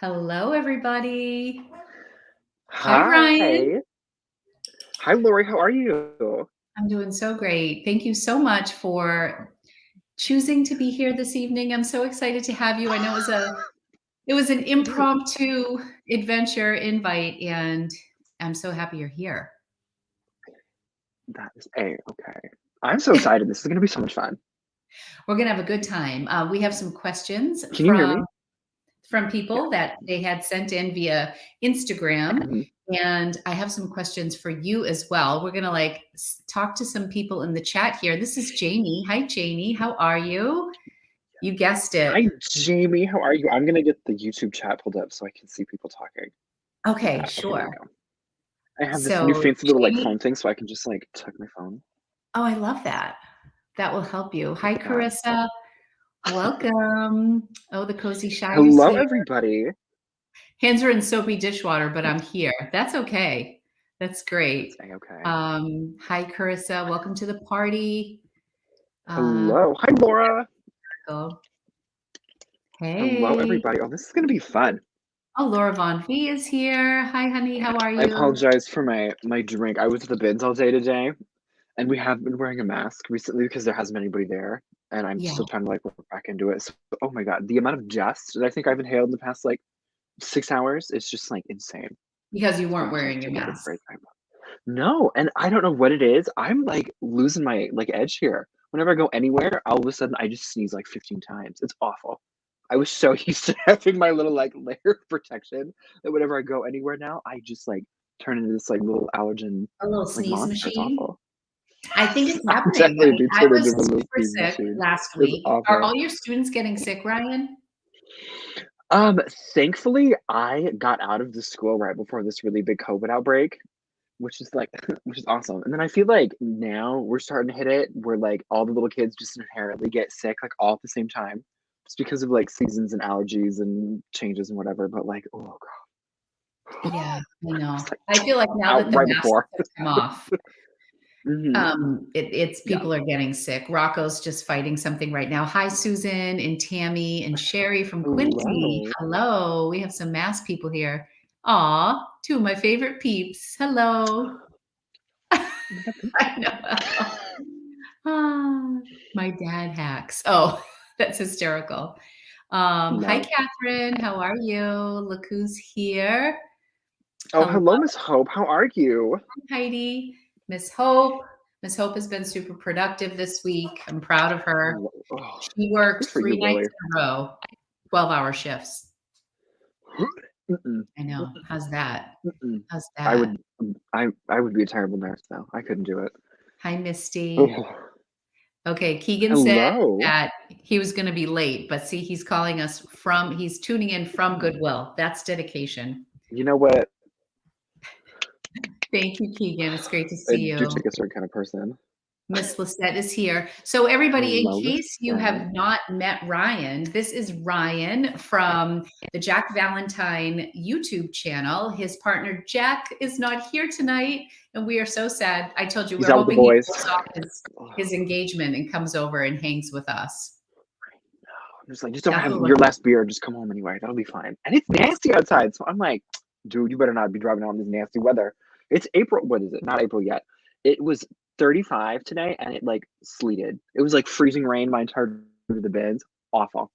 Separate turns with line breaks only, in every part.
Hello, everybody. Hi, Ryan.
Hi. Hi, Lori. How are you?
I'm doing so great. Thank you so much for choosing to be here this evening. I'm so excited to have you. I know it was an impromptu adventure invite, and I'm so happy you're here.
That is okay. I'm so excited. This is going to be so much fun.
We're gonna have a good time. We have some questions
Can you hear me?
from
Yeah.
people that they had sent in via Instagram.
Mhm.
And I have some questions for you as well. We're going to talk to some people in the chat here. This is Jamie. Hi, Jamie. How are you? You guessed it.
Hi, Jamie. How are you? I'm going to get the YouTube chat pulled up so I can see people talking. Like
Okay,
that. Okay, there
sure.
we go. I have this new
So,
fancy little
Jamie,
phone thing so I can just check my phone.
oh, I love that. That will help you.
Look
Hi,
at that.
Carissa. Welcome. Oh, the Cozy Shy is
Hello,
here.
everybody.
Hands are in soapy dishwater, but I'm here. That's okay. That's great.
That's okay.
Hi, Carissa. Welcome to the party.
Hello. Hi, Laura.
Go.
Hello,
Hey.
everybody. Oh, this is going to be fun.
Oh, Laura Von V is here. Hi, honey. How are
I
you?
apologize for my drink. I was at the bins all day today. And we have been wearing a mask recently because there hasn't been anybody there, and I'm
Yeah,
still trying to work back into it. So, oh my god, the amount of dust that I think I've inhaled in the past 6 hours, it's just insane.
because you
So
weren't
I'm just
wearing your
taking a big
mask.
break. No, and I don't know what it is. I'm losing my edge here. Whenever I go anywhere, all of a sudden I just sneeze 15 times. It's awful. I was so used to having my little layer of protection that whenever I go anywhere now, I just turn into this little allergen
A little sneeze
monster. It's
machine.
awful.
I think it's
I
happening. I
definitely
mean,
do
I
turn into
was
a little
super
sneeze
sick
machine.
last
It's
week. Are
awful.
all your students getting sick, Ryan?
Thankfully, I got out of the school right before this really big COVID outbreak, which is which is awesome. And then I feel like now we're starting to hit it where all the little kids just inherently get sick all at the same time, just because of seasons and allergies and changes and whatever. But oh god,
Yeah, I know.
it's
I feel like now
out
that the
right
masks
before.
have come off,
Hmm.
it's
Yeah.
people are getting sick. Rocco's just fighting something right now. Hi, Susan and Tammy and Sherry from Quincy.
Hello.
Hello. We have some mask people here. Aw, two of my favorite peeps. Hello. I know. Ah, my dad hacks. Oh, that's hysterical. Hi,
Love.
Catherine. How are you? Look who's here.
Oh,
Hello,
hello, Miss Hope. How are you?
Heidi. Miss Hope. Miss Hope has been super productive this week. I'm proud of her.
Oh,
She worked
good for you,
3 nights
Lily.
in a row, 12-hour shifts.
Mm-mm,
I know. How's that?
mm-mm.
How's
I
that?
would, I would be a terrible nurse though. I couldn't do it.
Hi, Misty.
Oh,
Okay, Keegan said
hello.
that he was gonna be late, but see, he's tuning in from Goodwill. That's dedication.
You know what?
Thank you, Keegan. It's great to
I
see
do
you.
take a certain kind of person.
Miss Lisette is here. So everybody, in
Hello,
case you
Lisette.
have not met Ryan, this is Ryan from the Jack Valentine YouTube channel. His partner Jack is not here tonight, and we are so sad. I told you
He's
we're
out with the
hoping he
boys.
pulls off
Oh,
his engagement and comes over and hangs with us.
I'm just don't
That's
have
what
your
we're
last beer. Just come home anyway. That'll be fine. And it's nasty outside, so I'm like, dude, you better not be driving out in this nasty weather. It's April. What is it? Not April yet. It was 35 today, and it sleeted. It was freezing rain my entire to the bins. Awful.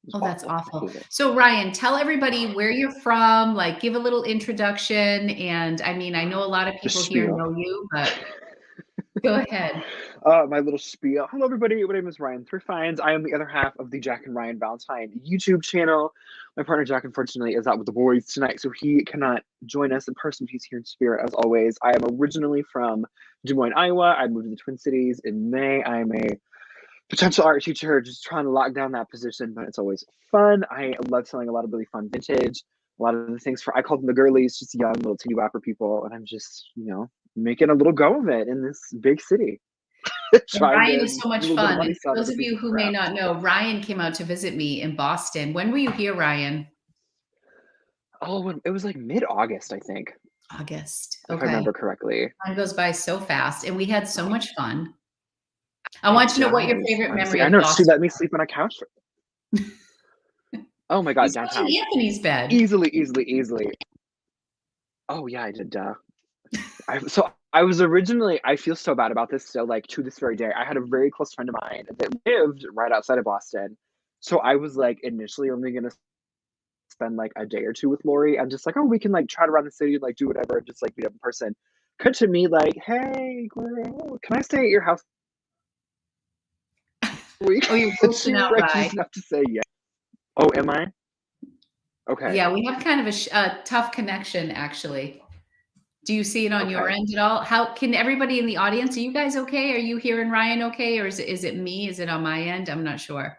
It was
Oh, that's
awful. I
awful.
hate it.
So Ryan, tell everybody where you're from, give a little introduction. And I mean, I know a lot of
The
people here
spiel.
know you, but go ahead.
My little spiel. Hello, everybody. My name is Ryan Thrifting. I am the other half of the Jack and Ryan Valentine YouTube channel. My partner Jack, unfortunately, is out with the boys tonight, so he cannot join us in person. He's here in spirit, as always. I am originally from Des Moines, Iowa. I moved to the Twin Cities in May. I am a potential art teacher, just trying to lock down that position, but it's always fun. I love selling a lot of really fun vintage. A lot of the things I call them the girlies, just young little teeny whopper people, and I'm just, making a little go of it in this big city.
And
Trying
Ryan
to
is so
do a
much
little bit of
fun.
money
And for
selling
those
other
of you
people's
who may
crap.
not know, Ryan came out to visit me in Boston. When were you here, Ryan?
Oh, it was mid-August, I think,
August.
if I
Okay.
remember correctly.
Time goes by so fast, and we had so much fun. I
It
want to know what your
does,
favorite
honestly.
memory
I
of
know she
Boston.
let me sleep on a couch. Oh my
You
God,
slept in
downtown.
Anthony's bed.
Easily. Oh yeah, I did. Duh. I was originally. I feel so bad about this still. Like to this very day, I had a very close friend of mine that lived right outside of Boston. So I was like initially only gonna spend like a day or two with Lori and just like, oh, we can like try to run the city, like do whatever, and just like meet up in person. Cut to me like, hey, girl, can I stay at your house a week?
Oh, you're
And she
ghosting
was
out
righteous
by.
enough to say yes. Oh, am I? Okay.
Yeah, we have kind of a tough connection, actually. Do you see it on your
Okay.
end at all? How can everybody in the audience, are you guys okay? Are you hearing Ryan okay? Or is it me? Is it on my end? I'm not sure.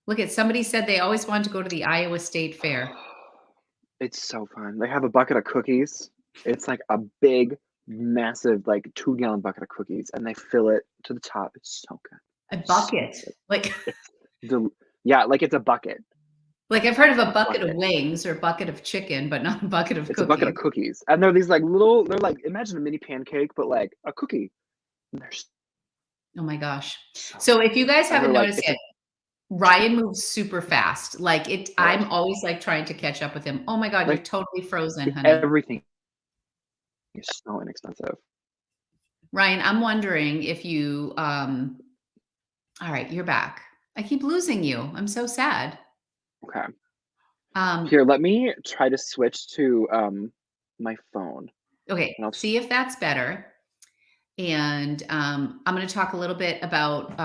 Look at somebody said they always wanted to go to the Iowa State Fair.
It's so fun. They have a bucket of cookies. It's like a big, massive, like 2-gallon bucket of cookies, and they fill it to the top. It's so good.
A
So
bucket.
good.
Like
It's yeah, like it's a bucket.
like I've heard of a
A
bucket of
bucket.
wings or a bucket of chicken, but not a bucket of
It's a bucket of
cookies.
cookies, and they're these like little. They're like imagine a mini pancake, but like a cookie. And they're
Oh my gosh.
so
So
good.
if you guys
And they're
haven't
like
noticed
it's
yet, Ryan moves super fast. Like
oh,
I'm always like trying to catch up with him. Oh my God, you're
like
totally frozen, honey.
everything is so inexpensive.
Ryan, I'm wondering if you all right, you're back. I keep losing you. I'm so sad.
Okay,
Um,
here, let me try to switch to my phone,
okay,
and I'll just
see if that's better. And I'm going to talk a little bit about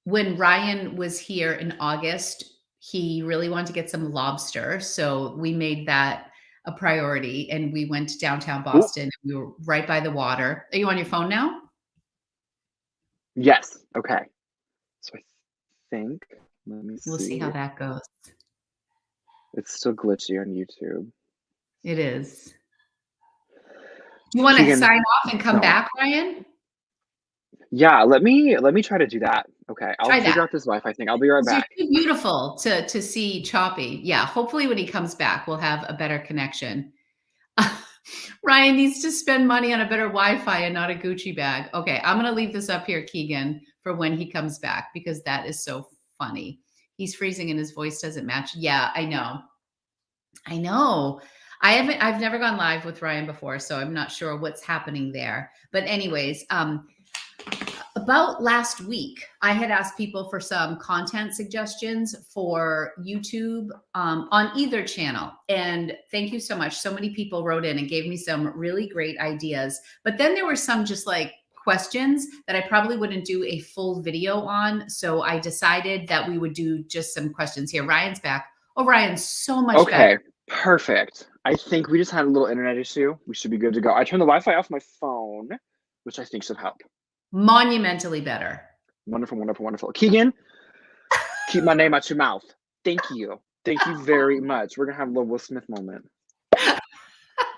when Ryan was here in August, he really wanted to get some lobster. So we made that a priority and we went to downtown
oh
Boston. We were right by the water. Are you on your phone now?
yes, okay. So I think let me
We'll see how
see.
that goes.
It's still glitchy on YouTube.
It is. Do you want to
Keegan,
sign off and come
don't.
back, Ryan?
Yeah, let me try to do that. Okay, I'll
Try that.
figure out this Wi-Fi thing. I'll be right
'Cause you're
back.
too beautiful to see choppy. Yeah, hopefully when he comes back, we'll have a better connection. Ryan needs to spend money on a better Wi-Fi and not a Gucci bag. Okay, I'm gonna leave this up here, Keegan, for when he comes back because that is so funny. He's freezing and his voice doesn't match. Yeah, I know. I know. I've never gone live with Ryan before, so I'm not sure what's happening there. But anyways, about last week, I had asked people for some content suggestions for YouTube on either channel. And thank you so much. So many people wrote in and gave me some really great ideas. But then there were some just like questions that I probably wouldn't do a full video on. So I decided that we would do just some questions here. Ryan's back. Oh, Ryan's so much better.
Okay, perfect. I think we just had a little internet issue. We should be good to go. I turned the Wi-Fi off my phone, which I think should help.
Monumentally better.
Wonderful, wonderful, wonderful. Keegan, keep my name out your mouth. Thank you. Thank you very much. We're gonna have a little Will Smith moment.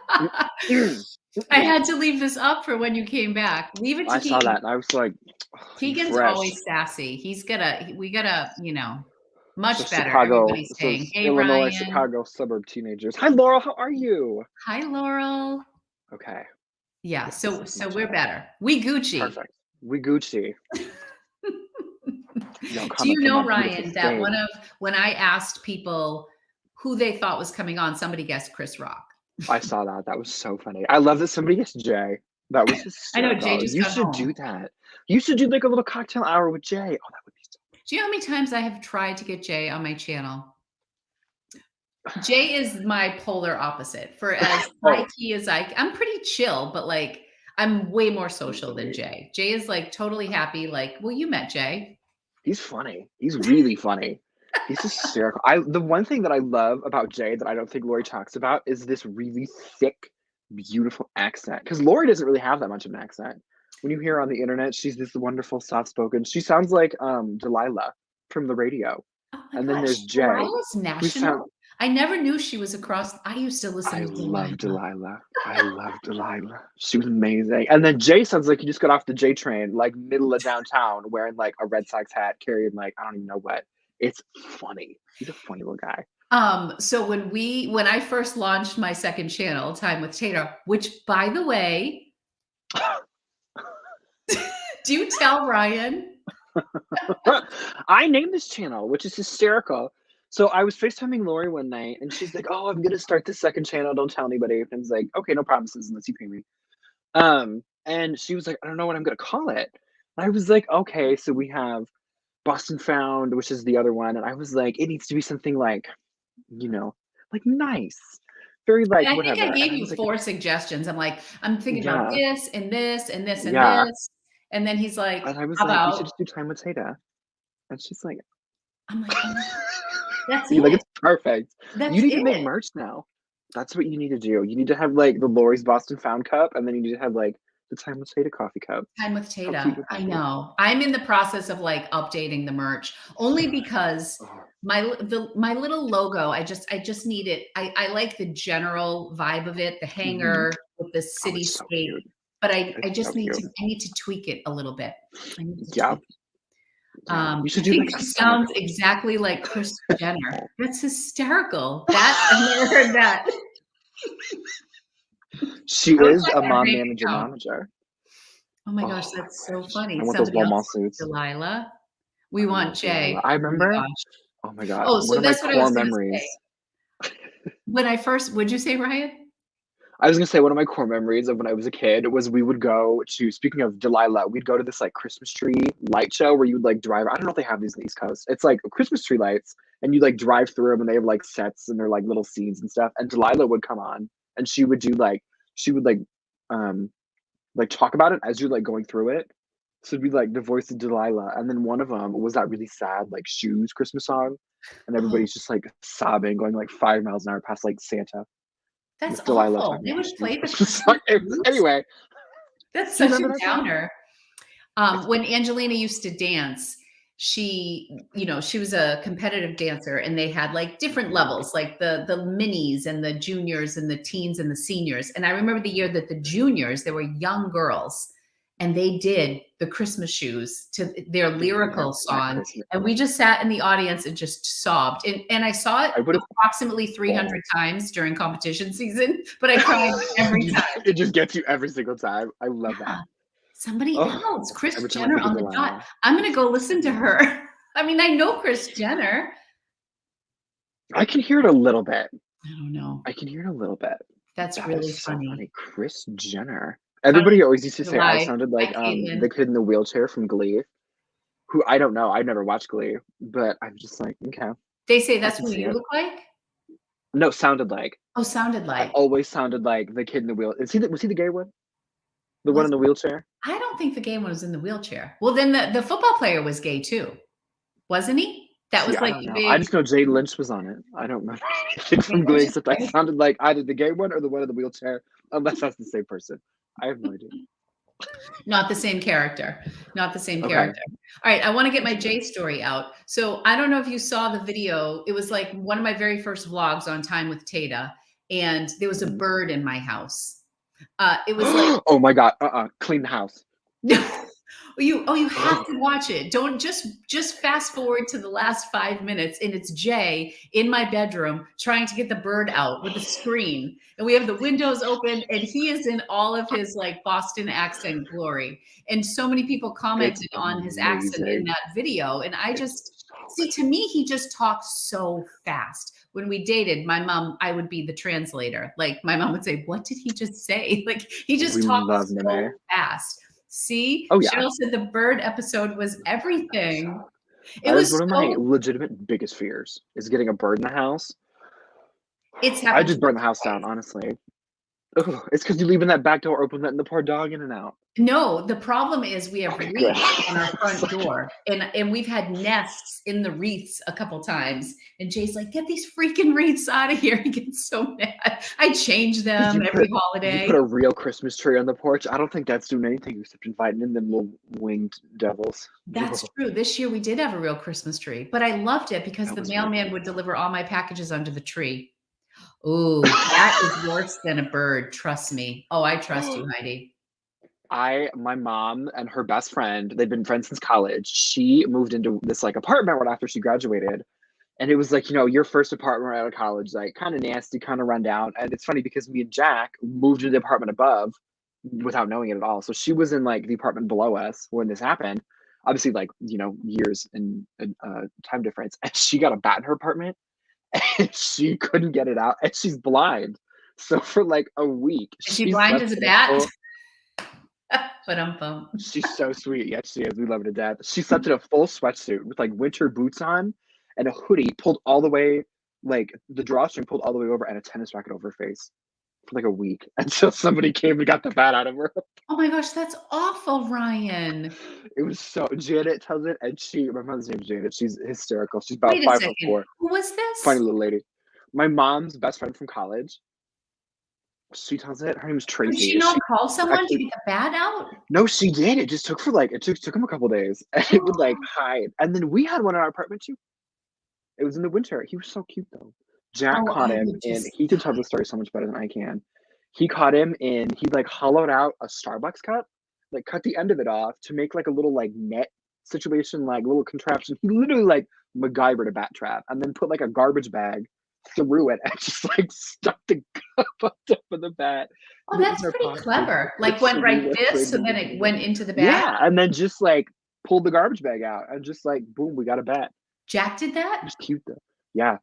I had to leave this up for when you came back. Leave it to
I saw
Keegan.
that and I was like, oh,
Keegan's
fresh.
always sassy. We gotta,
So
much better.
Chicago,
Everybody's
so
saying, hey,
Illinois,
Ryan.
Chicago suburb teenagers. Hi, Laurel. How are you?
Hi, Laurel.
Okay.
Yeah,
Yes,
so
this is
so
much
we're
better.
better. We Gucci.
Perfect. We Gucci. Yo,
Do you
coming from
know,
my beautiful
Ryan, that
state.
when I asked people who they thought was coming on, somebody guessed Chris Rock.
I saw that. That was so funny. I love that somebody gets Jay. That was
I know Jay
hysterical.
just
You
got
should
home.
do that. You should do like a little cocktail hour with Jay. Oh, that would be so
Do you know how many times I have tried to get Jay on my channel? Jay is my polar opposite. For as high
Oh,
key as I'm pretty chill, but like I'm way more social than
easily.
Jay. Jay is like totally happy. Like, well, you met Jay.
He's funny. He's really funny. He's hysterical. The one thing that I love about Jay that I don't think Lori talks about is this really thick, beautiful accent. Because Lori doesn't really have that much of an accent. When you hear her on the internet, she's this wonderful, soft-spoken. She sounds like Delilah from the radio.
Oh my
And then there's
gosh,
Jay,
Delilah's
who sounds
national. I never knew she was across. I used to listen
I
to
love
Delilah.
Delilah. I love Delilah. She was amazing. And then Jay sounds like he just got off the J train, like middle of downtown, wearing like a Red Sox hat, carrying like I don't even know what. It's funny. He's a funny little guy.
So when I first launched my second channel, Time with Tater, which by the way, do you tell Ryan?
I named this channel, which is hysterical. So I was FaceTiming Lori one night, and she's like, "Oh, I'm gonna start this second channel. Don't tell anybody." And I was like, "Okay, no promises unless you pay me." And she was like, "I don't know what I'm gonna call it." And I was like, "Okay, so we have Boston Found, which is the other one." And I was like, "It needs to be something like, you know, like nice, very like
And I think I
whatever." And
gave
I
you
was like,
4 suggestions. I'm like, "I'm thinking about
"Yeah,
this and this and this and
yeah."
this." And then he's like,
And I was
"How
like, "We should
about?"
just do time with Tata." And she's like,
I'm like, "Oh, that's
"See, like
it.
it's perfect. You
That's
need to make
it.
merch now. That's what you need to do. You need to have like the Lori's Boston Found cup, and then you need to have like the time with Tata coffee cup.
Time with
How cute
Tata."
would
I
that be?
know. I'm in the process of, like, updating the merch only because
Oh,
my little logo, I just need it. I like the general vibe of it, the
mhm.
hanger with the
Oh, it's so
cityscape,
cute.
but I
It's so
just need
cute.
to I need to tweak it a little bit. I need to
Yep.
tweak it.
Yeah. You
I
should do
think
like a
she
summer
sounds
color.
exactly like Kris Jenner. That's hysterical. That I've never heard that.
She
I would
is
check
a
our
mom
bank
manager
account.
manager.
Oh my
Oh
gosh,
my
that's so
gosh.
funny.
I want those
Somebody
Walmart
else?
suits.
Delilah? We
I
want
love Delilah.
Jay.
I
Oh my
remember,
gosh.
oh my God,
Oh,
one
so
of my
that's what I
core
was gonna say.
memories.
When I first What'd you say, Ryan?
I was gonna say one of my core memories of when I was a kid was we would go to, speaking of Delilah, we'd go to this like Christmas tree light show where you would like drive. I don't know if they have these in the East Coast. It's like Christmas tree lights, and you like drive through them, and they have like sets and they're like little scenes and stuff. And Delilah would come on, and she would do she would um talk about it as you're like going through it. So it'd be like the voice of Delilah, and then one of them was that really sad like Shoes Christmas song, and
Oh,
everybody's just like sobbing, going like 5 miles an hour past like Santa
that's
with Delilah
awful.
talking
They
about the
would
Shoes
play the
Christmas song.
Christmas
It was,
shoes?
anyway,
That's
do you
such
remember
a
that song?
downer.
It's
When Angelina used to dance, she was a competitive dancer, and they had like different
mhm.
levels, like the minis and the juniors and the teens and the seniors. And I remember the year that the juniors, they were young girls, and they did the Christmas shoes to their
They did
lyrical
that
song.
Christmas.
And we just sat in the audience and just sobbed. And I saw it
I would have
approximately 300
bawled.
times during competition season, but I cried every time.
It just gets you every single time. I love
Yeah.
that.
Somebody
Oh,
else, Kris
every time I
Jenner
think of
on the dot.
Delilah,
I'm gonna go
I
listen to
love
her.
it.
I mean, I know Kris Jenner.
I can hear it a little bit.
I don't know.
I can hear it a little bit.
That's
That is
really
so
funny.
funny. Kris Jenner.
Funny
Everybody always used to say I
July.
sounded
Hi,
like
Caitlin.
the kid in the wheelchair from Glee. Who I don't know. I've never watched Glee, but I'm just like, okay,
They say
I
that's
can
who
see
you
it.
look like?
No, sounded like.
Oh, sounded
I
like.
always sounded like the kid in the wheel. Was he the gay one? The one
Was
in the wheelchair?
I don't think the gay one was in the wheelchair. Well, then the football player was gay too, wasn't he? That
See,
was
I
like
don't
the
know. I
big
just know Jay Lynch was on it. I don't remember anything
Jane
from Glee
Lynch is
except I
gay.
sounded like either the gay one or the one in the wheelchair, unless that's the same person. I have no idea.
Not the same character. Not the same
Okay.
character. All right, I wanna get my
That's
Jay
fair.
story out. So, I don't know if you saw the video. It was like one of my very first vlogs on Time with Tata, and there was a
Mhm.
bird in my house. It was like
Oh my God. Clean the house.
you have to watch it. Don't just fast forward to the last 5 minutes, and it's Jay in my bedroom trying to get the bird out with a screen, and we have the windows open, and he is in all of his, like, Boston accent glory, and so many people
It's
commented on his accent in
amazing.
that video, and I
It's
just
so
see, to me, he just talks so fast. When we dated, my mom, I would be the translator. Like, my mom would say, "What did he just say?" Like, he
good. We
just
love
talks so
Nene.
fast. See,
Oh yeah.
Cheryl said the bird episode was
Bird
everything.
episode.
It
That is
was
one of my
so
legitimate biggest fears is getting a bird in the house.
it's
I
happened to
just
me
burn the house down,
twice.
honestly. Ugh, it's because you're leaving that back door open, letting the poor dog in and out.
No, the problem is we have
Okay, good.
wreaths on our
It's
front
like,
door, and we've had nests in the wreaths a couple times, and Jay's like, "Get these freaking wreaths out of here." He gets so mad. I change
'cause
them
you
every
put
holiday.
a real Christmas tree on the porch. I don't think that's doing anything except inviting in them little winged devils.
That's
Ugh,
true. This year we did have a real Christmas tree, but I loved it because
that
the
was very
mailman
cute.
would deliver all my packages under the tree. Ooh, that is worse than a bird, trust me. Oh, I trust you, Heidi.
My mom and her best friend, they've been friends since college. She moved into this like apartment right after she graduated. And it was like, your first apartment right out of college, like kind of nasty, kind of run down. And it's funny because me and Jack moved into the apartment above without knowing it at all. So she was in like the apartment below us when this happened. obviously like, years and time difference. And she got a bat in her apartment and she couldn't get it out and she's blind. So for like a week,
Is she
she
blind
slept
as a
in a
bat?
full
But I'm.
she's so sweet. Yes, she is. We love her to death. She slept in a full sweatsuit with like winter boots on and a hoodie pulled all the way, like the drawstring pulled all the way over and a tennis racket over her face for like a week until somebody came and got the bat out of her.
Oh my gosh, that's awful, Ryan.
It was so Janet tells it, and my mother's name is Janet. She's hysterical. She's about
Wait a
five foot
second.
four.
Who was this?
Funny little lady. My mom's best friend from college. She tells it. Her name is
Did
Tracy.
she not call
She
someone to
actually
get the bat out?
no, she did. It just took for like it took him a couple days, and it would like hide. And then we had one in our apartment too. It was in the winter. He was so cute though. Jack
Oh,
caught
I
him,
would
and
just
he can tell the story so much better than I can. He caught him, and he like hollowed out a Starbucks cup, like cut the end of it off to make like a little like net situation, like little contraption. He literally like MacGyvered a bat trap, and then put like a garbage bag through it, and just like stuck the cup on top of the bat.
Oh,
And it was
that's
our
pretty
pocket.
clever. Like,
So
went
we
like
like
this,
traded
so
them
then
with
it
each
went
other.
into the bag?
Yeah, and then just like pulled the garbage bag out, and just like boom, we got a bat.
Jack did
It
that?
was cute though. Yeah.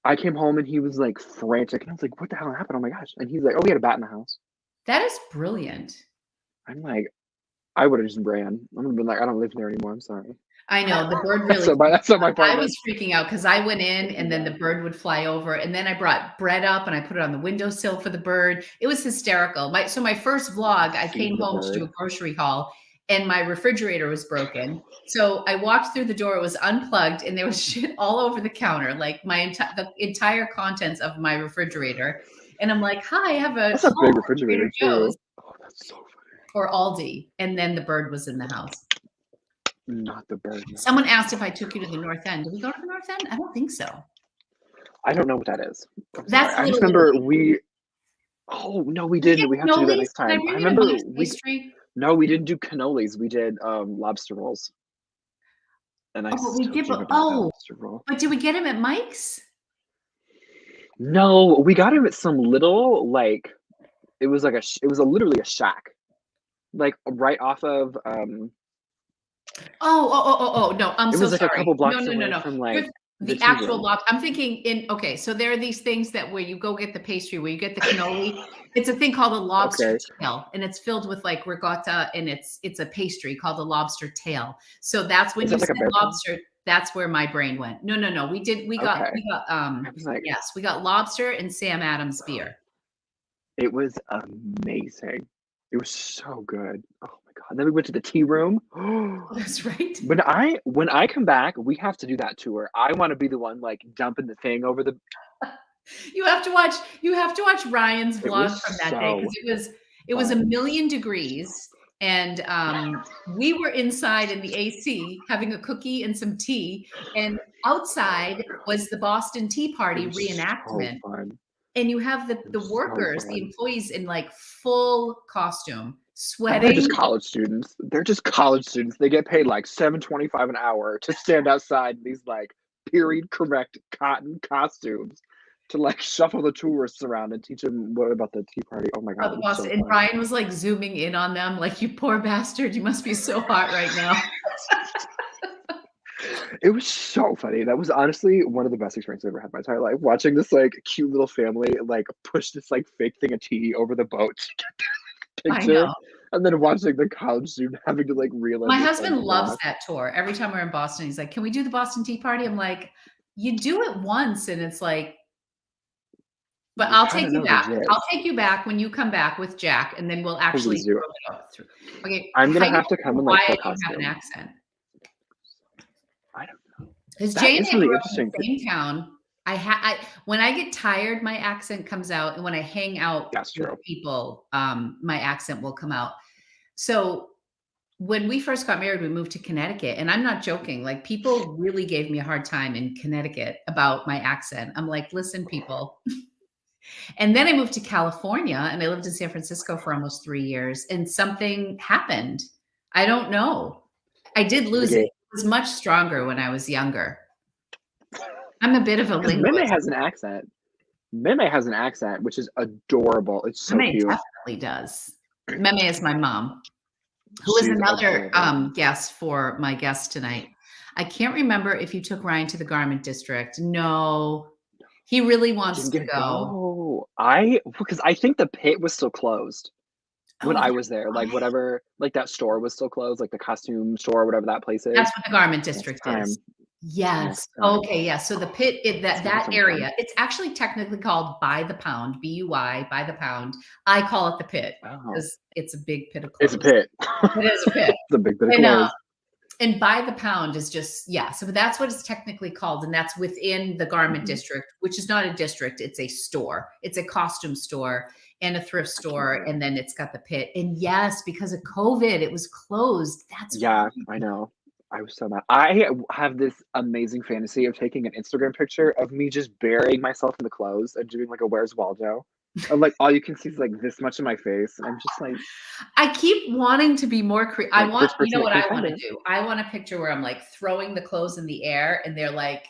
I came home and he was like frantic, and I was like, "What the hell happened? Oh my gosh!" And he's like, "Oh, we had a bat in the house."
That is brilliant.
I'm like, I would have just ran. I would have been like, "I don't live there anymore. I'm sorry."
I know, the bird
That's
really
not my
freaked me out. I
apartment.
was freaking out because I went in and then the
Yeah.
bird would fly over, and then I brought bread up and I put it on the windowsill for the bird. It was hysterical. My first vlog, I
Feed
came
the
home to do a
bird.
grocery haul and my refrigerator was broken. So I walked through the door, it was unplugged, and there was shit all over the counter, like the entire contents of my refrigerator. And I'm like, "Hi, I have a
That's a
call
big
from Trader
refrigerator
Joe's
too. Oh, that's so funny.
or Aldi." And then the bird was in the house.
Not the bird. No.
Someone asked if I took you to the North End. Did we go to the North End? I don't think so.
I don't know what that is. I'm
That's
sorry.
the
I just
little
remember
Italy.
we. Oh no, we
Did we
didn't.
get
We have to do that
cannolis?
next
Did I
time. I
bring you to
remember
Mike's
we.
pastry?
No, we didn't do cannolis. We did lobster rolls, and I
Oh, but we
still
did.
dream about that
Oh,
lobster roll.
but did we get him at Mike's?
No, we got him at some little like it was like it was literally a shack, like right off of
Oh, no, I'm
it
so
was like a
sorry.
couple
No,
blocks
no, no,
away
no.
from
You're
like the
the
tea
actual
room.
lob I'm thinking okay, so there are these things that where you go get the pastry, where you get the cannoli. It's a thing called a lobster
Okay,
tail, and it's filled with like ricotta, and it's a pastry called a lobster tail. So that's when
is
you
that like
said
a bear paw?
lobster, that's where my brain went. No, no, no.
Okay,
We got
I was like,
yes, we got lobster and Sam Adams beer.
it was amazing. It was so good. Oh my god! And then we went to the tea room.
Oh, that's right.
When I come back, we have to do that tour. I want to be the one like dumping the thing over the.
You have to watch Ryan's
It
vlog
was
from that day because
so
it was a
fun.
million degrees, and we were inside in the AC having a cookie and some tea, and outside was the Boston Tea
It
Party
was so
reenactment.
fun.
And you have
It
the
was so
workers, the
fun.
employees in like full costume,
And they're just
sweating.
college students. They're just college students. They get paid like $7.25 an hour to stand outside in these like period correct cotton costumes to like shuffle the tourists around and teach them what about the tea party. Oh my god,
Of
it
the
was
boss,
so
and
fun.
Ryan was like zooming in on them, like, "You poor bastard, you must be so hot right now."
It was so funny. That was honestly one of the best experiences I've ever had in my entire life. Watching this like cute little family like push this like fake thing of tea over the boat to get the
I
picture,
know.
and then watching the college student having to like reel in
My
this like
husband loves
rock.
that tour. Every time we're in Boston, he's like, "Can we do the Boston Tea Party?" I'm like, "You do it once and it's like, but
You
I'll
kind
take
of
you
know the
back. I'll
gist.
take you back when you come back with Jack, and then we'll actually
Please do.
throw it up through." Okay,
I'm
how
gonna
you
have to
don't
come
know
in
why
like
I
full
don't have an
costume.
accent.
I don't know.
Because
That
Jay and
is
I
really
grew up in
interesting.
the same town. I when I get tired, my accent comes out, and when I hang out
That's
with
true.
people, my accent will come out. So when we first got married, we moved to Connecticut, and I'm not joking. Like people really gave me a hard time in Connecticut about my accent. I'm like, listen, people. And then I moved to California, and I lived in San Francisco for almost 3 years, and something happened. I don't know. I did lose it.
Okay.
It was much stronger when I was younger. I'm a bit of a
Because Meme
linguist.
has an accent. Meme has an accent, which is adorable. It's so
Meme
cute.
definitely does. Meme is my mom. Who is
She's
another
adorable.
guest for my guest tonight? I can't remember if you took Ryan to the Garment District. No, he really wants
Didn't
to
get to
go.
go. Because I think the pit was still closed when
Oh,
I
that's
was there. Like
why?
whatever, like that store was still closed, like the costume store, whatever that place
That's
is.
what the Garment
Next
District is.
time.
Yes.
Next time.
Okay, yeah, so the pit,
Let's make it
that
sometime.
area, it's actually technically called By the Pound, BUY, by the pound. I call it the pit
Oh,
because it's a big pit of
it's a
clothes.
pit.
It is a pit.
It's a big bit of
And,
clothes.
and by the pound is just, yeah, so that's what it's technically called, and that's within the Garment
Mhm.
District, which is not a district, it's a store. It's a costume store and a thrift
I can't
store,
wait.
and then it's got the pit. And yes, because of COVID, it was closed. That's
Yeah,
right.
I know. I was so mad. I have this amazing fantasy of taking an Instagram picture of me just burying myself in the clothes and doing like a Where's Waldo. And like all you can see is like this much of my face. And I'm just
I keep wanting to be more I
like
want,
first
you
person
know
that
what
can
I
find
wanna
it.
do? I want a picture where I'm, like, throwing the clothes in the air and they're, like,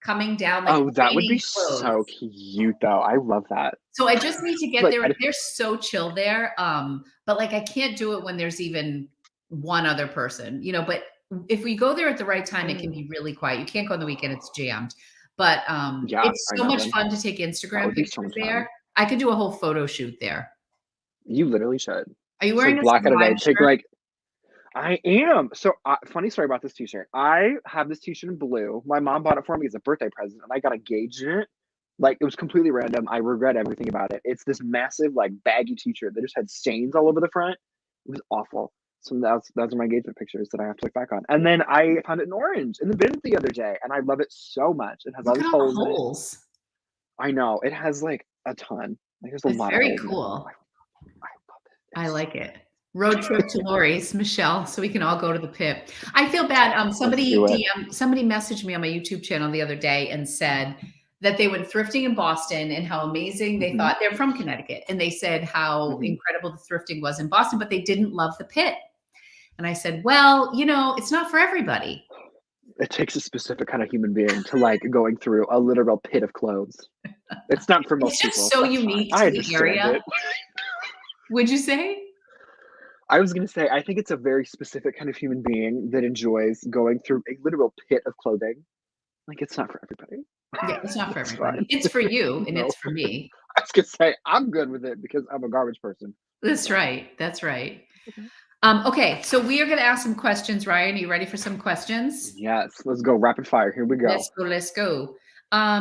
coming down, like,
Oh, that would be
raining
so
clothes.
cute though. I love that.
So I just need to get
Like
there.
I
They're so chill there, but, like, I can't do it when there's even one other person, but if we go there at the right time, it can
mm,
be really quiet. You can't go on the weekend, it's jammed. But,
yeah,
it's
I
so much
imagine.
fun to take
That
Instagram
would be so
pictures
much fun.
there. I could do a whole photo shoot there.
You literally should.
Are you
Just like
wearing a
block out a day.
Sublime
Take
shirt?
like I am. So, funny story about this t-shirt. I have this t-shirt in blue. My mom bought it for me as a birthday present, and I got engaged in it. Like, it was completely random. I regret everything about it. It's this massive, like, baggy t-shirt that just had stains all over the front. It was awful. So those are my engagement pictures that I have to look back on. And then I found it in orange in the bin the other day, and I love it so much. It has all
Look at
these
all the
holes in it.
holes.
I know it has like a ton. Like, there's a
It's
lot of
very
holes in it.
cool.
I love it.
I
It's
like it. Road trip to Lori's, Michelle, so we can all go to the pit. I feel bad.
let's do it.
Somebody messaged me on my YouTube channel the other day and said that they went thrifting in Boston and how amazing they
Hmm.
thought they're from Connecticut. And they said how
Hmm.
incredible the thrifting was in Boston, but they didn't love the pit. And I said, well, it's not for everybody.
It takes a specific kind of human being to like going through a literal pit of clothes. It's not for
It's
most
just
people.
so
That's fine.
unique
I
to the
understand
area.
it.
Would you say?
I was gonna say, I think it's a very specific kind of human being that enjoys going through a literal pit of clothing. Like, it's not for everybody.
Yeah, it's not for
It's
everybody.
fine.
It's for you and
No.
it's for me.
I was gonna say, I'm good with it because I'm a garbage person.
That's
So,
right. That's right.
okay.
Okay, so we are going to ask some questions. Ryan, are you ready for some questions?
Yes, let's go rapid fire. Here we go.
Let's go. Let's go.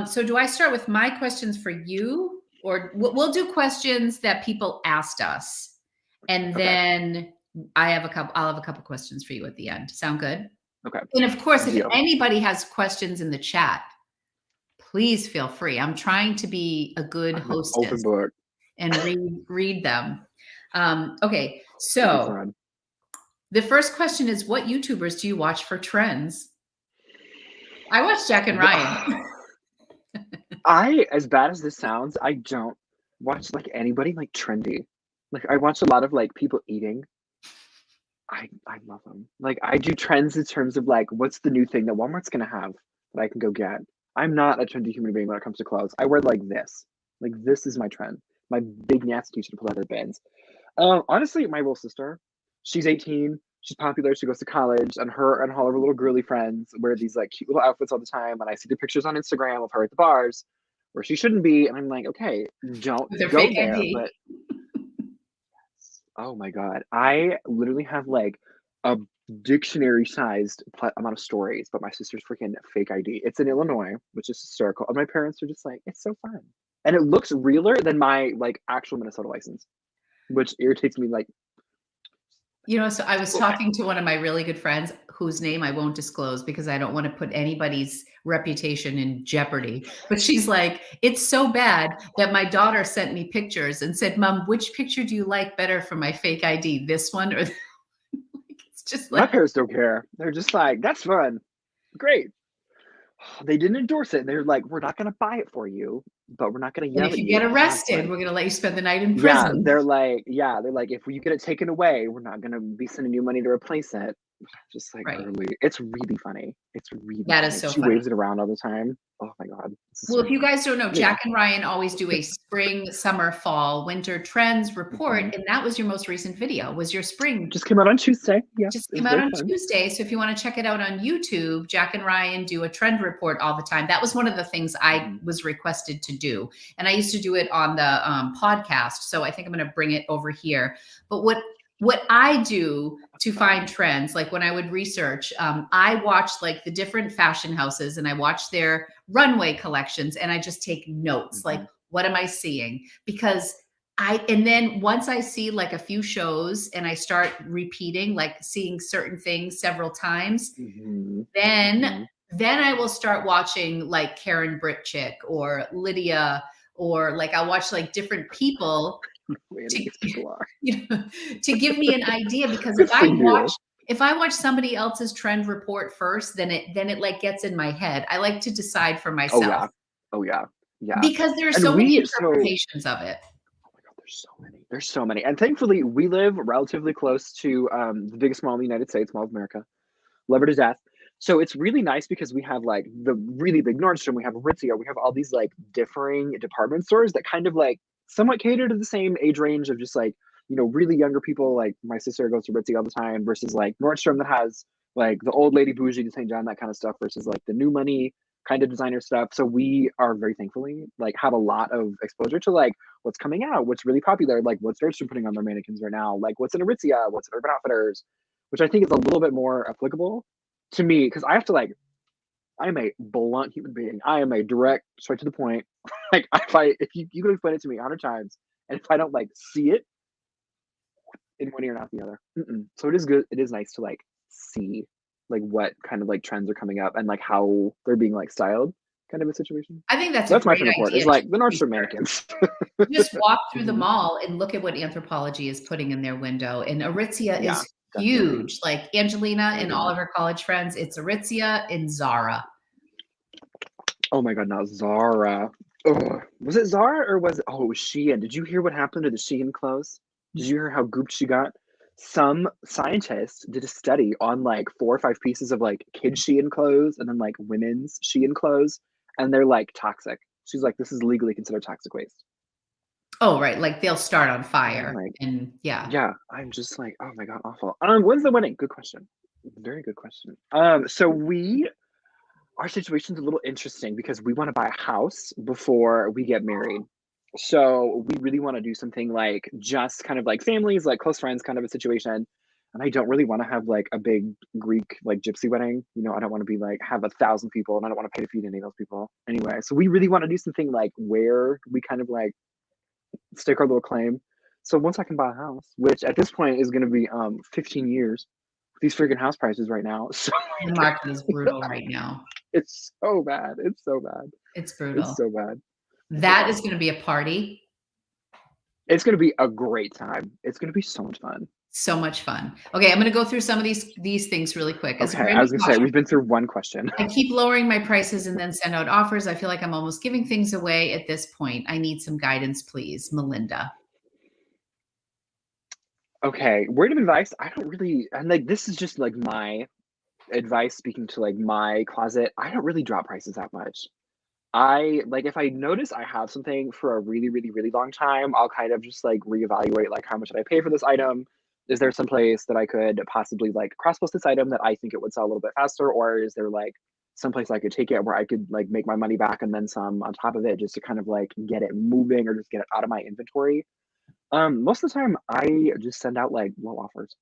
So do I start with my questions for you, or we'll do questions that people asked us, and
Okay.
then I'll have a couple questions for you at the end. Sound good?
Okay.
And of course, if
Deal.
anybody has questions in the chat, please feel free. I'm trying to be a good
I'm an open
hostess
book.
and read them. Okay,
It'll be
so
fun.
the first question is, what YouTubers do you watch for trends? I watch Jack and Ryan.
As bad as this sounds, I don't watch like anybody like trendy. Like I watch a lot of like people eating. I love them. Like I do trends in terms of like what's the new thing that Walmart's gonna have that I can go get. I'm not a trendy human being when it comes to clothes. I wear like this. Like this is my trend. My big nasty t-shirt to pull out of the bins. Honestly, my little sister, she's 18. She's popular. She goes to college, and her and all of her little girly friends wear these like cute little outfits all the time. And I see the pictures on Instagram of her at the bars where she shouldn't be, and I'm like, okay, don't
With their
go
fake
there.
ID.
But oh my god, I literally have like a dictionary-sized amount of stories, but my sister's freaking fake ID. It's in Illinois, which is hysterical, and my parents are just like, it's so fun, and it looks realer than my like actual Minnesota license, which irritates me like
So I was
a little bit.
talking to one of my really good friends whose name I won't disclose because I don't want to put anybody's reputation in jeopardy. But she's like, it's so bad that my daughter sent me pictures and said, Mom, which picture do you like better for my fake ID? This one or it's just
My
like,
parents don't care. They're just like, "That's fun. Great." They didn't endorse it. They're like, "We're not gonna buy it for you, but we're not gonna
and
yell
if
at
you
you
get
if you have
arrested,
one."
we're gonna let you spend the night in
Yeah,
prison.
they're like, you get it taken away, we're not gonna be sending you money to replace it. just like
Right.
early. It's really funny. It's really
That is
funny.
so
She
funny.
waves it around all the time. Oh my god, this is
Well,
so
if you
funny.
guys don't know,
Anyway,
Jack and Ryan always do a spring, summer, fall, winter trends report,
mhm.
and that was your most recent video, was your spring.
Just came out on Tuesday. Yes,
Just
it
came
was
out
very
on
fun.
Tuesday, so if you wanna check it out on YouTube, Jack and Ryan do a trend report all the time. That was one of the things I
Mhm,
was requested to do, and I used to do it on the, podcast, so I think I'm gonna bring it over here. But what I do to find trends, like when I would research, I watch like the different fashion houses and I watch their runway collections and I just take notes. Like,
mhm,
what am I seeing? Because and then once I see like a few shows and I start repeating, like seeing certain things several times,
mhm,
then
mhm.
then I will start watching like Karen Britchick or Lydia, or like I'll watch like different people
Random
to
these people are.
you know, to give me an idea, because
Good for you.
if I watch somebody else's trend report first, then it like gets in my head. I like to decide for
Oh
myself
yeah. Oh yeah. Yeah.
because there are
And
so many
so
interpretations of it.
oh my god, there's so many. There's so many. And thankfully we live relatively close to the biggest mall in the United States, Mall of America. Love her to death. So it's really nice because we have like the really big Nordstrom, we have Aritzia, we have all these like differing department stores that kind of like somewhat cater to the same age range of just like, really younger people. Like my sister goes to Aritzia all the time versus like Nordstrom that has like the old lady bougie to St. John, that kind of stuff versus like the new money kind of designer stuff. So we are very thankfully like have a lot of exposure to like what's coming out, what's really popular, like what's Nordstrom putting on their mannequins right now, like what's in Aritzia, what's in Urban Outfitters, which I think is a little bit more applicable to me because I have to like I'm a blunt human being. I am a direct, straight to the point. Like if you could explain it to me 100 times, and if I don't like see it in one ear not the other. Mm-mm. So it is good. It is nice to like see like what kind of like trends are coming up and like how they're being like styled, kind of a situation.
I think that's
So
a
that's my
great
trend report.
idea
Is
to
like the Nordstrom mannequins.
just walk through the
Hmm.
mall and look at what Anthropologie is putting in their window. And Aritzia
Yeah,
is
definitely.
huge. Like Angelina
Oh
and
yeah.
all of her college friends, it's Aritzia and Zara.
Oh my god, now Zara. Ugh. Was it Zara or was it? Oh, it was Shein. Did you hear what happened to the Shein clothes? Did you hear how gooped she got? Some scientists did a study on like 4 or 5 pieces of like kid Shein clothes and then like women's Shein clothes, and they're like toxic. She's like, this is legally considered toxic waste.
Oh, right. Like they'll start on
And I'm
fire.
like,
And yeah.
yeah, I'm just like, oh my god, awful. When's the wedding? Good question. Very good question. So our situation's a little interesting because we want to buy a house before we get married. So we really want to do something like just kind of like families, like close friends kind of a situation. And I don't really want to have like a big Greek like gypsy wedding. I don't want to be like have 1,000 people and I don't want to pay to feed any of those people. Anyway, so we really want to do something like where we kind of like stake our little claim. So once I can buy a house, which at this point is gonna be 15 years, these freaking house prices right now. So
The market is brutal right now.
it's so bad. It's so bad.
It's
It's
brutal.
so bad. It's so
That
bad.
is gonna be a party.
It's gonna be a great time. It's gonna be so much fun.
So much fun. Okay, I'm gonna go through some of these things really quick. As a
Okay,
brand
I
new
was gonna say
watcher,
we've been through one question.
I keep lowering my prices and then send out offers. I feel like I'm almost giving things away at this point. I need some guidance, please. Melinda.
Okay, word of advice. I don't really, and like this is just like my advice speaking to like my closet. I don't really drop prices that much. I like if I notice I have something for a really, really, really long time, I'll kind of just like reevaluate like how much did I pay for this item? Is there some place that I could possibly like cross post this item that I think it would sell a little bit faster? Or is there like some place I could take it where I could like make my money back and then some on top of it just to kind of like get it moving or just get it out of my inventory? Most of the time I just send out like low offers.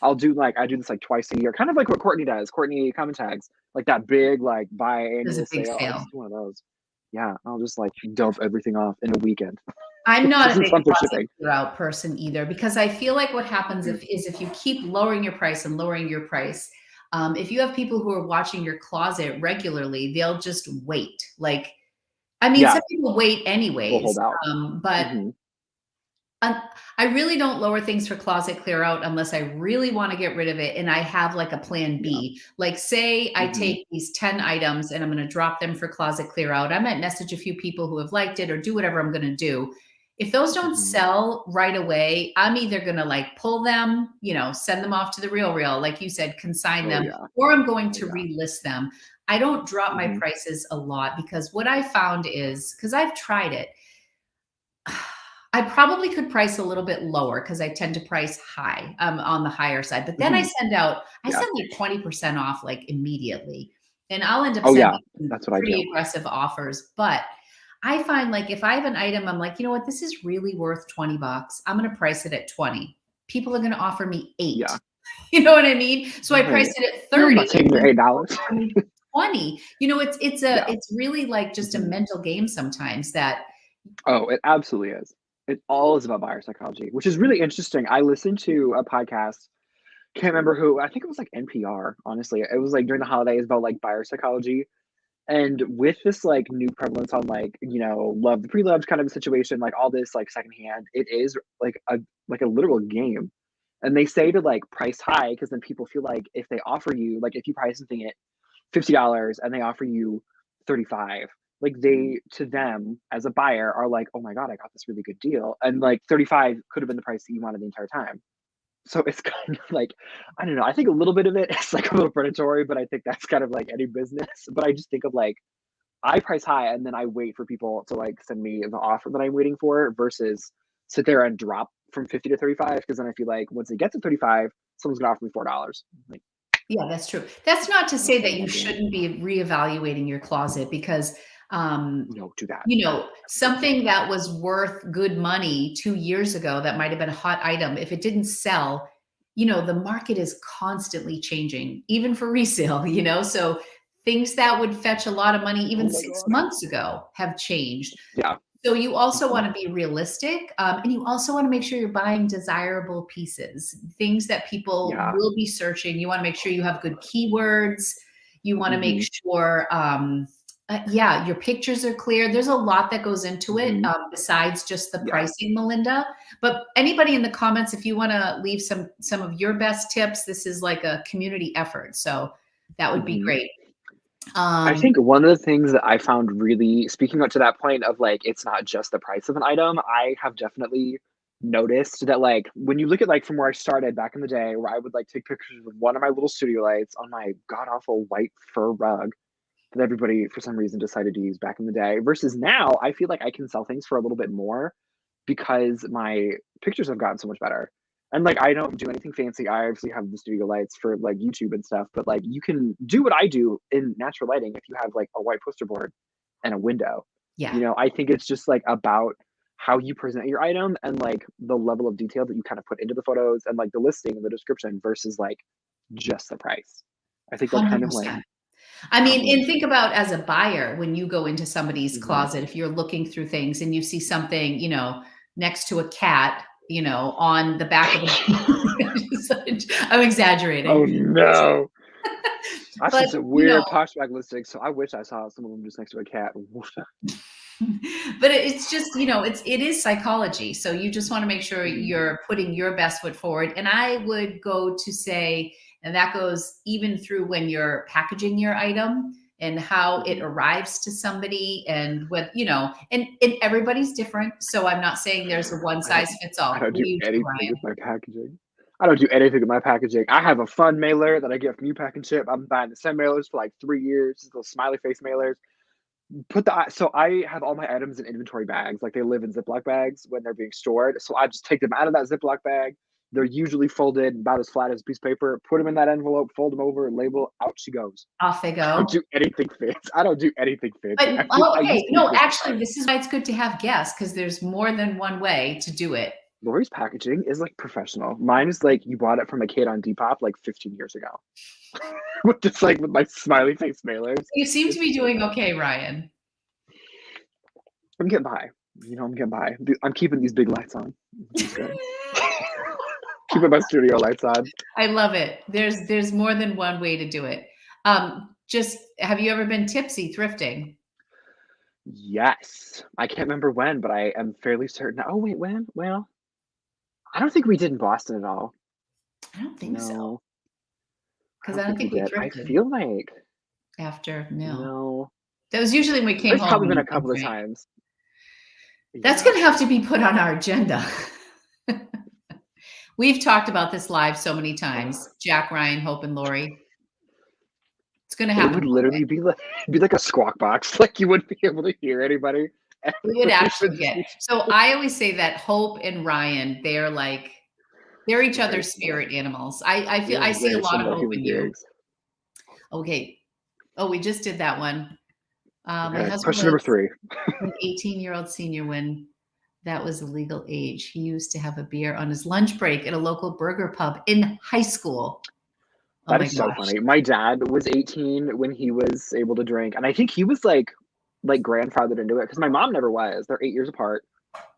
I do this like twice a year, kind of like what Courtney does. Courtney comment tags, like that big like
There's a
biannual
big
sale. I'll
sale.
just do one of those. Yeah, I'll just like dump everything off in a weekend.
I'm
It
not a
doesn't
big
fun for
closet
shipping.
clear out person either, because I feel like what happens
Mm,
if you keep lowering your price and lowering your price, if you have people who are watching your closet regularly, they'll just wait. Like, I mean,
yeah,
some people wait
we'll hold
anyways,
out.
but
Hmm.
Um, I really don't lower things for closet clear out unless I really want to get rid of it and I have like a plan
Yeah.
B. Like, say I
Hmm.
take these 10 items and I'm going to drop them for closet clear out. I might message a few people who have liked it or do whatever I'm going to do. If those don't
Mhm.
sell right away, I'm either gonna like pull them, send them off to the real, like you said, consign
Oh,
them,
yeah.
or I'm going
Oh,
to
yeah.
relist them. I don't drop my
Mhm.
prices a lot because what I found is, because I've tried it, I probably could price a little bit lower because I tend to price high, on the higher side. But then
Mhm.
I
Yeah.
send like 20% off like immediately. And I'll end up
Oh, yeah.
sending some
That's what I
pretty
do.
aggressive offers. But I find like if I have an item, I'm like, you know what, this is really worth 20 bucks. I'm gonna price it at 20. People are gonna offer me 8.
Yeah.
You know what I mean? So I
Right.
priced it at
I'm
30
not taking your
and people
$8.
offer me 20.
Yeah.
It's really like just a
Mhm.
mental game sometimes that
Oh, it absolutely is. It all is about buyer psychology, which is really interesting. I listened to a podcast, can't remember who, I think it was like NPR, honestly. It was like during the holidays about like buyer psychology. And with this like new prevalence on like, love the pre-loved kind of a situation, like all this like secondhand, it is like a literal game. And they say to like price high because then people feel like if they offer you, like if you price something at $50 and they offer you 35, like they to them as a buyer are like, oh my God, I got this really good deal. And like 35 could have been the price that you wanted the entire time. So it's kind of like, I don't know. I think a little bit of it is like a little predatory, but I think that's kind of like any business. But I just think of like I price high and then I wait for people to like send me the offer that I'm waiting for versus sit there and drop from 50 to 35 because then I feel like once it gets to 35, someone's gonna offer me $4. Like
Yeah, that's true. That's not to
that's
say
kind
that
of
you
my game.
shouldn't be reevaluating your closet because,
No, do that.
something that was worth good money 2 years ago that might have been a hot item, if it didn't sell, the market is constantly changing, even for resale, so things that would fetch a lot of money
Oh
even
my
6
gosh.
months ago have changed.
Yeah.
So you also
Mhm.
want to be realistic, and you also want to make sure you're buying desirable pieces, things that people
Yeah.
will be searching. You want to make sure you have good keywords. You want to make
Mhm.
sure, yeah, your pictures are clear. There's a lot that goes into it,
Mhm.
besides just the
Yeah.
pricing, Melinda. But anybody in the comments, if you want to leave some of your best tips, this is like a community effort, so that would be
Mhm.
great.
I
Um,
think one of the things that I found really speaking up to that point of like it's not just the price of an item, I have definitely noticed that like when you look at like from where I started back in the day where I would like take pictures with one of my little studio lights on my god awful white fur rug that everybody for some reason decided to use back in the day versus now I feel like I can sell things for a little bit more because my pictures have gotten so much better. And like I don't do anything fancy. I obviously have the studio lights for like YouTube and stuff, but like you can do what I do in natural lighting if you have like a white poster board and a window.
yeah.
I think it's just like about how you present your item and like the level of detail that you kind of put into the photos and like the listing and the description versus like just the price. I think that kind of like
100%. I mean, and
complements it.
think about as a buyer, when you go into somebody's
Hmm.
closet, if you're looking through things and you see something, next to a cat, on the back of I'm
Oh
exaggerating.
no. I've
But,
seen some weird Poshmark listings, so I wish I saw some of them just next to a cat. Woof.
but it's just, it is psychology. So you just want to make sure
Mhm,
you're putting your best foot forward. And I would go to say, and that goes even through when you're packaging your item and how it
mhm.
arrives to somebody and what, and everybody's different. So I'm not saying there's a one
I don't
size fits
I
all.
don't
What
do
do you do,
anything with
Ryan?
my packaging. I don't do anything with my packaging. I have a fun mailer that I get from you Pack and Ship. I've been buying the same mailers for like 3 years, those smiley face mailers. So I have all my items in inventory bags, like they live in Ziploc bags when they're being stored. So I just take them out of that Ziploc bag. They're usually folded about as flat as a piece of paper. Put them in that envelope, fold them over, label. Out she goes.
Off they
I don't
go.
do anything fancy. I don't do anything fancy.
But
I
okay,
used to be
no,
really
actually,
smart.
this is why it's good to have guests because there's more than one way to do it.
Lori's packaging is like professional. Mine is like you bought it from a kid on Depop like 15 years ago. With just like with my smiley face mailers.
You seem to
It's
be
so
doing
bad.
okay, Ryan.
I'm getting by. I'm getting by. I'm keeping these big lights on, which is good. Keeping my studio lights on.
I love it. There's more than one way to do it. Just have you ever been tipsy thrifting?
Yes. I can't remember when, but I am fairly certain. Oh wait, when? Well, I don't think we did in Boston at all.
I don't think so
No, I
because
don't
I don't
think we
think we
did. I
thrifted
feel like
after. No,
no.
that was usually when we came
There's
home
probably
and
been
you
a
and
couple of
drank.
times.
That's going to have to be put on our agenda. We've talked about this live so many times. Jack, Ryan, Hope, and Lori. It's going to
It
happen.
would literally be like a squawk box. Like you wouldn't be able to hear anybody.
We would actually get. So I always say that Hope and Ryan, they're each other's spirit animals. I feel I see a lot of Hope in you. Okay. Oh, we just did that one. My husband
Question number
was
3.
an 18-year-old senior when that was the legal age. He used to have a beer on his lunch break at a local burger pub in high school. Oh
That
my
is so
gosh.
funny. My dad was 18 when he was able to drink, and I think he was like grandfathered into it because my mom never was. They're 8 years apart.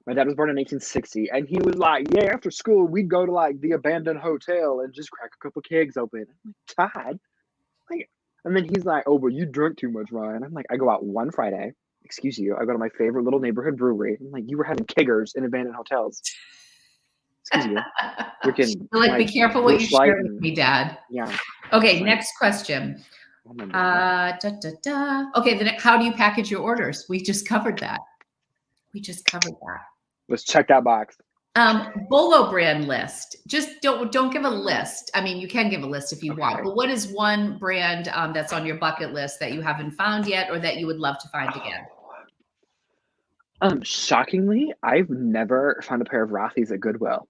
My dad was born in 1860, and he was like, yeah, after school we'd go to like the abandoned hotel and just crack a couple kegs open. I'm like, Dad, like, and then he's like, oh, but you drink too much, Ryan. I'm like, I go out one Friday. Excuse you. I go to my favorite little neighborhood brewery. I'm like, you were having keggers in abandoned hotels. Excuse you. Freaking
like, be careful what you share with
and,
me, Dad.
Yeah.
Okay, next question.
Oh my God.
Okay, then how do you package your orders? We just covered that.
Let's check that box.
Bolo brand list. Just don't give a list. I mean, you can give a list if you want, but what is one brand that's on your bucket list that you haven't found yet or that you would love to find again?
Shockingly, I've never found a pair of Rothy's at Goodwill.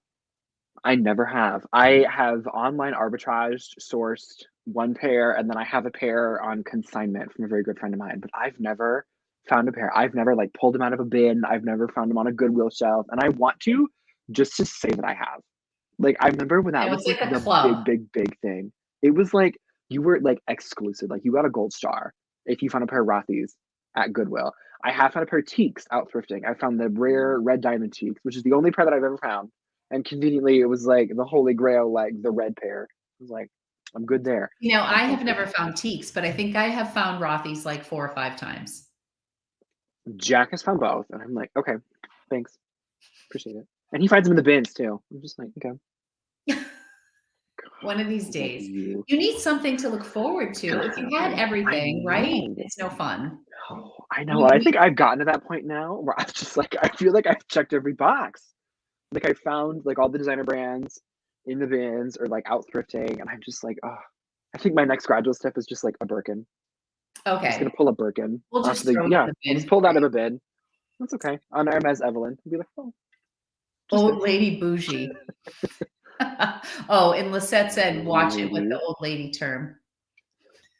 I never have. I have online arbitrage sourced one pair, and then I have a pair on consignment from a very good friend of mine, but I've never found a pair. I've never like pulled them out of a bin. I've never found them on a Goodwill shelf, and I want to just to say that I have. Like I remember when that was
It's
like
like a
the
club.
big thing. It was like you were like exclusive. Like you got a gold star if you found a pair of Rothy's at Goodwill. I have found a pair of teaks out thrifting. I found the rare red diamond teaks, which is the only pair that I've ever found. And conveniently, it was like the holy grail, like the red pair. I was like, I'm good there.
You know, I have never found teaks, but I think I have found Rothy's like 4 or 5 times.
Jack has found both, and I'm like, okay, thanks, appreciate it. And he finds them in the bins too. I'm just like, okay.
One of these days, you need something to look forward to. If you had everything, right? It's no fun.
Oh, I know. I think I've gotten to that point now where I'm just like, I feel like I've checked every box. Like I found like all the designer brands in the bins or like out thrifting, and I'm just like, oh, I think my next gradual step is just like a Birkin.
Okay.
I'm just gonna pull a Birkin.
We'll just throw it in the bin.
Just pull it out of a bin. That's okay. On Hermes Evelyn. I'll be like, oh.
Old lady bougie. Oh, and Lisette said, watch it with the old lady term.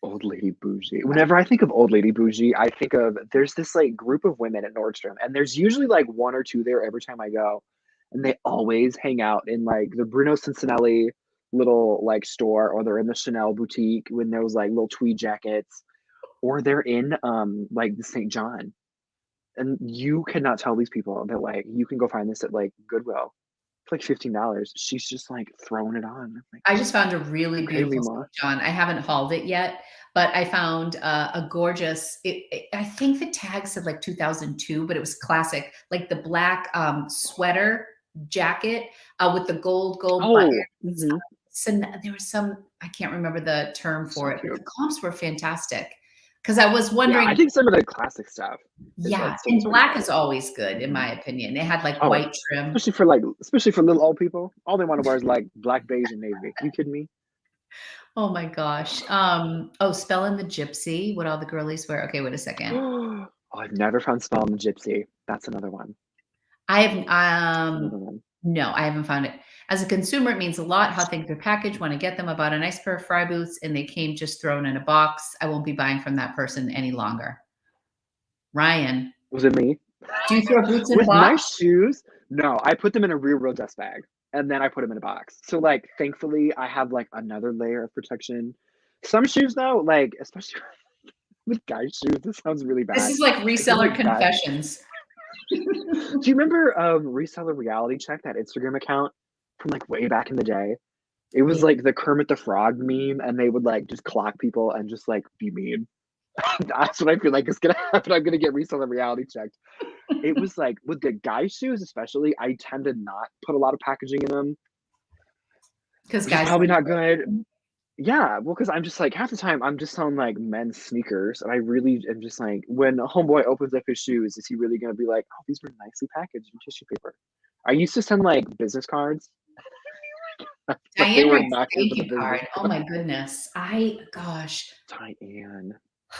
Old lady bougie. Whenever I think of old lady bougie, I think of there's this like group of women at Nordstrom, and there's usually like 1 or 2 there every time I go, and they always hang out in like the Bruno Cincinnati little like store, or they're in the Chanel boutique when there's like little tweed jackets, or they're in like the St. John, and you cannot tell these people that like you can go find this at like Goodwill for like $15. She's just like throwing it on. Like,
I just found a really beautiful St. John. I haven't hauled it yet, but I found a gorgeous, I think the tag said like 2002, but it was classic, like the black sweater jacket with the gold buttons. So there was some, I can't remember the term for it, but the comps were fantastic. Because I was wondering.
Yeah, I think some of the classic stuff.
Yeah, and black is always good in my opinion. It had like white trim.
Especially for little old people. All they want to wear is like black, beige, and navy. You kidding me?
Oh my gosh. Oh, Spell and the Gypsy, what all the girlies wear. Okay, wait a second.
Oh, I've never found Spell and the Gypsy. That's another one.
I have no, I haven't found it. As a consumer, it means a lot how things are packaged. When I get them, I bought a nice pair of Fry boots and they came just thrown in a box. I won't be buying from that person any longer. Ryan.
Was it me?
Do you throw boots in a box?
With nice shoes? No, I put them in a real dust bag and then I put them in a box. So like, thankfully, I have like another layer of protection. Some shoes though, like especially with guys' shoes, this sounds really bad.
This is like reseller confessions.
Do you remember Reseller Reality Check, that Instagram account from like way back in the day? It was like the Kermit the Frog meme, and they would like just clock people and just like be mean. That's what I feel like is gonna happen. I'm gonna get Reseller Reality checked. It was like with the guy shoes, especially, I tend to not put a lot of packaging in them.
Because guys
probably not good. Yeah, well, because I'm just like half the time I'm just selling like men's sneakers, and I really am just like, when a homeboy opens up his shoes, is he really gonna be like, "Oh, these were nicely packaged in tissue paper"? I used to send like business cards, but they
Diane
were
writes
not
a
good
thank
for the
you
business
card. Oh
card.
my goodness. Gosh,
Diane, I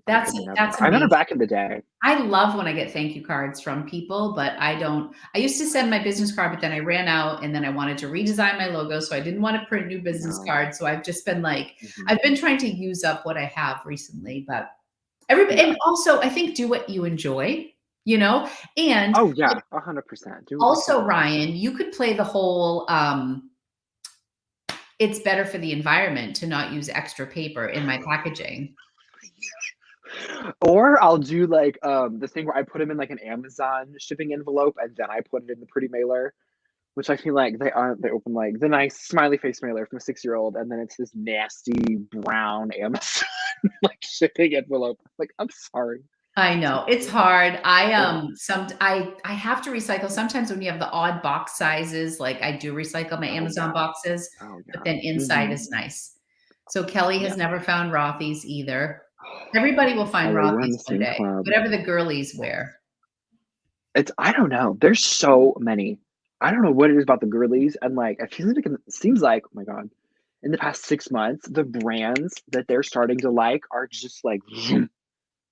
that's
could never.
that's
I met her
amazing.
back in the day.
I love when I get thank you cards from people, but I don't. I used to send my business card, but then I ran out and then I wanted to redesign my logo. So I didn't want to print new business
No.
cards. So I've just been like,
Mhm.
I've been trying to use up what I have recently, but everybody,
Yeah.
and also I think do what you enjoy, you know, and
Oh yeah, 100%. Do what makes you
also
happy.
Ryan, you could play the whole, it's better for the environment to not use extra paper in my packaging.
Or I'll do like the thing where I put them in like an Amazon shipping envelope and then I put it in the pretty mailer, which I feel like they open like the nice smiley face mailer from a 6-year-old, and then it's this nasty brown Amazon like shipping envelope. Like, I'm sorry.
I
It's
know,
like,
it's hard.
ugh.
I have to recycle sometimes when you have the odd box sizes, like, I do recycle my
Oh
Amazon
yeah.
boxes,
Oh
but
yeah.
then inside
Hmm.
is nice. So Kelly
Yeah.
has never found Rothy's either. Everybody will find
Kelly, we're in
Rothy's
the
one
same
day,
club.
whatever the girlies wear.
It's I don't know. There's so many. I don't know what it is about the girlies, and like it seems like, oh my god, in the past 6 months, the brands that they're starting to like are just like zoom,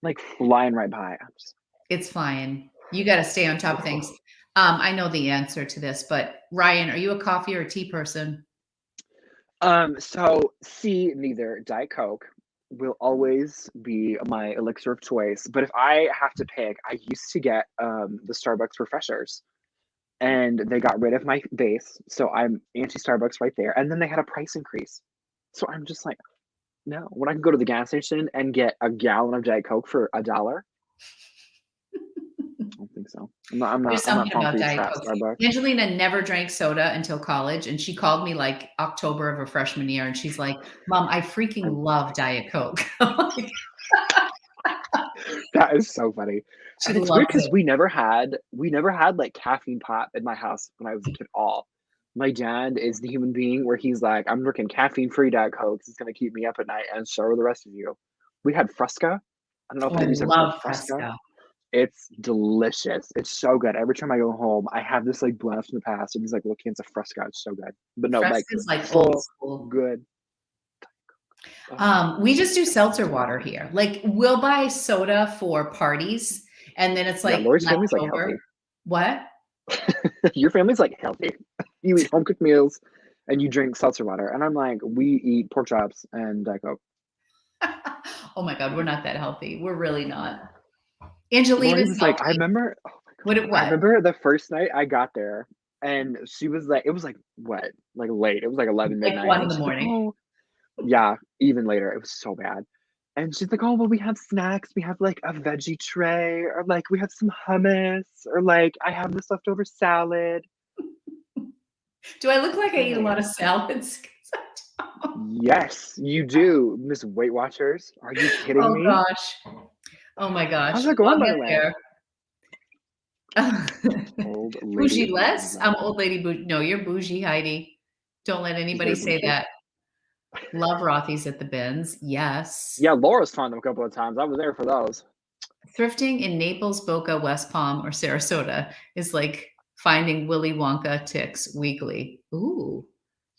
like flying right by. I'm just
It's fine. You gotta stay on top of things. I know the answer to this, but Ryan, are you a coffee or a tea person?
so C, neither. Diet Coke will always be my elixir of choice. But if I have to pick, I used to get the Starbucks refreshers, and they got rid of my base, so I'm anti Starbucks right there. And then they had a price increase, so I'm just like, no. When I can go to the gas station and get a gallon of Diet Coke for $1, I don't think so. I'm not. I'm not.
There's
I'm not
something
falling for
about
your
Diet
trap,
Coke.
Starbucks.
Angelina never drank soda until college, and she called me like October of her freshman year, and she's like, "Mom, I freaking
I'm,
love Diet Coke." I'm like,
that is so funny,
she
and it's weird
loves
because
it.
we never had like caffeine pop in my house when I was a kid. All my dad is the human being where he's like, I'm drinking caffeine free Diet Coke. It's gonna keep me up at night, and so are the rest of you. We had Fresca. I don't know if
Oh, I
anybody's ever tried
love
Fresca.
Fresca.
It's delicious. It's so good. Every time I go home, I have this like blast from the past of these like little cans of Fresca. It's so good. But no, like
Fresca's like old
full
school.
good. Ugh.
We just do seltzer water here. Like, we'll buy soda for parties, and then it's
Yeah,
like
Lori's family's like
leftover.
healthy.
What?
Your family's like healthy. You eat home cooked meals and you drink seltzer water. And I'm like, we eat pork chops and Diet Coke.
Oh my God, we're not that healthy. We're really not.
Lori
Angelina's
was like, I
healthy.
remember, oh my
What?
God, I
What?
remember the first night I got there, and she was like, it was like, what? Like late. It was like 11
Like
midnight.
one in
And
the
she's like,
morning.
oh, yeah, even later. It was so bad. And she's like, oh, well, we have snacks. We have like a veggie tray, or like we have some hummus, or like I have this leftover salad.
Do I look like I eat a lot
Like,
of salads?
yes, you do, Miss Weight Watchers. Are you kidding
Oh
me?
gosh. Oh my gosh.
How's that
We'll
going, by
get
the way?
there.
Old lady
Bougie less? I'm
anxiety.
old lady bougie. No, you're bougie, Heidi. Don't let
She's
anybody
very
say
bougie.
that. Love Rothy's at the bins. Yes.
Yeah, Laura's found them a couple of times. I was there for those.
Thrifting in Naples, Boca, West Palm, or Sarasota is like finding Willy Wonka ticks weekly. Ooh,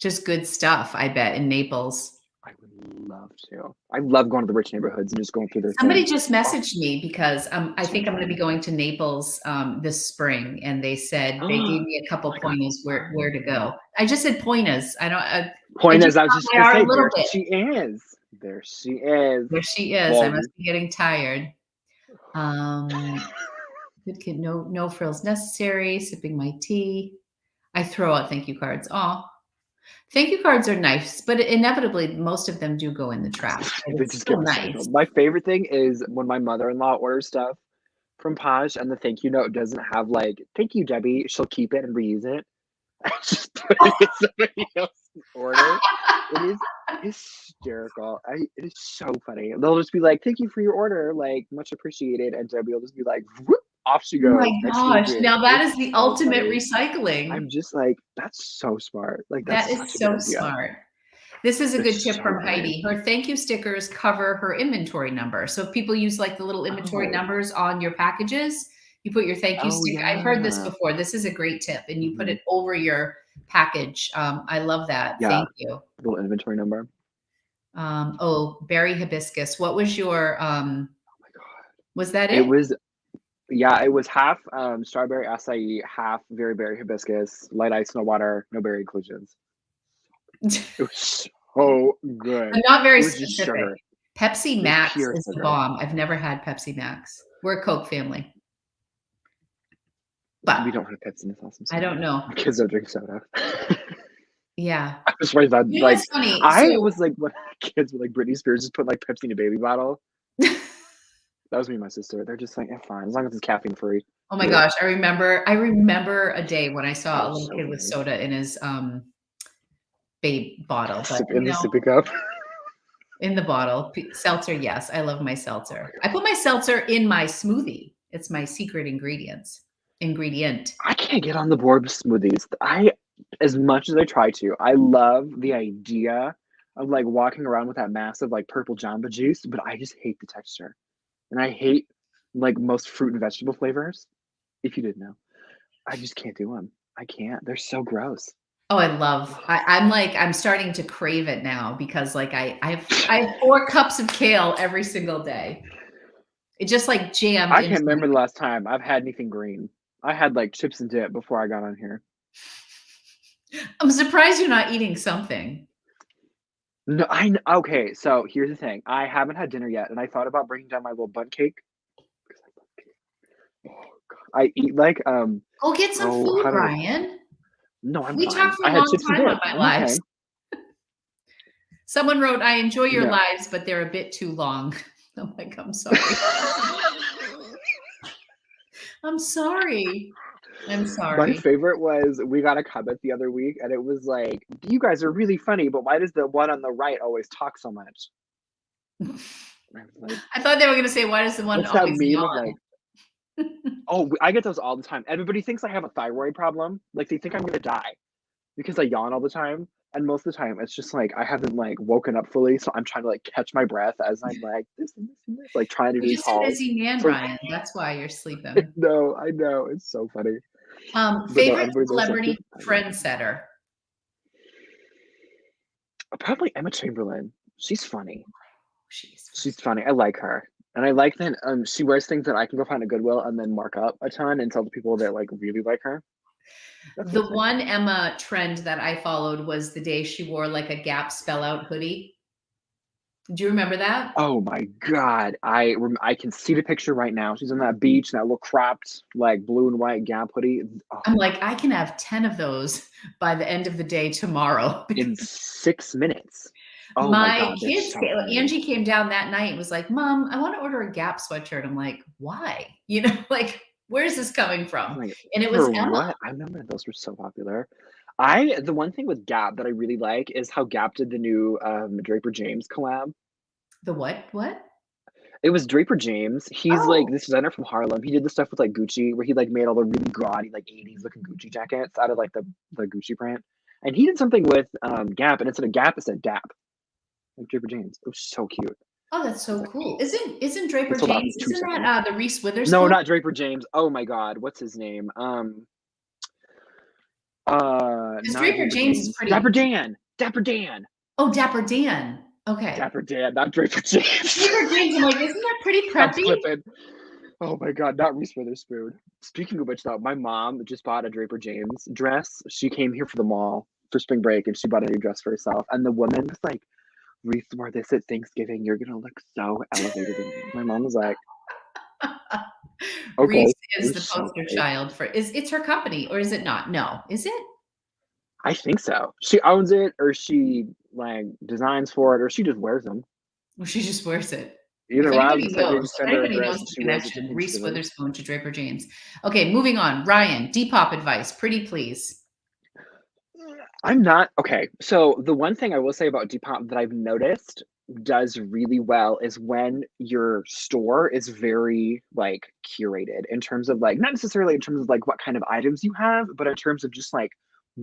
just good stuff, I bet, in Naples.
I would love to. I love going to the rich neighborhoods and just going through their
Somebody
things.
just
Oh,
messaged me because I
so
think I'm going to be
fun.
going to Naples this spring, and they said they
Oh
gave me a couple
my God,
pointers where to
fun.
go. I just said pointers. I don't. I
Point
just
is, I was
thought
just
they
gonna
are a
say,
little
there
bit.
she is. There she is.
There she is. I must
Ballsy.
be getting tired. Um, good kid. No frills necessary. Sipping my tea. I throw out thank you cards. Aw. Thank you cards are nice, but inevitably most of them do go in the trash. But
They
it's
just
still
get
nice.
recycled. My favorite thing is when my mother-in-law orders stuff from Posh and the thank you note doesn't have like, thank you, Debbie. She'll keep it and reuse it. Just putting it in somebody else's order. It is hysterical. It is so funny. They'll just be like, "Thank you for your order, like much appreciated," and Debbie will just be like, "Whoop," off she
Oh my
goes, next
gosh.
legit.
Now that
It's
is the
so
ultimate
funny.
recycling.
I'm just like, that's so smart. Like
That
that's
is
such a good
so
idea.
smart. This is a
They're
good tip
so
from
good.
Heidi. Her thank you stickers cover her inventory number. So if people use like the little inventory
Oh.
numbers on your packages, you put your thank you
Oh,
sticker. I've heard this
yeah.
before. This is a great tip, and you put
Mhm.
it over your package. I love that.
Yeah,
Thank you.
little inventory number.
Oh, berry hibiscus. What was your
Oh my god.
was that
It
it?
was yeah, it was half, strawberry acai, half very berry hibiscus, light ice, no water, no berry inclusions. It was so good.
I'm not very
It was just
specific.
sugar.
Pepsi
It was
Max
pure
is the
sugar.
bomb. I've never had Pepsi Max. We're a Coke family. But
We don't have Pepsi in this house, I'm
I
sorry.
don't know.
My kids don't drink soda.
Yeah.
I was raised on,
You know
like
what's funny?
I
So
was like one of the kids with, like, Britney Spears just put, like, Pepsi in a baby bottle. That was me and my sister. They're just like, "Yeah, fine, as long as it's caffeine free."
oh my gosh, I remember a day when I
That
saw a
was
little
so
kid with
weird.
soda in his, babe bottle, but,
Sip in the sippy cup.
in the bottle. P seltzer, yes, I love my
Oh my
seltzer. I
god.
put my seltzer in my smoothie. It's my secret ingredient.
I can't get on the board with smoothies. I as much as I try to, I love the idea of, like, walking around with that massive, like, purple Jamba Juice, but I just hate the texture, and I hate, like, most fruit and vegetable flavors, if you didn't know. I just can't do them. I can't. They're so gross.
Oh, I'm starting to crave it now because, like, I have 4 cups of kale every single day. It just, like, jammed
I can't
into
remember the
me.
last time I've had anything green. I had, like, chips and dip before I got on here.
I'm surprised you're not eating something.
No, I kn okay, so here's the thing, I haven't had dinner yet, and I thought about bringing down my little bundt cake because I love cake. Oh god. I eat, like,
Go get some
oh,
food,
how do I
Ryan.
no, I'm
We talked
fine.
for
I
a
had
long
chips and
time on
dip.
my
I'm okay.
lives. Someone wrote, "I enjoy your
No.
lives, but they're a bit too long." I'm like, "I'm sorry. I'm sorry. I'm
My
sorry."
favorite was we got a comment the other week, and it was like, "You guys are really funny, but why does the one on the right always talk so much?" I was like,
I thought they were gonna say, "Why does the one
what's that
always
meme of,
yawn?"
like oh, I get those all the time. Everybody thinks I have a thyroid problem, like, they think I'm gonna die because I yawn all the time, and most of the time, it's just, like, I haven't, like, woken up fully, so I'm trying to, like, catch my breath as I'm like, "This and this and this," like, trying to do
You're
these
just a
hauls.
busy man,
So
Ryan. That's why you're sleeping.
I know, it's so funny. But no,
Favorite
everybody's always like, "You
celebrity
have a thyroid problem."
trendsetter?
Probably Emma Chamberlain. She's funny.
She's
She's funny. I like her. And I like that, she wears things that I can go find at Goodwill and then mark up a ton and tell the people that, like, really like her. That's
The
what's nice.
one Emma trend that I followed was the day she wore, like, a Gap spell out hoodie. Do you remember that?
Oh my god. I can see the picture right now. She's on that beach, that little cropped, like, blue and white Gap hoodie. Oh,
I'm like, "I can have 10 of those by the end of the day tomorrow."
in 6 minutes. Oh my
My
god, they're
kids
so
ca
funny.
Angie came down that night and was like, "Mom, I wanna order a Gap sweatshirt." I'm like, "Why?" You know, like, "Where's this coming
I'm
from?"
like,
And it was
for
Emma.
what? I remember those were so popular. I the one thing with Gap that I really like is how Gap did the new, Draper James collab.
The what?
It was Draper James. He's, like,
Oh,
this designer from Harlem. He did the stuff with, like, Gucci, where he, like, made all the really gaudy, like, '80s looking Gucci jackets out of, like, the Gucci print. And he did something with, Gap, and instead of Gap, it said Dap, like Draper James. It was so cute.
oh, that's
I was
so
like,
cool.
"Oh."
Isn't
It
Draper
sold out in
James
2
isn't that,
seconds.
the Reese
No,
Witherspoon?
not Draper James. Oh my god, what's his name?
'Cause
Not
Draper
Draper
James is
James.
pretty
Dapper Dan! Dapper Dan!
oh, Dapper Dan. Okay.
Dapper Dan, not Draper James.
Draper James, I'm like, "Isn't that pretty
I'm
preppy?"
flipping. Oh my god, not Reese Witherspoon. Speaking of which, though, my mom just bought a Draper James dress. She came here for the mall for spring break, and she bought a new dress for herself. And the woman was like, "Reese wore this at Thanksgiving. You're gonna look so elevated in it." My mom was like, "Okay."
Reese
It
is
was
the
so
poster
great.
child for is it's her company or is it not? No. Is it?
I think so. She owns it, or she like designs for it, or she just wears them.
Well, she just wears it.
Either way, I was
If
just like, maybe send her a
anybody
dress
knows
and
the
she wears it to
connection, Reese
Thanksgiving.
Witherspoon to Draper James. Okay, moving on. Ryan, Depop advice. Pretty please.
I'm not okay. So the one thing I will say about Depop that I've noticed does really well is when your store is very like curated in terms of like not necessarily in terms of like what kind of items you have, but in terms of just like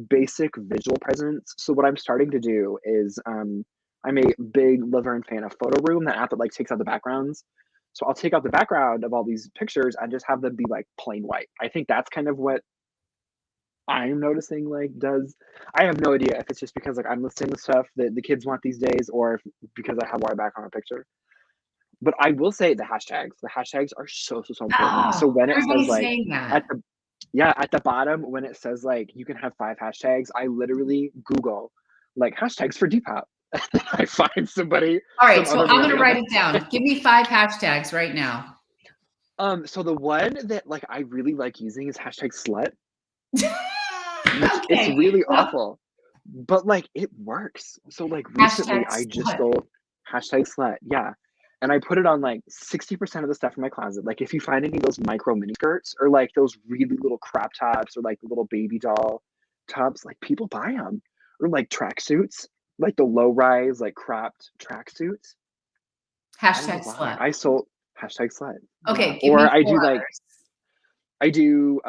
basic visual presence. So what I'm starting to do is I'm a big lover and fan of Photo Room, the app that like takes out the backgrounds. So I'll take out the background of all these pictures and just have them be like plain white. I think that's kind of what I'm noticing like does. I have no idea if it's just because like I'm listing the stuff that the kids want these days or if because I have white background on a picture. But I will say the hashtags. The hashtags are so important. So
Oh,
when it says
everybody's
like
saying
at
that.
the yeah, at the bottom when it says like you can have 5 hashtags, I literally Google like hashtags for Depop. I find somebody,
All right,
some
so
other
I'm
man
gonna
the
write
other.
it down. Give me 5 hashtags right now.
So the one that like I really like using is hashtag slut, which it's
Okay,
really
well,
awful, but like it works. So like recently
hashtag
I just
slut.
stole hashtag slut, yeah. And I put it on like 60% of the stuff in my closet. Like if you find any of those micro mini skirts or like those really little crop tops or like the little baby doll tops, like people buy them. Or like tracksuits, like the low rise, like cropped tracksuits. I don't know
Hashtag
why.
slut.
I sold hashtag slut. Yeah.
Okay, give
Or
me
I
4
do like
others.
I do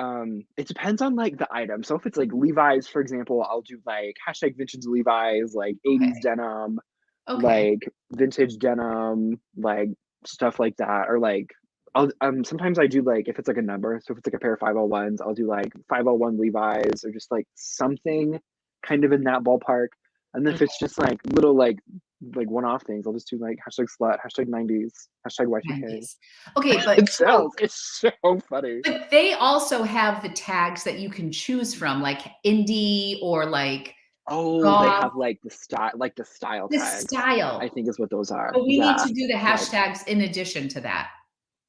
it depends on like the item. So if it's like Levi's, for example, I'll do like hashtag vintage Levi's, like 80s
Okay,
denim,
okay.
like vintage denim, like stuff like that. Or like I'll sometimes I do like if it's like a number, so if it's like a pair of 501s, I'll do like 501 Levi's or just like something kind of in that ballpark. And then if
Okay,
it's just like one-off things, I'll just do like hashtag slut, hashtag 90s, hashtag Y2K.
90s. Okay, but
It
so
sells. It's so funny.
but they also have the tags that you can choose from, like indie or like
Oh, they
goth,
have like the style
the
tags, I
style.
think is what those are.
But we need
Yeah.
to do the
Like
hashtags in addition to that.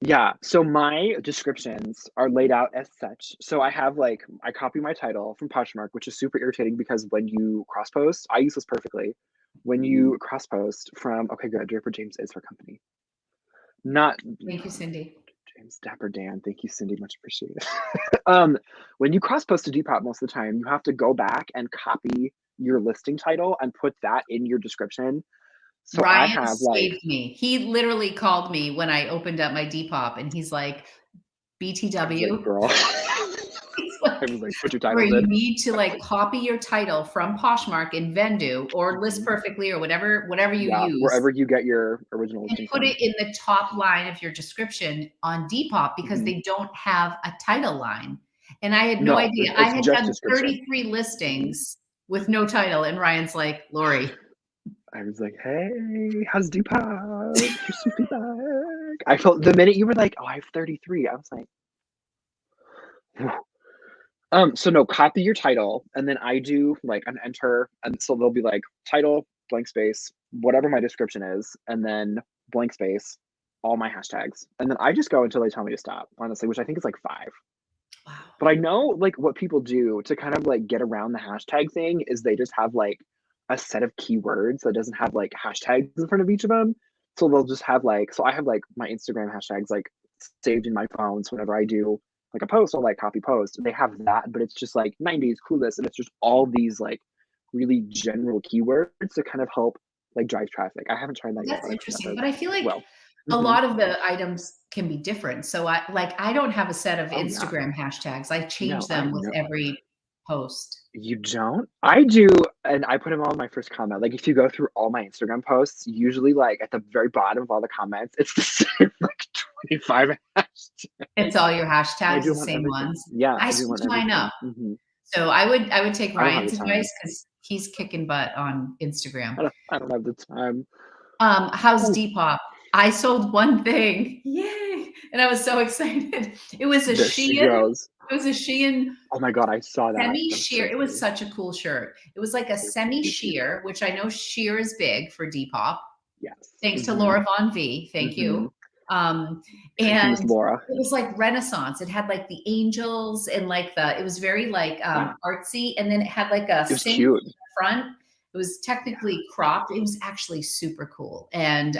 yeah, so my descriptions are laid out as such. So I have like I copy my title from Poshmark, which is super irritating because when you cross post, I use this perfectly. When you cross post from okay, good, Draper James is her company. Not
Thank you, Cindy.
James Dapper Dan. Thank you, Cindy. Much appreciated. When you cross post to Depop most of the time, you have to go back and copy your listing title and put that in your description. So I
Ryan
have like,
saved me. He literally called me when I opened up my Depop and he's like,
I was like,
BTW.
girl,
He's
I
like,
was like, put your
where
titles
you
in.
need to like copy your title from Poshmark in Vendu or List
Mhm.
Perfectly or whatever you
Yeah,
use
wherever you get your original
and
listing
put
from.
it in the top line of your description on Depop because
Mhm.
they don't have a title line. And I had no
No,
idea. I
it's
had
just
done
description.
33
Mhm.
listings with no title. And Ryan's like, Lori,
I was like, hey, how's Depop? Here's some feedback. I felt the minute you were like, oh, I have 33, I was like, so no, copy your title, and then I do like an enter, and so they'll be like title, blank space, whatever my description is, and then blank space, all my hashtags. And then I just go until they tell me to stop, honestly, which I think is like 5.
wow.
But I know like what people do to kind of like get around the hashtag thing is they just have like a set of keywords that doesn't have like hashtags in front of each of them. So they'll just have like, so I have like my Instagram hashtags like saved in my phone. So whenever I do like a post or like copy post, they have that, but it's just like 90s coolest. And it's just all these like really general keywords to kind of help like drive traffic. I haven't tried that yet,
That's
but I think that
interesting,
does
but I feel like
well.
a
Hmm.
lot of the items can be different. So I don't have a set of
Oh yeah.
Instagram hashtags. I
No,
change
I
them with
know.
every post.
You don't? I do, and I put them all in my first comment. Like, if you go through all my Instagram posts, usually, like, at the very bottom of all the comments, it's the same, like, 25
It's
hashtags.
all your
I
hashtags,
do
the
them on
same
everything.
ones.
Yeah,
I
I do them
switch
on
mine up.
everything. Hmm.
So I would take
I don't have the
Ryan's
time.
advice because he's kicking butt on Instagram.
I don't have the time.
How's
Oh,
Depop? I sold one thing. Yay! And I was so excited. It was a
there she
Shein.
goes.
It was a Shein
Oh my God, I saw that. That was
semi-sheer.
so
It was
pretty.
such a cool shirt. It was like a
It was really cute.
semi-sheer, which I know sheer is big for Depop.
Yes.
Thanks to
Hmm.
Laura Von V. Thank
Hmm.
you. Um,
Thank you, Miss
and
Laura.
it was like Renaissance. It had like the angels and like it was very like
Yeah,
artsy. And then it had like a
it was
cinch in
cute.
the front. It was
Yeah.
technically cropped. It was actually super cool. And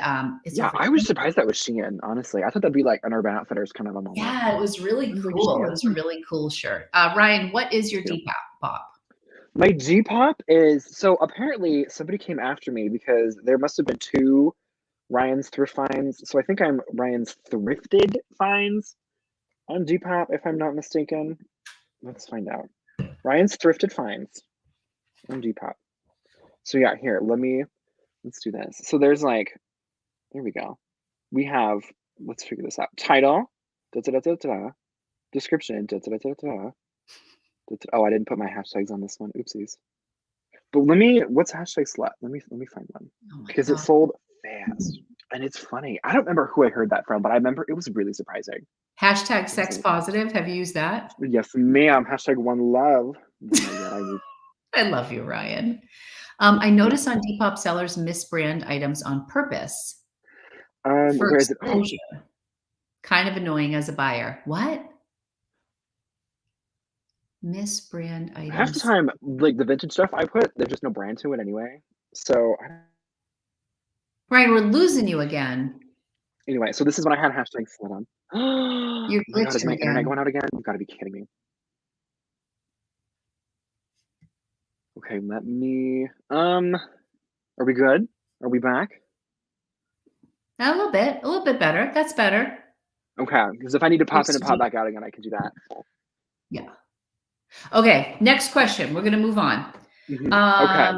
it's
Yeah,
over
I was surprised that was Shein, honestly. I thought that'd be like an Urban Outfitters kind of a moment.
yeah, it was
I
really
was like,
cool. It was a
Shein.
really cool shirt. Ryan, what is your
Cute.
Depop pop?
My Depop is so apparently somebody came after me because there must have been 2 Ryan's thrift finds. So I think I'm Ryan's thrifted finds on Depop, if I'm not mistaken. Let's find out. Ryan's thrifted finds on Depop. So yeah, here, let's do this. So there's like, there we go. We have, let's figure this out. Title, da da da da da. Description, da da da da da. Oh, I didn't put my hashtags on this one. Oopsies. But what's hashtag slut? Let me find one.
Oh my
Because it
God.
sold fast. And it's funny. I don't remember who I heard that from, but I remember it was really surprising.
Hashtag sex positive. Have you used that?
Yes, ma'am. Hashtag one love. Oh my God, I need.
I love you, Ryan. I notice on Depop sellers misbrand items on purpose for
Where is it? Oh,
exposure. Kind of annoying as a buyer. What? Misbrand
half the
items.
time, like the vintage stuff I put, there's just no brand to it anyway. So
Ryan, we're losing you again.
anyway, so this is when I had hashtag slut on. Oh
You're
my God, is
glitching
my internet
again.
going out again? You've got to be kidding me. Okay, let me. Are we good? Are we back?
A little bit better. That's better.
Okay, because if I need to pop in and pop
Oops.
back out again, I can do that.
Yeah. Okay, next question. We're going to move on.
Okay.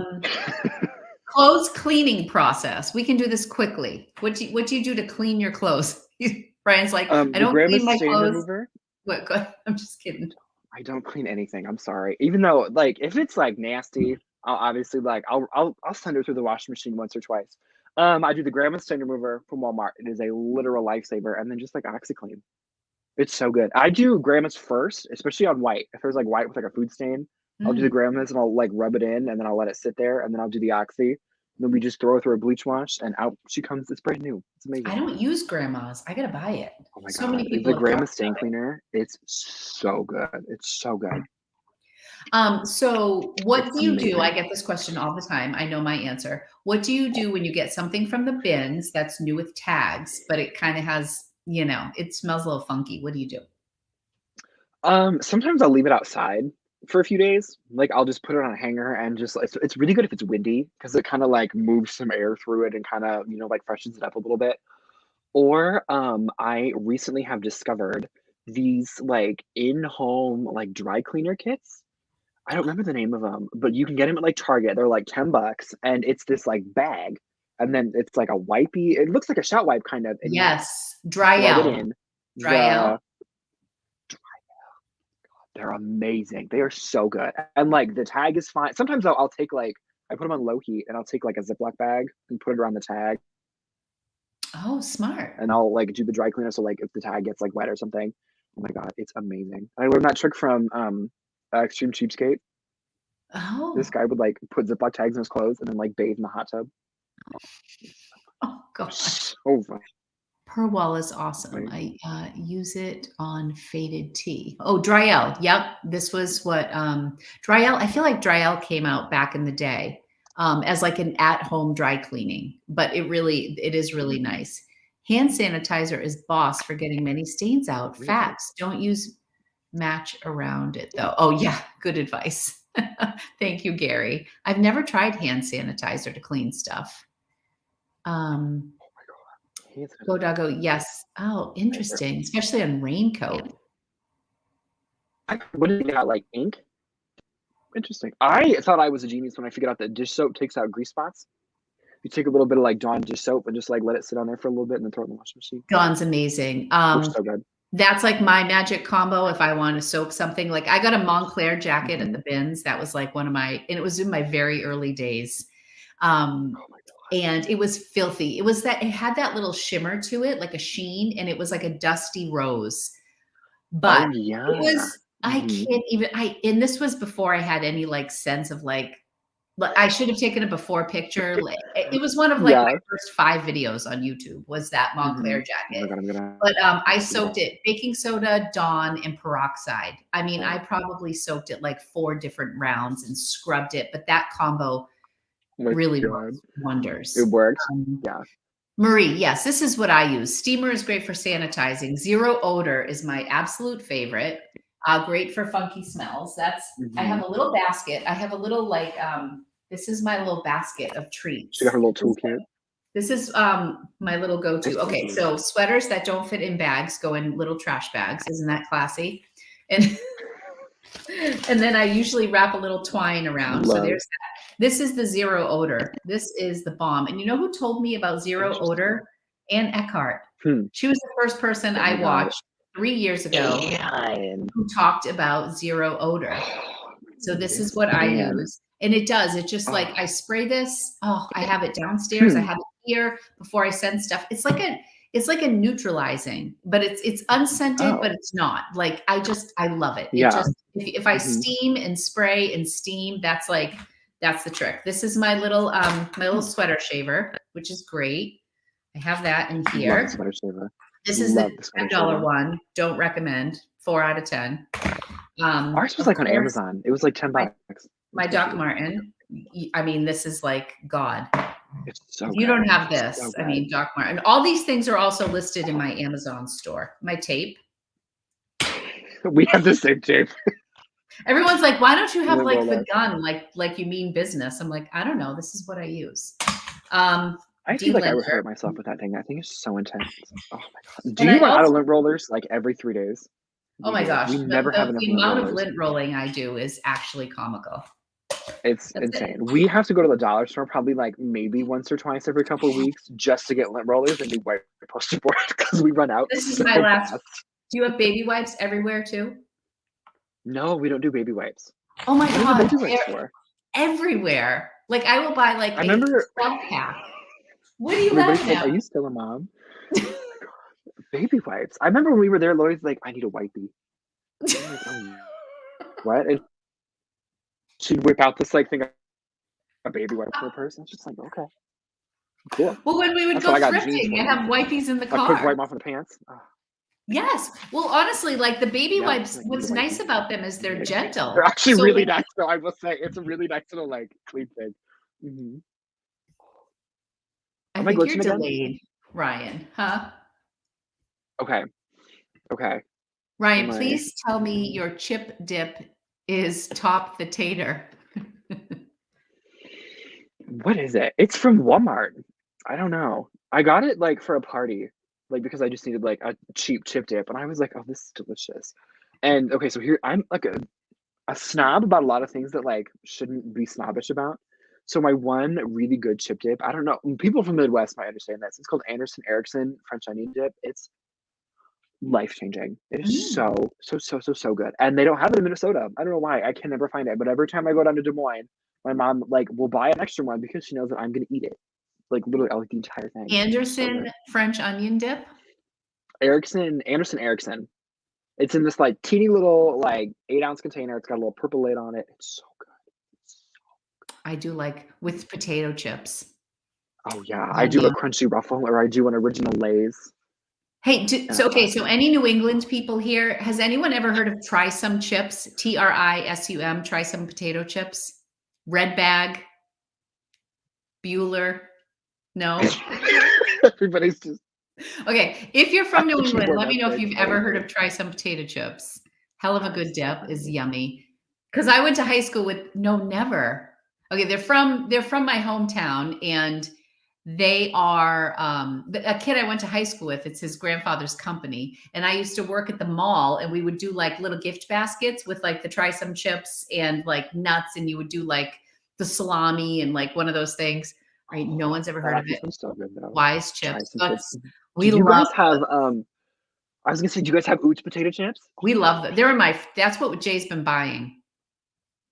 Clothes cleaning process. We can do this quickly. What do you do to clean your clothes? Brian's like, I
The
don't
grandma's
clean my
stain
clothes.
remover.
What? Go ahead. I'm just kidding.
I don't clean anything. I'm sorry. Even though, like, if it's like nasty, I'll obviously like I'll send it through the washing machine once or twice. I do the grandma stain remover from Walmart. It is a literal lifesaver, and then just like OxyClean. It's so good. I do grandma's first, especially on white. If there's like white with like a food stain, I'll do the grandma's and I'll like rub it in, and then I'll let it sit there, and then I'll do the Oxy. And then we just throw it through a bleach wash, and out she comes. It's brand new. It's amazing.
I don't use grandma's. I gotta buy it.
Oh my
So
God.
many people
The
have
grandma
talked
stain
about it.
cleaner, it's so good. It's so good.
So what
It's
do you do? I
amazing.
get this question all the time. I know my answer. What do you do when you get something from the bins that's new with tags, but it kind of has, it smells a little funky? What do you do?
Sometimes I'll leave it outside for a few days. Like I'll just put it on a hanger and just it's really good if it's windy because it kind of like moves some air through it and kind of, like freshens it up a little bit. Or I recently have discovered these like in-home like dry cleaner kits. I don't remember the name of them, but you can get them at like Target. They're like $10 and it's this like bag. And then it's like a wipey. It looks like a shout wipe kind of, and you
Yes, dry
rub it
L.
in.
Dry L.
The They're amazing. They are so good. And like the tag is fine. Sometimes I'll take like I put them on low heat and I'll take like a Ziploc bag and put it around the tag
Oh, smart.
and I'll like do the dry cleaner. So like if the tag gets like wet or something, oh my God, it's amazing. I learned that trick from Extreme Cheapskate. This
Oh,
guy would like put Ziploc tags in his clothes and then like bathe in the hot tub.
oh gosh.
So fun.
Pearl Wall is awesome. I use it on faded tea. Oh, Dry L. Yep. This was what Dry L. I feel like Dry L came out back in the day as like an at-home dry cleaning, but it is really nice. Hand sanitizer is boss for getting many stains out.
Really?
Facts. Don't use match around it though. Oh yeah, good advice. Thank you, Gary. I've never tried hand sanitizer to clean stuff.
Oh my God. Hands
Go
sanitizer.
doggo, yes. Oh, interesting, especially on raincoat.
What did you got? Like ink? Interesting. I thought I was a genius when I figured out that dish soap takes out grease spots. You take a little bit of like Dawn dish soap and just like let it sit on there for a little bit and then throw it in the washing machine.
Dawn's amazing.
They're so good.
That's like my magic combo if I want to soak something. Like I got a Montclair jacket at the bins. That was like one of my, and it was in my very early days.
Oh my God.
And it was filthy. It had that little shimmer to it, like a sheen, and it was like a dusty rose. But
Oh yeah.
it was, I
Mhm.
can't even, and this was before I had any like sense of like I should have taken a before picture. It was one of like my
Yeah.
first 5 videos on YouTube was that Montclair
Oh my
jacket.
God, I'm gonna
But I
see that.
soaked it baking soda, Dawn, and peroxide. I mean, I
Oh
probably soaked it like 4 different rounds and scrubbed it, but that combo
my
really
God.
works wonders.
It works.
Um,
Yeah.
Marie, yes, this is what I use. Steamer is great for sanitizing. Zero odor is my absolute favorite. Great for funky smells. I have
Mhm.
a little basket. I have a little like this is my little basket of
She got
treats.
her little toolkit.
This is my little go-to. Okay,
Mhm.
so sweaters that don't fit in bags go in little trash bags. Isn't that classy? And And then I usually wrap a little twine around. So
Love.
there's that. This is the zero odor. This is the bomb. And you know who told me about zero odor? Anne Eckhart.
Hmm.
She was the first person
Oh
I
my God.
watched 3 years ago
And
who talked about zero odor. So this is what I
man.
use. And it does. It just like I spray this. Oh, I have it downstairs. I have it here before I send stuff. It's like a neutralizing, but it's unscented, but it's not. Like I love it.
Yeah.
It just if I steam and spray and steam, that's the trick. This is my little sweater shaver, which is great. I have that in here.
Love the sweater shaver.
This is the $10 one. Don't recommend. 4 out of 10.
Ours was like on Amazon. It was like $10.
My Doc Martin. I mean, this is like God.
It's so
if you don't have this, so I mean, Doc Martin. All these things are also listed in my Amazon store. My tape.
We have the same tape.
Everyone's like, why don't you have like the gun, like you mean business? I'm like, I don't know. This is what I use.
I feel like I would hurt myself with that thing. I think it's so intense. Oh my God. Do you run out of lint rollers like every 3 days?
Oh my gosh.
We never have enough.
The amount of lint rolling I do is actually comical.
It's insane. We have to go to the dollar store probably like maybe once or twice every couple of weeks just to get lint rollers and do wipe poster board because we run out.
This is my last. Do you have baby wipes everywhere too?
No, we don't do baby wipes.
Oh my God.
Baby wipes for?
Everywhere. Like I will buy like a 12 pack. What are you laughing at?
Are you still a mom? Oh my God. Baby wipes. I remember when we were there, Lori's like, I need a wipey. Like, oh, what? And she'd whip out this like thing, a baby wipe for a person. I was just like, okay, cool.
Well, when we would go thrifting, I have wipies in the car.
A quick wipe off of the pants. Oh.
Yes. Well, honestly, like the baby wipes, what's nice about them is they're gentle.
They're actually really nice, though. I will say it's a really nice little like clean thing. Mm-hmm.
I think you're delayed, Ryan. Huh?
Okay.
Ryan, please tell me your chip dip is top the tater.
What is it? It's from Walmart. I don't know. I got it like for a party, like because I just needed like a cheap chip dip, and I was like, "Oh, this is delicious." And okay, so here I'm like a snob about a lot of things that like shouldn't be snobbish about. So my one really good chip dip, I don't know, people from the Midwest might understand this. It's called Anderson Erickson French onion dip. It's life-changing. It is so good. And they don't have it in Minnesota. I don't know why. I can never find it. But every time I go down to Des Moines, my mom like will buy an extra one because she knows that I'm gonna eat it. Like literally, I'll eat the entire thing.
Anderson French onion dip.
Anderson Erickson. It's in this like teeny little like 8-ounce container. It's got a little purple lid on it. It's so good.
I do like with potato chips.
Oh yeah, I do a crunchy ruffle or I do an original Lay's.
Hey, so any New England people here, has anyone ever heard of Try Some Chips? TRISUM, Try Some Potato Chips? Red Bag? Bueller? No?
Everybody's just...
Okay, if you're from New England, let me know if you've ever heard of Try Some Potato Chips. Hell of a good dip is yummy. Because I went to high school with, never. Okay, they're from my hometown, and they are a kid I went to high school with. It's his grandfather's company. And I used to work at the mall, and we would do like little gift baskets with like the Try Some chips and like nuts. And you would do like the salami and like one of those things. Right. No one's ever heard of it.
So good, though.
Wise chips.
Do you guys have, I was gonna say, do you guys have Oots potato chips?
We love them. That's what Jay's been buying.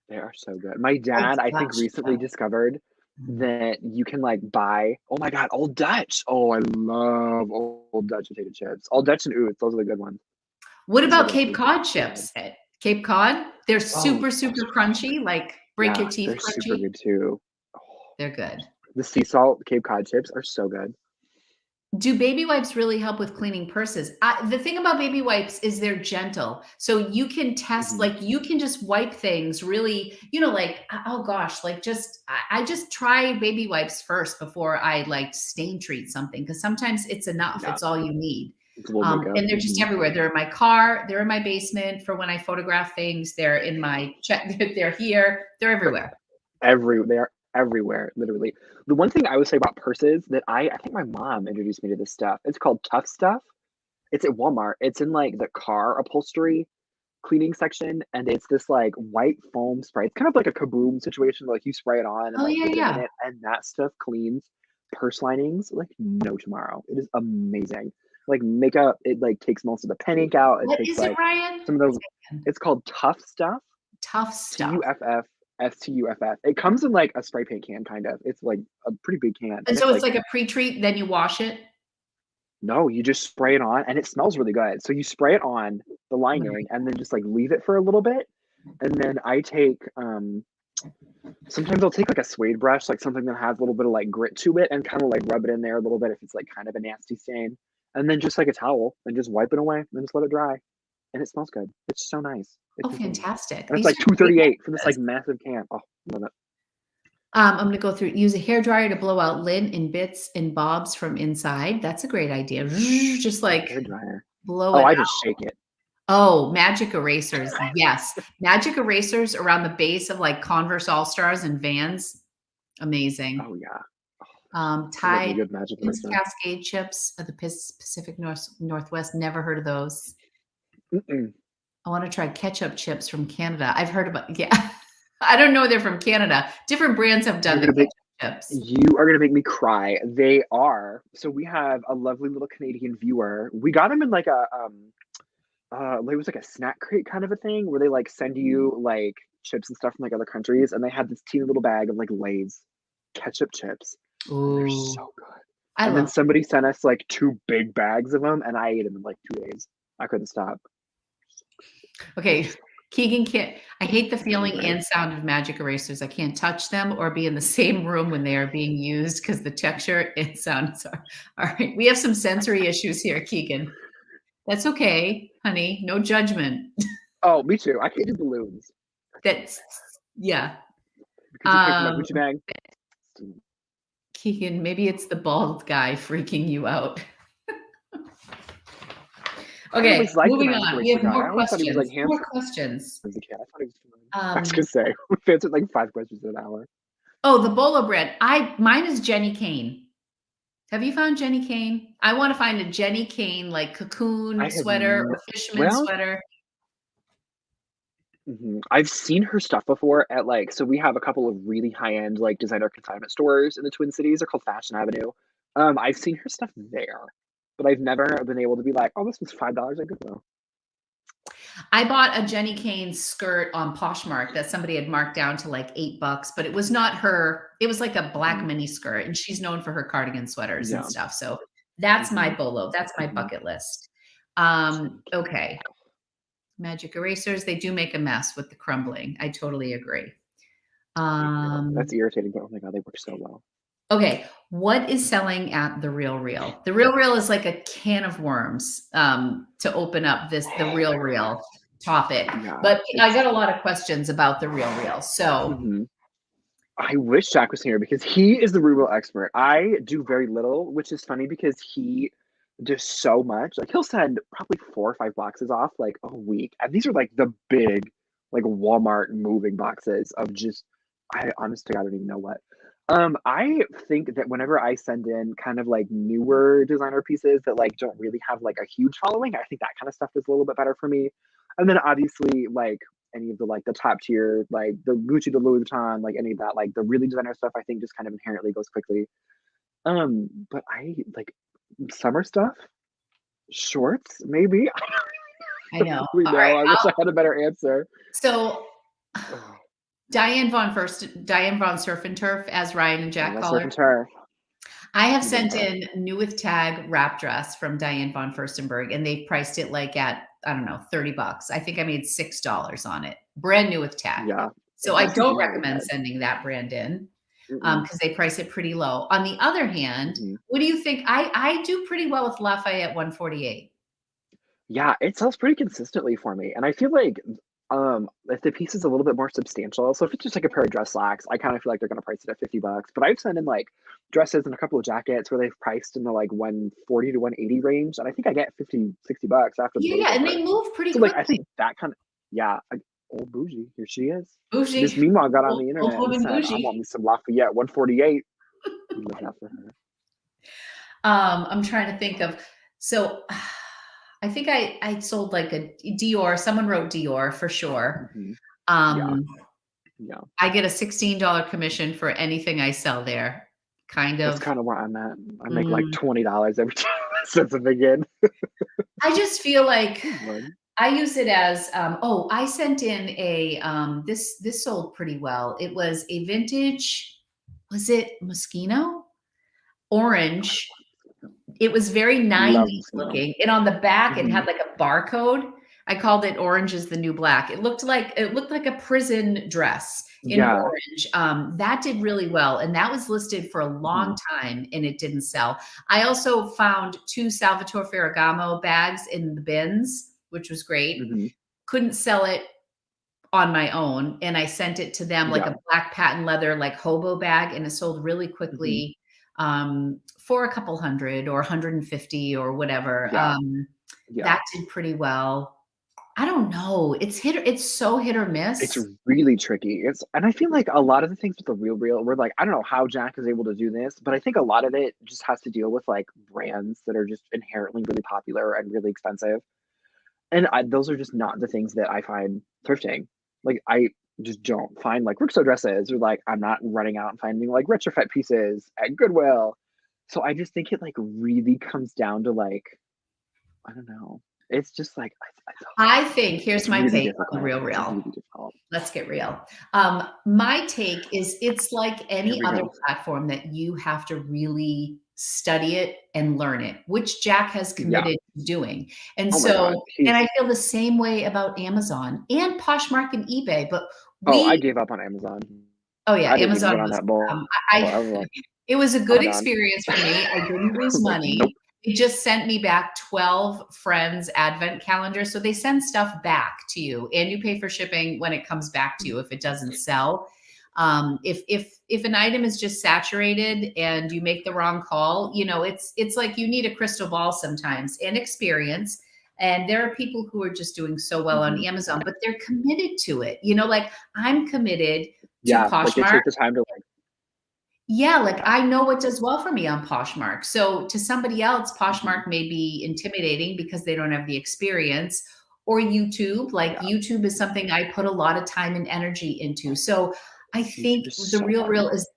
They are so good. My dad, I think, recently discovered that you can like buy, oh my God, Old Dutch. Oh, I love Old Dutch potato chips. Old Dutch and Oots, those are the good ones.
What about Cape Cod chips? Cape Cod, they're super crunchy, like break your teeth.
They're
crunchy.
Super good too.
They're good.
The sea salt Cape Cod chips are so good.
Do baby wipes really help with cleaning purses? The thing about baby wipes is they're gentle. So you can test, like you can just wipe things really, like, oh gosh, like I just try baby wipes first before I like stain treat something. Cause sometimes it's enough. It's all you need. And they're just everywhere. They're in my car. They're in my basement for when I photograph things. They're in my they're here. They're everywhere.
They are everywhere, literally. The one thing I would say about purses that I think my mom introduced me to this stuff. It's called Tough Stuff. It's at Walmart. It's in like the car upholstery cleaning section, and it's this like white foam spray. It's kind of like a kaboom situation, like you spray it on and
Oh,
like
yeah,
put it in
yeah.
it, and that stuff cleans purse linings like no tomorrow. It is amazing. Like makeup, it like takes most of the pen ink out. It
What
takes
is it,
like
Ryan?
some of those. It's called Tough Stuff.
Tough stuff.
Tuffstuff. It comes in like a spray paint can, kind of. It's like a pretty big can,
And
and
so
it's
it's
like
like a pre-treat, then you wash it?
no, you just spray it on, and it smells really good. So you spray it on the lining, and then just like leave it for a little bit, and then I take sometimes I'll take like a suede brush, like something that has a little bit of like grit to it, and kind of like rub it in there a little bit if it's like kind of a nasty stain, and then just like a towel and just wipe it away, and then just let it dry, and it smells good. It's so nice.
Oh,
It's insane.
fantastic.
And it's
These
like
are great
$2.38 for this
ideas.
like massive can. Oh, love it.
I'm gonna go through use a hairdryer to blow out lint in bits and bobs from inside. That's a great idea. Just like
Hair dryer.
blow
Oh,
it
I
out.
just shake it.
Oh, magic erasers. Yes. Magic erasers around the base of like Converse All-Stars and Vans. Amazing.
Oh yeah. I love me a
Tide
good magic
Piss
eraser.
Cascade chips of the Pacific Northwest. Never heard of those.
Mm-mm.
I want to try ketchup chips from Canada. I've heard about, yeah. I don't know they're from Canada. Different brands have done
You're
the
gonna make
ketchup chips.
you are gonna make me cry. They are. So we have a lovely little Canadian viewer. We got them in like a it was like a snack crate kind of a thing where they like send you like chips and stuff from like other countries, and they had this teeny little bag of like Lay's ketchup chips, and they're
Ooh,
so good.
I
And then
love.
somebody sent us like 2 big bags of them, and I ate them in like 2 days. I couldn't stop.
Okay, Keegan can't. I hate the feeling
Right.
and sound of magic erasers. I can't touch them or be in the same room when they are being used because the texture and sound. All right, we have some sensory issues here, Keegan. That's okay, honey. No judgment.
Oh, me too. I can't do balloons
That's yeah.
because you came from my Gucci bag.
Keegan, maybe it's the bald guy freaking you out.
I
Okay,
always liked the
moving
magic
on. We
eraser
have
guy. I
more
always thought he was like
questions. More
handsome
questions.
as a kid. I thought he was fun. I was gonna say we've answered like 5 questions in an hour.
Oh, the bolo bread. Mine is Jenny Kane. Have you found Jenny Kane? I want to find a Jenny Kane like cocoon
I have
sweater or fisherman
well,
sweater.
I've seen her stuff before at like so we have a couple of really high end like designer consignment stores in the Twin Cities. They're called Fashion Avenue. I've seen her stuff there, but I've never been able to be like, oh, this was $5 at Goodwill.
I bought a Jenny Kane skirt on Poshmark that somebody had marked down to like $8, but it was not her. It was like a black
Mhm.
mini skirt, and she's known for her cardigan sweaters and
Yeah.
stuff. So that's my
Mhm.
bolo. That's my
Mhm.
bucket list.
Jenny
Okay. Magic erasers, they do make a mess with the crumbling. I totally agree.
They do.
Um,
That's irritating, but oh my god, they work so well.
okay, what is selling at The Real Real? The Real Real is like a can of worms to open up the Real Real topic.
Yeah,
But I got
it's
a lot of questions about The Real Real. So
mhm. I wish Jack was here because he is the Rubel expert. I do very little, which is funny because he does so much. Like he'll send probably 4 or 5 boxes off like a week. And these are like the big, like Walmart moving boxes of just I honestly I don't even know what. I think that whenever I send in kind of like newer designer pieces that like don't really have like a huge following, I think that kind of stuff is a little bit better for me. And then obviously like any of the like the top tier, like the Gucci, the Louis Vuitton, like any of that, like the really designer stuff, I think just kind of inherently goes quickly. But I like summer stuff, shorts, maybe.
I know.
We
All right.
know. I wish I had a better answer.
So
Oh,
Diane von Surf and Turf, as Ryan and
I
Jack
love
call
surf
her.
and turf.
I have
We love
sent
her.
in new with tag wrap dress from Diane von Furstenberg, and they've priced it like at, I don't know, $30. I think I made $6 on it. Brand new with tag.
Yeah,
So
it
I
has to be
don't
new with
recommend
tag.
sending that brand in
Mm-mm.
because they price it pretty low. On the other hand,
Mhm.
what do you think? I do pretty well with Lafayette 148.
Yeah, it sells pretty consistently for me, and I feel like, if the piece is a little bit more substantial, so if it's just like a pair of dress slacks, I kind of feel like they're gonna price it at $50. But I've sent in like dresses and a couple of jackets where they've priced in the like 140 to 180 range, and I think I get 50, $60 after the
Yeah, yeah, and
takeover.
they move pretty
So like I
quickly.
think that kind of yeah, old bougie, here she is. Miss
Bougie,
Meemaw got on
old,
the
old
internet and
woman
said, "I
bougie.
want me some Lafayette 148." We love that for her.
I'm trying to think of so I think I sold like a Dior. Someone wrote Dior for sure.
Mhm. Yeah,
Um,
yeah.
I get a $16 commission for anything I sell there. Kind
That's
of.
kinda where I'm at. I make, like,
Mm,
$20 every time since the beginning.
I just feel like
Fun.
I use it as, oh, I sent in a, this sold pretty well. It was a vintage, was it Moschino? Orange. It was very
Love
90s
Moschino.
looking, and on the back, it had
Mhm.
like a barcode. I called it "Orange is the New Black." It looked like a prison dress in
Yeah.
orange. That did really well, and that was listed for a long
Mhm.
time, and it didn't sell. I also found 2 Salvatore Ferragamo bags in the bins, which was great.
Mhm.
Couldn't sell it on my own, and I sent it to them like
Yeah.
a black patent leather, like, hobo bag, and it sold really
Mhm.
quickly, for a couple hundred or 150 or whatever.
Yeah. Yeah.
That did pretty well. I don't know. It's so hit or
It's
miss.
really tricky. It's and I feel like a lot of the things with the Real, we're like, I don't know how Jack is able to do this, but I think a lot of it just has to deal with, like, brands that are just inherently really popular and really expensive. And those are just not the things that I find thrifting. Like, I just don't find, like, Rixo dresses or, like, I'm not running out and finding, like, retrofit pieces at Goodwill. So I just think it, like, really comes down to, like, I don't know. It's just, like,
I think here's
it's
my
really
take on the
difficult.
Real
It's
Real.
really difficult.
Let's get real. My take is it's like
Here
any
we
other
go.
platform that you have to really study it and learn it, which Jack has
Yeah.
committed to doing. And
Oh my god.
so, and I feel the same way about Amazon and Poshmark and eBay, but
Oh, I
we,
gave up on Amazon.
oh yeah,
I didn't even
Amazon
get on
was,
that boat.
um,
I
I
was like,
it was a good
I'm done.
experience for me. I didn't
I
lose
was like, nope.
money. It just sent me back 12 friends advent calendars. So they send stuff back to you and you pay for shipping when it comes back to you if it doesn't sell. If an item is just saturated and you make the wrong call, it's like you need a crystal ball sometimes and experience. And there are people who are just doing so well on
Mhm.
Amazon, but they're committed to it. Like I'm committed to
Yeah, like, they
Poshmark.
take the time to, like
Yeah, like
yeah.
I know what does well for me on Poshmark. So to somebody else,
Mhm.
Poshmark may be intimidating because they don't have the experience. Or YouTube, like
Yeah.
YouTube is something I put a lot of time and energy into. So I
YouTube
think
is
the
so
Real
hard
Real
work.
is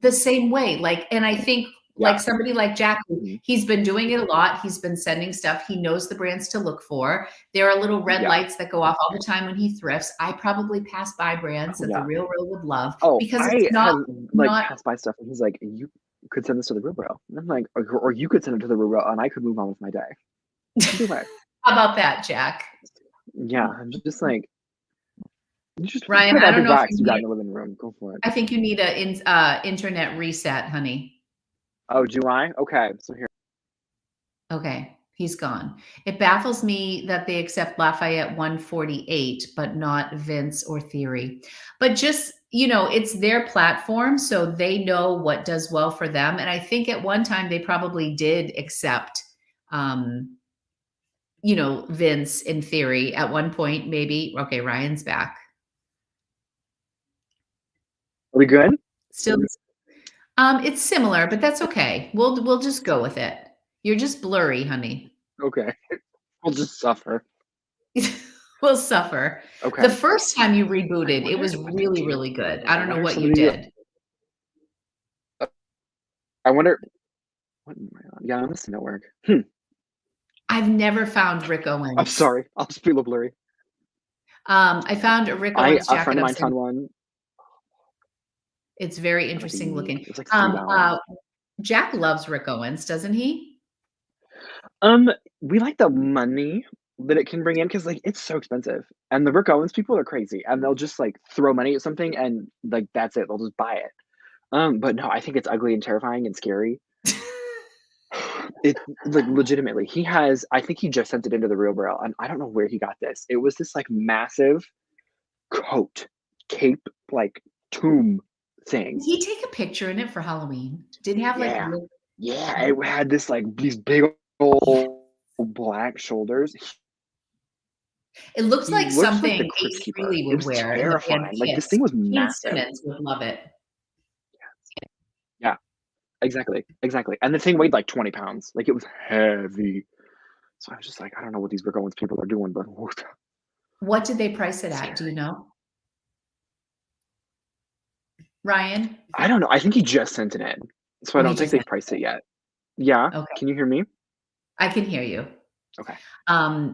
the same way, like, and I think
Yeah.
like somebody like Jack,
Mhm.
he's been doing it a lot. He's been sending stuff. He knows the brands to look for. There are little red
Yeah.
lights that go off all the time when he thrifts. I probably pass by brands
Oh,
that the
yeah.
Real Real would love
Oh,
because
I
it's not
have, like,
not
passed by stuff and he's like, "You could send this to the Rubro." And I'm like, or you could send it to the Rubro and I could move on with my day." Either way.
How about that, Jack?
Yeah, I'm just like, "You just put
Ryan,
it
I
on
don't
big
know if
box
you
you got
need
in the living room. Go for it."
I think you need a internet reset, honey.
Oh, do I? Okay, so here
Okay, he's gone. It baffles me that they accept Lafayette 148, but not Vince or Theory. But just, it's their platform, so they know what does well for them. And I think at one time they probably did accept, um, Vince in Theory at one point, maybe. Okay, Ryan's back.
are we good?
Still, it's similar, but that's okay. We'll just go with it. You're just blurry, honey.
Okay. We'll just suffer.
Will suffer.
Okay.
The first time you
I
rebooted, it
wonder
was
what to
really,
do
really good.
here.
I
I
don't know
wonder if
what you
somebody
did.
I wonder what am I on? Yeah, on this network. Hmm.
I've never found Rick
I'm
Owens.
sorry. I'll just be a little blurry.
I found a Rick
I
Owens
a
jacket.
friend of
I'm
mine
saying
found one
it's very
at, like, a
interesting
unique
looking.
it's like
Um,
$3.
uh, Jack loves Rick Owens, doesn't he?
Um, we like the money that it can bring in because, like, it's so expensive, and the Rick Owens people are crazy, and they'll just, like, throw money at something and, like, that's it, they'll just buy it. But no, I think it's ugly and terrifying and scary. It like, legitimately, I think he just sent it into the Real Braille, and I don't know where he got this. It was this, like, massive coat, cape, like, tomb thing.
Did he take a picture in it for Halloween? Did he have like
Yeah.
real?
Yeah, it had this, like, these big
Yeah.
old black shoulders.
It looks
He
like
looks like the
something
Crypt
Ace
Keeper.
Frehley
It
would
was
wear in the band
terrifying, like, this thing
Kiss.
was
Gene
massive.
Simmons would love it.
Yeah, exactly, exactly, and the thing weighed like 20 pounds, like, it was heavy. So I was just like, I don't know what these Bergowins people are doing, but
What did they price it at? Do you know? Ryan?
I don't know. I think he just sent it in. So I
Oh, he
don't think
just
they've
sent
priced it yet. Yeah.
it. Okay.
Can you hear me?
I can hear you.
Okay.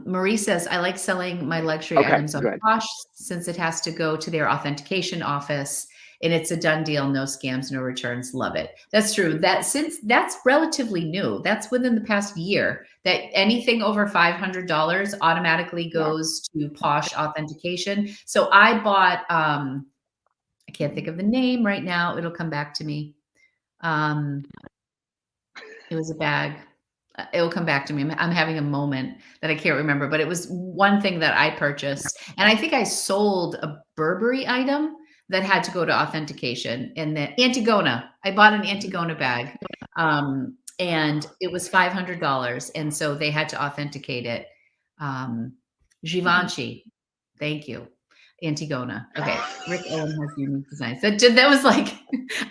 Marie says, I like selling my luxury
Okay,
items on
good.
Posh since it has to go to their authentication office and it's a done deal. No scams, no returns. Love it. That's true. Since that's relatively new, that's within the past year that anything over $500 automatically
Yeah.
goes to Posh authentication. So I bought, I can't think of the name right now. It'll come back to me. It was a bag. It will come back to me. I'm having a moment that I can't remember, but it was one thing that I purchased. And I think I sold a Burberry item that had to go to authentication in the Antigona. I bought an Antigona bag. And it was $500. And so they had to authenticate it. Givenchy. Thank you. Antigona. Okay. Rick Owen has unique designs. That was like,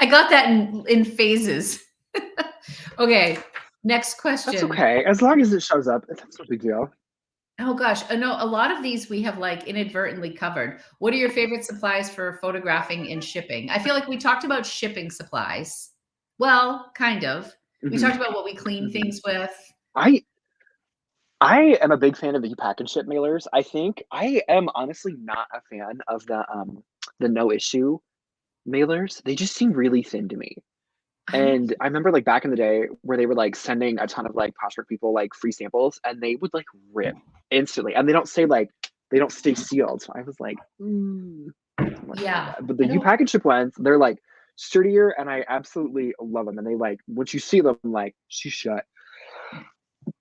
I got that in phases. Okay. Next
That's
question.
okay. As long as it shows up, that's no big deal.
Oh gosh, no, a lot of these we have like inadvertently covered. What are your favorite supplies for photographing and shipping? I feel like we talked about shipping supplies. Well, kind of. We talked about what we clean things with.
I am a big fan of the pack and ship mailers. I think I am honestly not a fan of the no issue mailers. They just seem really thin to me.
I don't
And I remember like back in the day where they were like sending a ton of like Poshmark people like free samples and they would like rip instantly. And they don't say like they don't stay sealed. So I was like,
yeah.
but the
I
you
don't
pack and ship ones, they're like sturdier and I absolutely love them. And they like once you see them, like she's shut.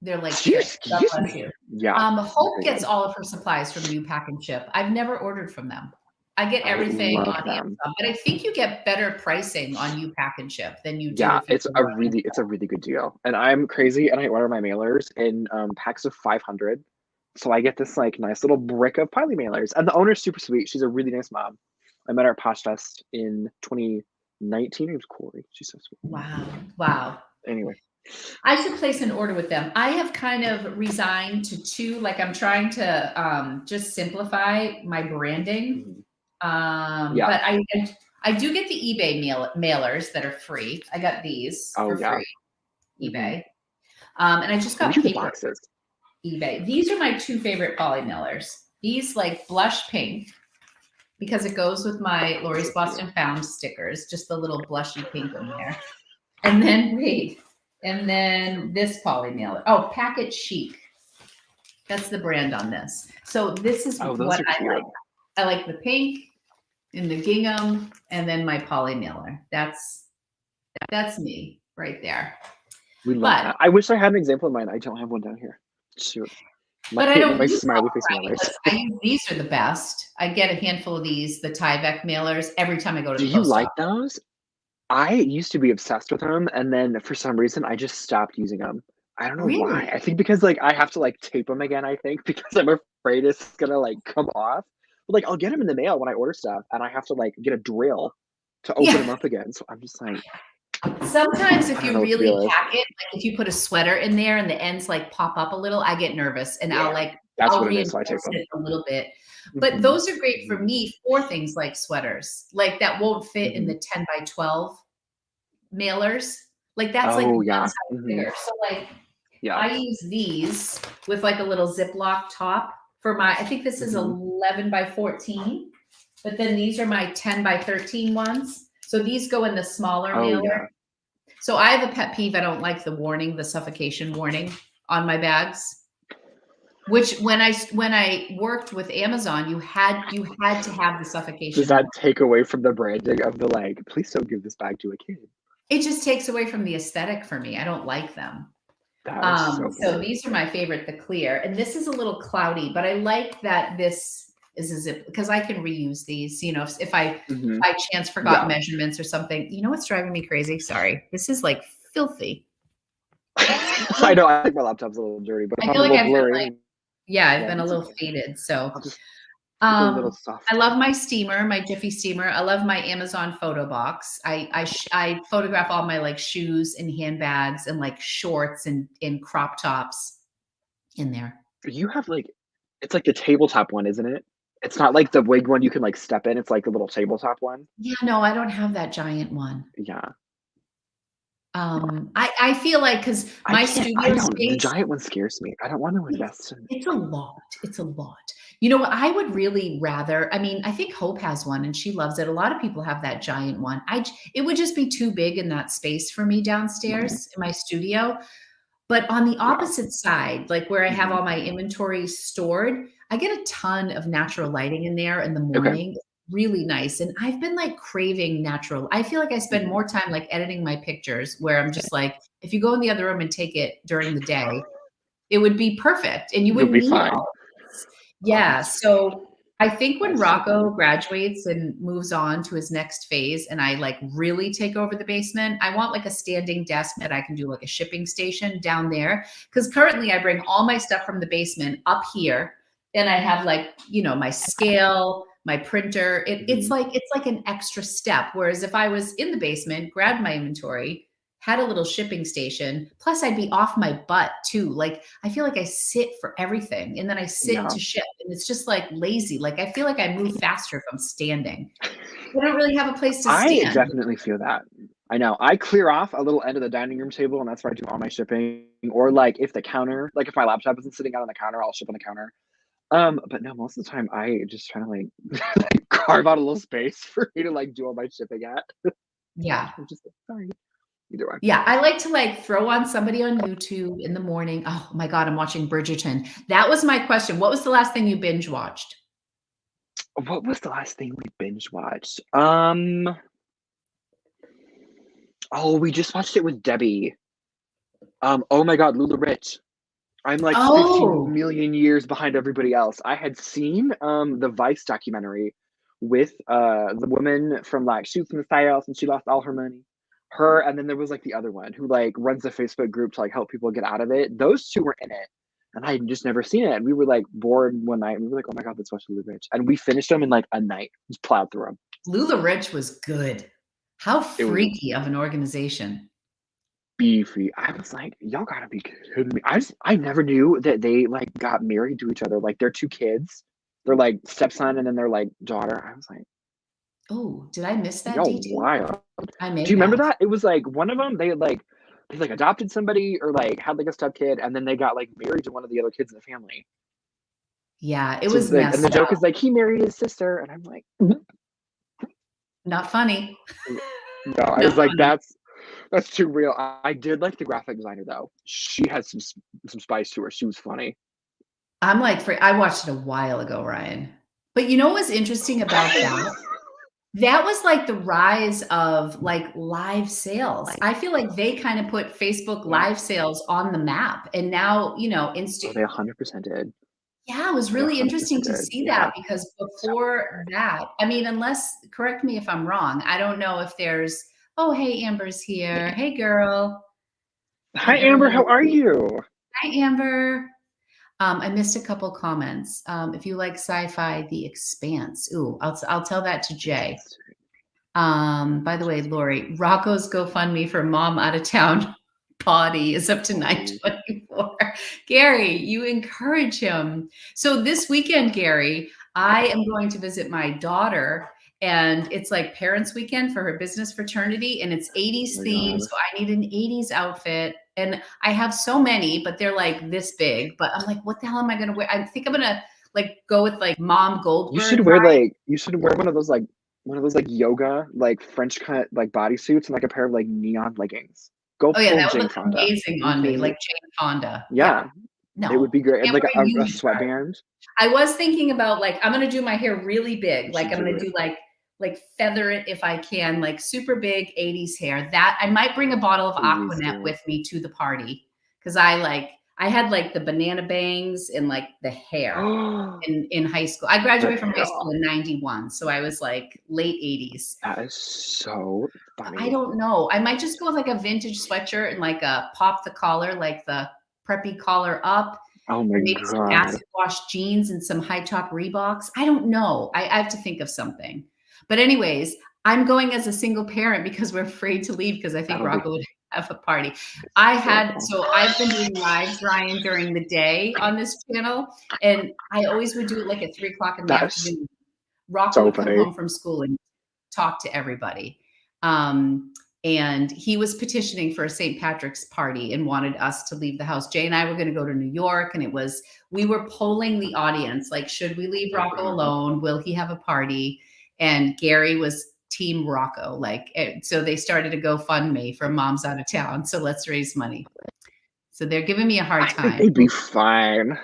they're like shit. God
Excuse
bless
me.
you.
Yeah.
Hope
Very
gets
good.
all of her supplies from You Pack and Ship. I've never ordered from them. I get
I
everything
love
on
them.
Amazon, but I think you get better pricing on You Pack and Ship than you do
Yeah,
if you go on Amazon.
it's a really good deal. And I'm crazy and I order my mailers in packs of 500. So I get this like nice little brick of Piley mailers. And the owner's super sweet. She's a really nice mom. I met her at Posh Fest in 2019. It was Corey. She's so sweet.
Wow. Wow.
Anyway.
I should place an order with them. I have kind of resigned to two, like I'm trying to just simplify my branding.
Yeah.
But I do get the eBay mailers that are free. I got these
Oh
for
yeah.
free, eBay. And I just got
These are the
paper
boxes.
eBay. These are my two favorite poly mailers. These like blush pink because it goes with my Lori's Boston Found stickers, just the little blushy pink in there. And then wait, and then this poly mailer. Oh, Packet Chic. That's the brand on this. So this is
Oh, those
what
are
I
cute.
like. I like the pink and the gingham, and then my poly mailer. That's me right there.
We love that. I wish I had an example of mine. I don't have one down here. Shoot.
But I don't
My
use
smiley face mailers.
I use these are the best. I get a handful of these, the Tyvek mailers, every time I go to
Do
the
you
post
like
office.
those? I used to be obsessed with them, and then for some reason, I just stopped using them. I don't know why.
Really?
I think because like I have to like tape them again. I think because I'm afraid it's gonna like come off. But like I'll get them in the mail when I order stuff, and I have to like get a drill to open them
Yeah.
up again. So I'm just like,
Sometimes if
I don't
you
know what the
really
deal is.
pack it, like if you put a sweater in there and the ends like pop up a little, I get nervous and
Yeah, that's
I'll
what it is. So I tape
reinforce
them.
it a little bit. But those are great for
Mhm.
me for things like sweaters, like that won't fit in the 10 by 12 mailers. Like that's like
Oh
one
yeah.
size bigger. So like
Yeah.
I use these with like a little Ziploc top for I think this is 11 by 14, but then these are my 10 by 13 ones. So these go in the smaller
Oh
mailer.
yeah.
So I have a pet peeve. I don't like the warning, the suffocation warning on my bags. Which when I worked with Amazon, you had to have the suffocation.
Does that take away from the branding of the like? Please don't give this bag to a kid.
It just takes away from the aesthetic for me. I don't like them.
That is so
So
weird.
these are my favorite, the clear, and this is a little cloudy, but I like that this is a zip because I can reuse these. You know, if I by chance forgot measurements or something. You know what's driving me crazy? Sorry, this is like filthy.
I know. I think my laptop's a little dirty, but if
I
I'm
feel
a
like
little
I've been
blurry,
like, yeah, I've been a
it's
little
okay.
faded. So
I'll just keep it a little soft.
I love my steamer, my Jiffy steamer. I love my Amazon photo box. I photograph all my like shoes and handbags and like shorts and crop tops. in there.
You have, like it's like the tabletop one, isn't it? It's not like the wig one you can, like, step in, it's like a little tabletop one?
Yeah, no, I don't have that giant one.
Yeah.
I feel like because my
I
studio
don't the
space,
giant one scares me. I don't want to
it's
invest in
it's a lot, it's a lot. You know what, I would really rather, I mean, I think Hope has one and she loves it. A lot of people have that giant one. It would just be too big in that space for me
Mhm.
downstairs in my studio. But on the
Yeah.
opposite side, like where I have
Mhm.
all my inventory stored, I get a ton of natural lighting in there in the
Okay.
morning. Really nice. And I've been like craving natural. I feel like I spend
Mhm.
more time like editing my pictures where I'm just like, if you go in the other room and take it during the day, it would be perfect and you
You'll
wouldn't
be
need
fine.
all of this.
Oh,
Yeah.
that's
So I think when
that's so
Rocco
funny.
graduates and moves on to his next phase and I like really take over the basement, I want like a standing desk that I can do like a shipping station down there. Cause currently I bring all my stuff from the basement up here and I have like, my scale, my printer. It's
Mhm.
like an extra step. Whereas if I was in the basement, grabbed my inventory, had a little shipping station. Plus, I'd be off my butt too. Like, I feel like I sit for everything and then I sit
Yeah.
to ship. And it's just like lazy. Like, I feel like I move faster if I'm standing. I don't really have a place to
I
stand.
definitely feel that. I know. I clear off a little end of the dining room table, and that's where I do all my shipping, or, like, if my laptop isn't sitting out on the counter, I'll ship on the counter. But no, most of the time, I just try to, like, like, carve out a little space for me to, like, do all my shipping at.
Yeah.
I'm just like, "Sorry." Either way.
Yeah. I like to like throw on somebody on YouTube in the morning. Oh my God, I'm watching Bridgerton. That was my question. What was the last thing you binge watched?
What was the last thing we binge watched? Oh, we just watched it with Debbie. Oh my god, Lula Rich. I'm like 15
Oh,
million years behind everybody else. I had seen the Vice documentary with the woman from like she was from the South and she lost all her money. Her and then there was like the other one who like runs a Facebook group to like help people get out of it. Those two were in it. And I had just never seen it. And we were like bored one night and we were like, oh my god, let's watch Lula Rich. And we finished them in like a night. Just plowed through them.
Lula Rich was good. How
It was
freaky of an organization.
beefy. I was like, y'all gotta be kidding me. I never knew that they like got married to each other. Like their two kids, their like stepson and then their like daughter. I was like,
Oh, did I miss that
y'all
detail?
wild.
I may
Do you remember
have.
that? It was like one of them, they like adopted somebody or like had like a step kid and then they got like married to one of the other kids in the family.
Yeah, it
So
was
like and the
messed
joke
up.
is like he married his sister and I'm like,
Not funny.
no, I
Not
was like,
funny.
that's too real. I did like the graphic designer though. She had some spice to her. She was funny.
I watched it a while ago, Ryan. But you know what was interesting about that? That was like the rise of like live sales. I feel like they kind of put Facebook
Yeah.
live sales on the map. And now,
Oh, they 100% did.
yeah, it was
They
really interesting
100%
to
did.
see
Yeah.
that because
So
before that, I mean, correct me if I'm wrong. I don't know if oh, hey, Amber's here. Hey, girl.
hi,
And
Amber.
everyone,
How are you?
hi, Amber. I missed a couple comments. If you like sci-fi, The Expanse. Ooh, I'll tell that to Jay.
Interesting.
By the way, Lori, Rocco's GoFundMe for mom out of town body is up to
Oh,
924. Gary, you encourage him. So this weekend, Gary, I am going to visit my daughter and it's like parents weekend for her business fraternity and it's
oh
80s
my
themed.
god.
So I need an 80s outfit and I have so many, but they're like this big, but I'm like, what the hell am I going to wear? I think I'm going to like go with like mom Goldberg vibe.
You should wear one of those like yoga like French cut like bodysuits and like a pair of like neon leggings. Go
Oh, yeah,
full
that would
Jane
look
Fonda.
amazing
Are you
on me,
kidding
like
me?
Jane Fonda. Yeah.
Yeah, it would
No,
be great. And
can't
like
wear
a
uni skirt.
sweatband.
I was thinking about, like, I'm gonna do my hair really big,
You
like,
should
I'm
do
gonna
it.
do, like, feather it if I can, like, super big '80s hair. That I might bring a bottle of
Please
Aquanet
do.
with me to the party because I had, like, the banana bangs and, like, the hair in high school. I
The
graduated from high
hell.
school in '91, so I was, like, late '80s.
That is so
I
funny.
don't know. I might just go with like a vintage sweatshirt and like a pop the collar, like the preppy collar up,
Oh my
and maybe some
god.
acid wash jeans and some high top Reeboks. I don't know. I have to think of something. But anyways, I'm going as a single parent because we're afraid to leave because I think
That'll be
Rocco would have a party.
Hysterical.
So I've been doing lives, Ryan, during the day on this channel, and I always would do it like at 3 o'clock in the
That is
afternoon. Rocco
so
would come
funny.
home from school and talk to everybody. And he was petitioning for a St. Patrick's party and wanted us to leave the house. Jay and I were going to go to New York, and we were polling the audience, like, should we leave Rocco alone? Will he have a party? And Gary was team Rocco. So they started a GoFundMe for moms out of town. So let's raise money. So they're giving me a hard
I
time.
think they'd be fine.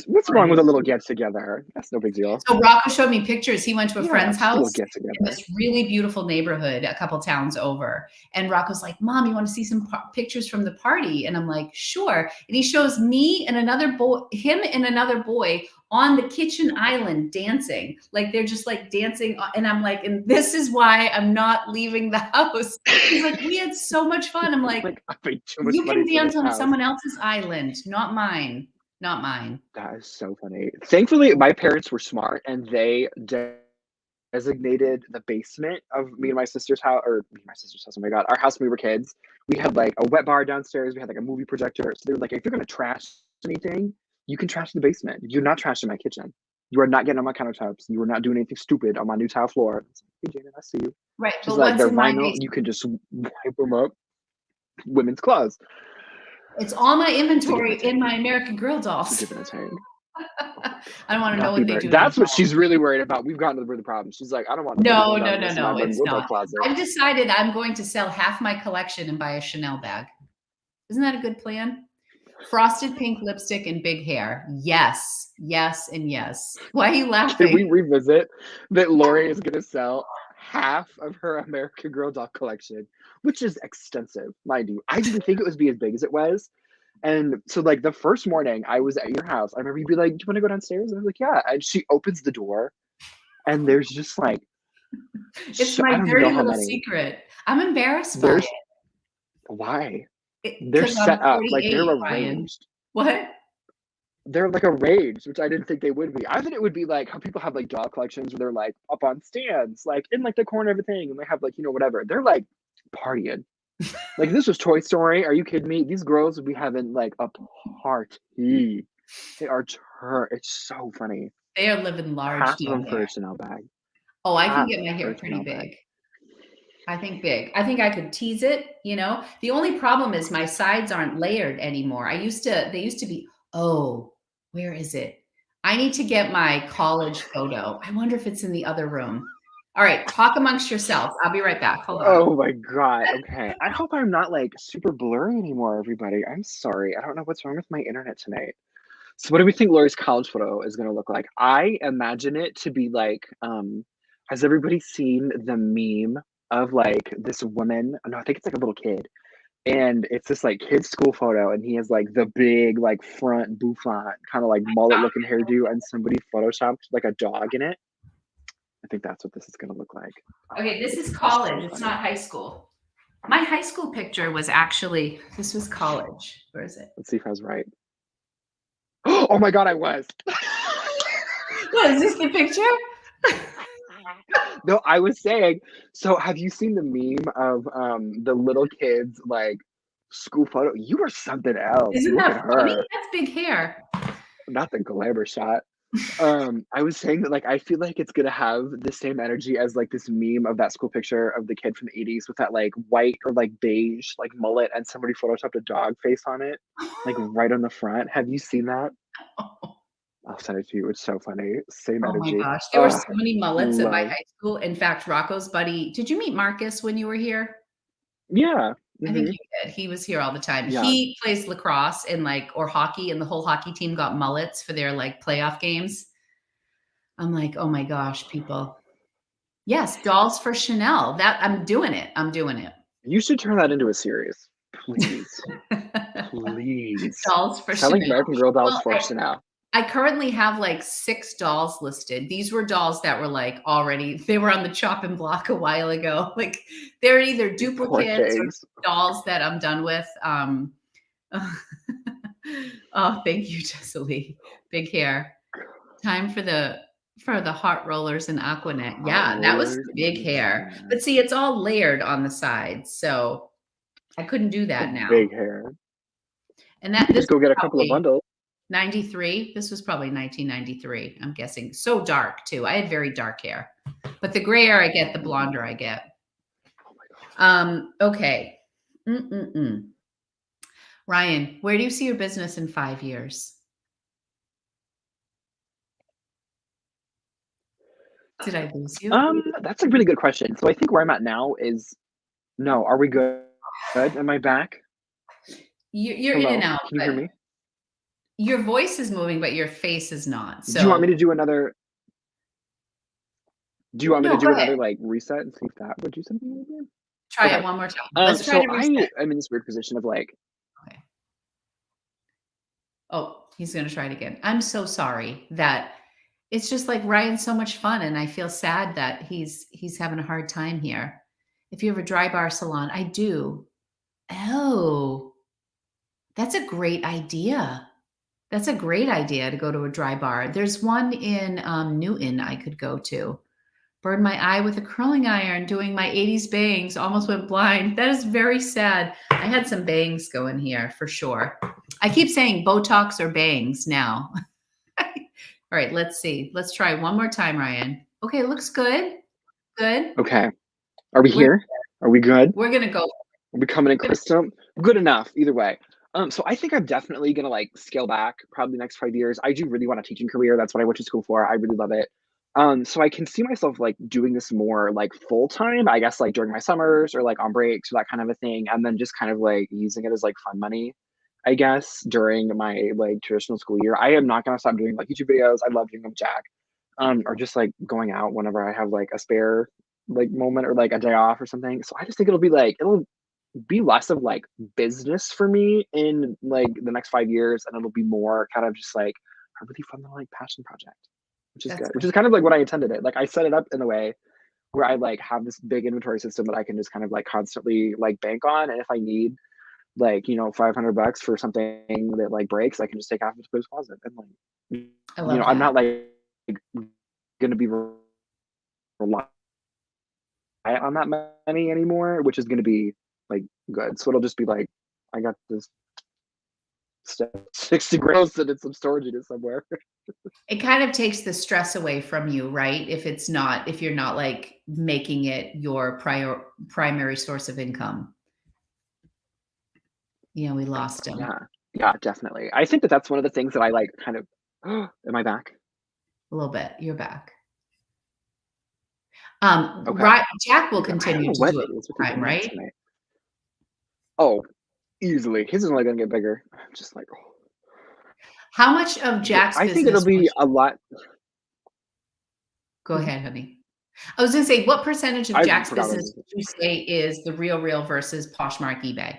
What's wrong with a little get together? That's no big deal.
So Rocco showed me pictures. He went to a friend's house
get together
in this really beautiful neighborhood a couple towns over. And Rocco's like, Mom, you want to see some pictures from the party? And I'm like, sure. And he shows me and another boy, him and another boy on the kitchen island dancing. Like they're just like dancing. And I'm like, and this is why I'm not leaving the house. He's like, we had so much fun. I'm like
I paid too much
you
money
can dance
for this
on
house.
someone else's island, not mine. Not mine.
That is so funny. Thankfully, my parents were smart and they designated the basement of me and my sister's house, or me and my sister's house, oh my God, our house when we were kids. We had like a wet bar downstairs. We had like a movie projector. So they were like, if you're going to trash anything, you can trash the basement. You're not trashing my kitchen. You are not getting on my countertops. You are not doing anything stupid on my new tile floor. Hey, Janet, I see you.
Right.
She's like, they're vinyl. You can just wipe them up. Women's clothes.
It's all my inventory in my American Girl dolls. I don't want to know what they do.
That's what she's really worried about. We've gotten to the problem. She's like, I don't want to.
No. It's not. I've decided I'm going to sell half my collection and buy a Chanel bag. Isn't that a good plan? Frosted pink lipstick and big hair. Yes, and yes. Why are you laughing?
Can we revisit that Lori is going to sell half of her American Girl doll collection, which is extensive, mind you. I didn't think it would be as big as it was. And so like the first morning I was at your house, I remember you'd be like, do you want to go downstairs? And I was like, yeah. And she opens the door and there's just like,
it's my dirty little secret. I'm embarrassed by it.
Why? They're set up like they're arranged.
What?
They're like arranged, which I didn't think they would be. I thought it would be like how people have like doll collections where they're like up on stands, like in like the corner of a thing, and they have like, you know, whatever. They're like partying. Like this was Toy Story. Are you kidding me? These girls would be having like a party. They are it's so funny.
They are living large.
Half of them for a Chanel bag.
Oh, I can get my hair pretty big. I think big. I think I could tease it, you know. The only problem is my sides aren't layered anymore. They used to be, oh, where is it? I need to get my college photo. I wonder if it's in the other room. All right, talk amongst yourselves. I'll be right back. Hold on.
Oh my God. Okay. I hope I'm not like super blurry anymore, everybody. I'm sorry. I don't know what's wrong with my internet tonight. So what do we think Lori's college photo is going to look like? I imagine it to be like, has everybody seen the meme of like this woman? No, I think it's like a little kid. And it's this like kid's school photo, and he has like the big like front bouffant kind of like mullet looking hairdo, and somebody photoshopped like a dog in it. I think that's what this is going to look like.
Okay, this is college. It's not high school. My high school picture was actually, this was college. Where is it?
Let's see if I was right. Oh my God, I was.
What, is this the picture?
No, I was saying, so have you seen the meme of the little kids like school photo? You were something else.
Isn't that funny? That's big hair.
Not the glamour shot. I was saying that like I feel like it's gonna have the same energy as like this meme of that school picture of the kid from the 80s with that like white or like beige like mullet, and somebody photoshopped a dog face on it, like right on the front. Have you seen that? I'll send it to you. It's so funny. Same energy.
Oh my gosh. There were so many mullets at my high school. In fact, Rocco's buddy, did you meet Marcus when you were here?
Yeah.
I think you did. He was here all the time. Yeah. He plays lacrosse and or hockey, and the whole hockey team got mullets for their like playoff games. I'm like, oh my gosh, people. Yes, dolls for Chanel. I'm doing it.
You should turn that into a series. Please. Please.
Dolls for
Selling
Chanel.
American Girl dolls for Chanel.
I currently have like 6 dolls listed. These were dolls that were like they were on the chopping block a while ago. Like they're either duplicates or dolls that I'm done with. Oh, thank you, Jesselie. Big hair. Time for the hot rollers and Aquanet. Yeah, that was big hair. But see, it's all layered on the sides. So I couldn't do that now.
Big hair.
And
You
that
could
this
just go
was
get a couple of
probably
bundles.
93. This was probably 1993, I'm guessing. So dark too. I had very dark hair. But the grayer I get, the blonder I get.
Oh my gosh.
Okay. Mm-mm-mm. Ryan, where do you see your business in 5 years? Did I lose you?
That's a really good question. So I think where I'm at now is no, are we good? Good? Am I back?
You're in and
Hello?
out,
Can you hear
but
me?
your voice is moving, but your face is not.
Do you want me
So
to do another do you want me to
no, go
do
ahead.
another like reset and see if that would do something again?
Try it
Okay.
one more time. Let's try
So
to reset.
I am in this weird position of like
Okay. Oh, he's gonna try it again. I'm so sorry that it's just like Ryan's so much fun, and I feel sad that he's having a hard time here. If you have a dry bar salon, I do. Oh, that's a great idea. That's a great idea to go to a dry bar. There's one in Newton I could go to. Burned my eye with a curling iron doing my 80s bangs, almost went blind. That is very sad. I had some bangs going here for sure. I keep saying Botox or bangs now. All right, let's see. Let's try one more time, Ryan. Okay, looks good. Good.
okay. Are we
We're
here? Are we good?
we're gonna go.
Are we coming in crystal? Good enough, either way. So I think I'm definitely gonna like scale back probably the next 5 years. I do really want a teaching career. That's what I went to school for. I really love it. So I can see myself like doing this more like full time, I guess like during my summers or like on breaks or that kind of a thing, and then just kind of like using it as like fun money, I guess, during my like traditional school year. I am not gonna stop doing like YouTube videos. I love doing them with Jack. Or just like going out whenever I have like a spare like moment or like a day off or something. So I just think it'll be less of like business for me in like the next 5 years, and it'll be more kind of just like a really fun little like passion project, which is
That's
good. Which is kind of like what I intended it. Like I set it up in a way where I like have this big inventory system that I can just kind of like constantly like bank on, and if I need like $500 for something that like breaks, I can just take off into his closet and like
I love
I'm
that.
not like gonna be reliant on that money anymore, which is gonna be like good. So it'll just be like I got this stuff 60 gross and it's some storage unit somewhere.
It kind of takes the stress away from you, right? If you're not like making it your primary source of income. Yeah, we lost him
Yeah. Yeah, definitely. I think that that's one of the things that I like kind of am I back?
a little bit. You're back.
Okay.
Right, Jack will
Okay. I don't
continue
know
to
what
do it
it is with
full
the
time,
internet
right?
tonight. Oh, easily. His is only gonna get bigger. I'm just like, oh.
How much of
But
Jack's
I think it'll
business would
be
you
a lot.
go
Mhm.
ahead, honey. I was gonna say, what percentage of
I
Jack's
forgot what I
business
was.
would you say is the real versus Poshmark eBay?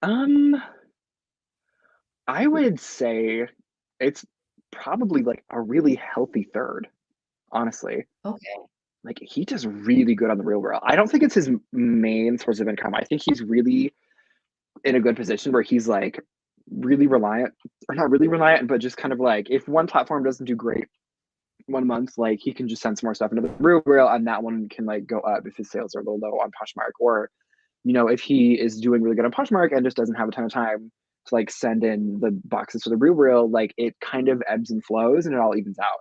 Um, I would say it's probably like a really healthy third, honestly.
Okay.
Like he does really good on the real world. I don't think it's his main source of income. I think he's really in a good position where he's like really reliant, or not really reliant, but just kind of like if one platform doesn't do great 1 month, like he can just send some more stuff into the real world, and that one can like go up if his sales are a little low on Poshmark. Or if he is doing really good on Poshmark and just doesn't have a ton of time to like send in the boxes for the real world, like it kind of ebbs and flows and it all evens out.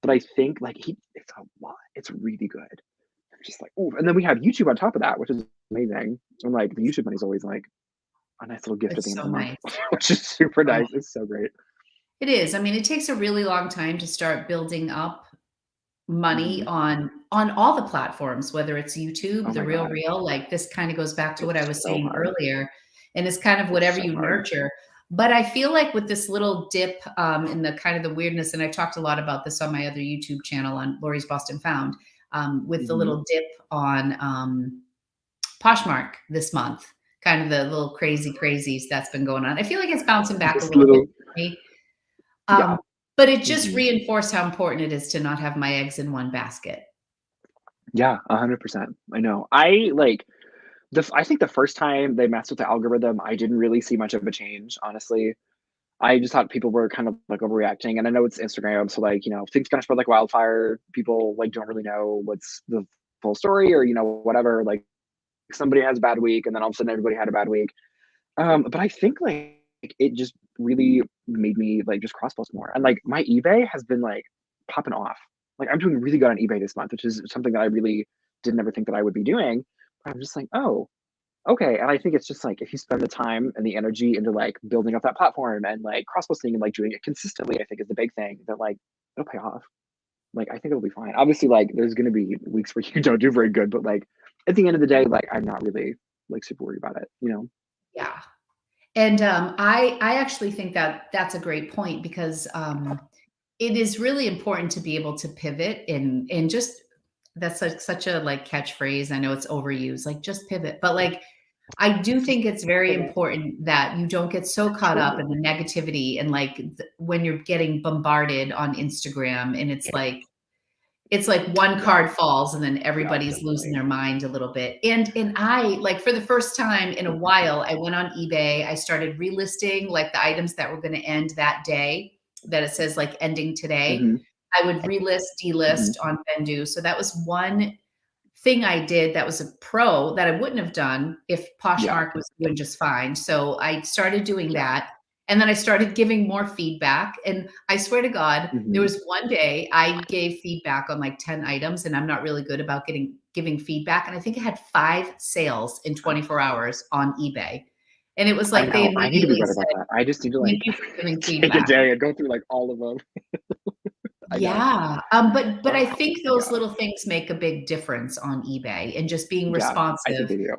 But I think like it's a lot. It's really good. I'm just like, ooh. And then we have YouTube on top of that, which is amazing. And like the YouTube money is always like a nice little gift at the
It's
end of
so
the month,
nice.
which is super
Oh,
nice. It's so great.
it is. I mean, it takes a really long time to start building up money
Hmm.
on all the platforms, whether it's
Oh
YouTube, The
my God.
Real, like this kind of goes back to what I
It's
was
so
saying
hard.
earlier, and it's kind of
It's
whatever
so
you
hard.
nurture. But I feel like with this little dip in the kind of the weirdness, and I've talked a lot about this on my other YouTube channel on Lori's Boston Found, with the
Hmm.
little dip on Poshmark this month, kind of the little crazies that's been going on. I feel like it's bouncing back a
Just
little bit
little,
for me.
yeah.
Um, but it just
Hmm.
reinforced how important it is to not have my eggs in one basket.
Yeah, 100%. I know. I like I think the first time they messed with the algorithm, I didn't really see much of a change, honestly. I just thought people were kind of like overreacting. And I know it's Instagram, so like, things kind of spread like wildfire. People like don't really know what's the full story or, whatever. Like somebody has a bad week, and then all of a sudden everybody had a bad week. But I think like it just really made me like just cross post more. And like my eBay has been like popping off. Like I'm doing really good on eBay this month, which is something that I really didn't ever think that I would be doing. But I'm just like, oh, okay. And I think it's just like if you spend the time and the energy into like building up that platform and like cross posting and like doing it consistently, I think is the big thing that like it'll pay off. Like I think it'll be fine. Obviously, like there's gonna be weeks where you don't do very good, but like at the end of the day, like I'm not really like super worried about it, you know?
Yeah. And I actually think that that's a great point because it is really important to be able to pivot and just that's such a like catchphrase. I know it's overused, like just pivot, but like I do think it's very
Pivot.
important that you don't get so caught up
True.
in the negativity and like when you're getting bombarded on Instagram and it's like one
Yeah.
card falls and then
Yeah,
everybody's losing
definitely.
their mind a little bit. And I like for the first time in a while, I went on eBay. I started relisting like the items that were going to end that day that it says like ending today.
Hmm.
I would relist, delist
Hmm.
on Bendu. So that was one thing I did that was a pro that I wouldn't have done if
Yeah.
Poshmark was doing just fine. So I started doing
Yeah.
that. And then I started giving more feedback. And I swear to God, there
Hmm.
was one day I gave feedback on like 10 items, and I'm not really good about giving feedback. And I think I had 5 sales in 24 hours on eBay. And it was
I
like they
know. I need to be
immediately
better about
said,
that. I just need to
thank
like
you for giving
take a
feedback.
day and go through like all of them. I know.
Yeah, but I think those
Yeah.
little things make a big difference on eBay and just being
Yeah. I think
responsive.
they do.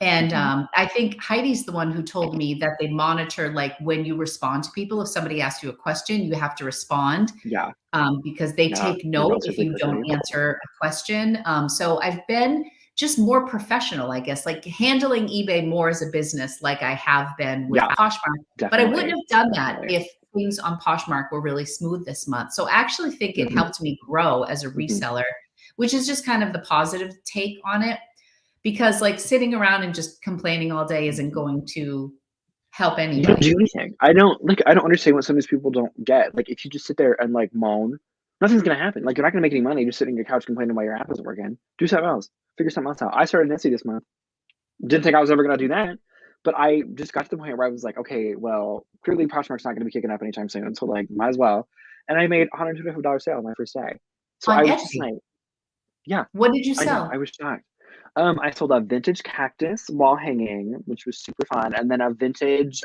And,
Hmm.
I think Heidi's the one who told me that they monitor, like, when you respond to people. If somebody asks you a question, you have to respond,
Yeah.
because they
Yeah.
take note if
Relatively
you don't
quickly.
answer a question. So I've been just more professional, I guess, like handling eBay more as a business like I have been with
Yeah.
Poshmark, but I wouldn't
Definitely.
have done that
Definitely.
if things on Poshmark were really smooth this month. So I actually think it
Hmm.
helped me grow as a
Hmm.
reseller, which is just kind of the positive take on it because like sitting around and just complaining all day isn't
Hmm.
going to help
You don't do
anybody.
anything. I don't understand what some of these people don't get. Like if you just sit there and like moan, nothing's gonna happen. Like you're not gonna make any money just sitting on your couch complaining why your app isn't working. Do something else. Figure something else out. I started Etsy this month. Didn't think I was ever gonna do that. But I just got to the point where I was like, okay, well, clearly Poshmark's not gonna be kicking up anytime soon. So like might as well. And I made $125 sale on my first day. So
On
I was just
Etsy,
like, yeah,
what did you
I know.
sell?
I was shocked. I sold a vintage cactus wall hanging, which was super fun, and then a vintage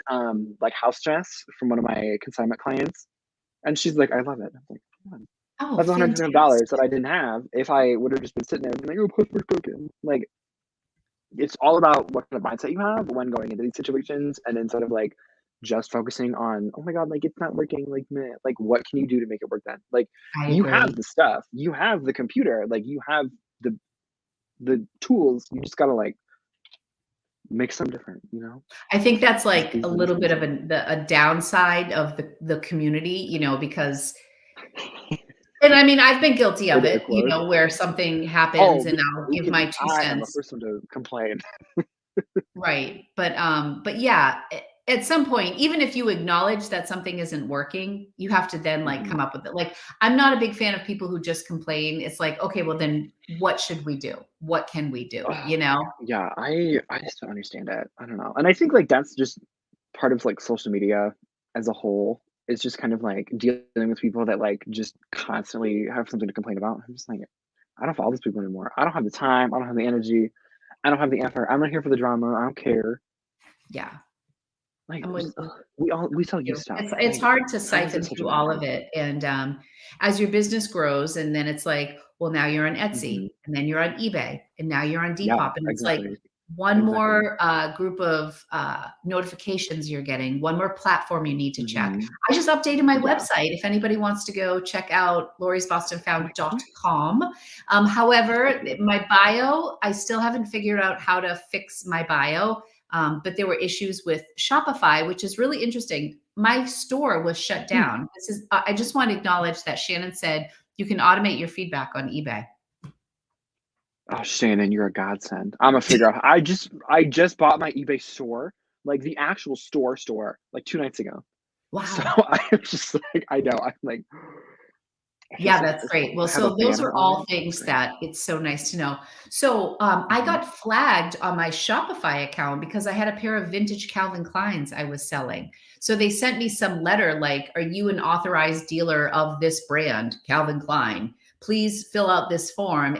like house dress from one of my consignment clients. And she's like, "I love it." I'm like, "Come on."
Oh,
That's $110 that
fantastic.
I didn't have if I would have just been sitting there and been like, "Oh, Postmark's broken." Like, it's all about what kind of mindset you have when going into these situations, and instead of like just focusing on, "Oh my god, like it's not working," like, meh, like what can you do to make it work then? Like,
I
you have
agree.
the stuff, you have the computer, like you have the the tools. You just gotta like make some different, you know?
I think that's
Just
like
be
a
really
little bit of
sincere.
a downside of the community, because and I mean, I've been guilty of
Air
it,
quotes.
where something
Oh,
happens
me
and I'll
we
give
can
my 2
I am the
cents.
first one to complain.
Right. But yeah, at some point, even if you acknowledge that something isn't working, you have to then like
Mhm.
come up with it. Like, I'm not a big fan of people who just complain. It's like, okay, well then what should we do? What can we do?
Ugh,
You know?
yeah, I just don't understand it. I don't know. And I think, like, that's just part of, like, social media as a whole. It's just kind of, like, dealing with people that, like, just constantly have something to complain about. I'm just like, I don't follow these people anymore. I don't have the time. I don't have the energy. I don't have the effort. I'm not here for the drama. I don't care.
Yeah.
Like,
I'm with
just we sell you
you.
stuff.
It's
Like,
hard to
how is it
siphon
such a
through all
bummer?
of it, and, as your business grows, and then it's like, well, now you're on
Mhm.
Etsy, and then you're on eBay, and now you're on
Yeah,
Depop, and it's like
exactly.
one
Exactly.
more, group of, notifications you're getting, one more platform you need to check.
Mhm.
I just updated my
Yeah.
website if anybody wants to go check out
Oh my god.
lauriesbostonfound.com.
So
However,
cute.
my bio, I still haven't figured out how to fix my bio. But there were issues with Shopify, which is really interesting. My store was shut
Hmm.
down. I just want to acknowledge that Shannon said you can automate your feedback on eBay.
Oh, Shannon, you're a godsend. Imma figure out I just bought my eBay store, like, the actual store, like, 2 nights ago. So,
Wow.
I am just like I know, I'm like
Yeah, that's great. Well,
have a
so those
banner
are
on
all
it.
things
Great.
that it's so nice to know. So I got flagged on my Shopify account because I had a pair of vintage Calvin Kleins I was selling. So they sent me some letter like, are you an authorized dealer of this brand, Calvin Klein? Please fill out this form.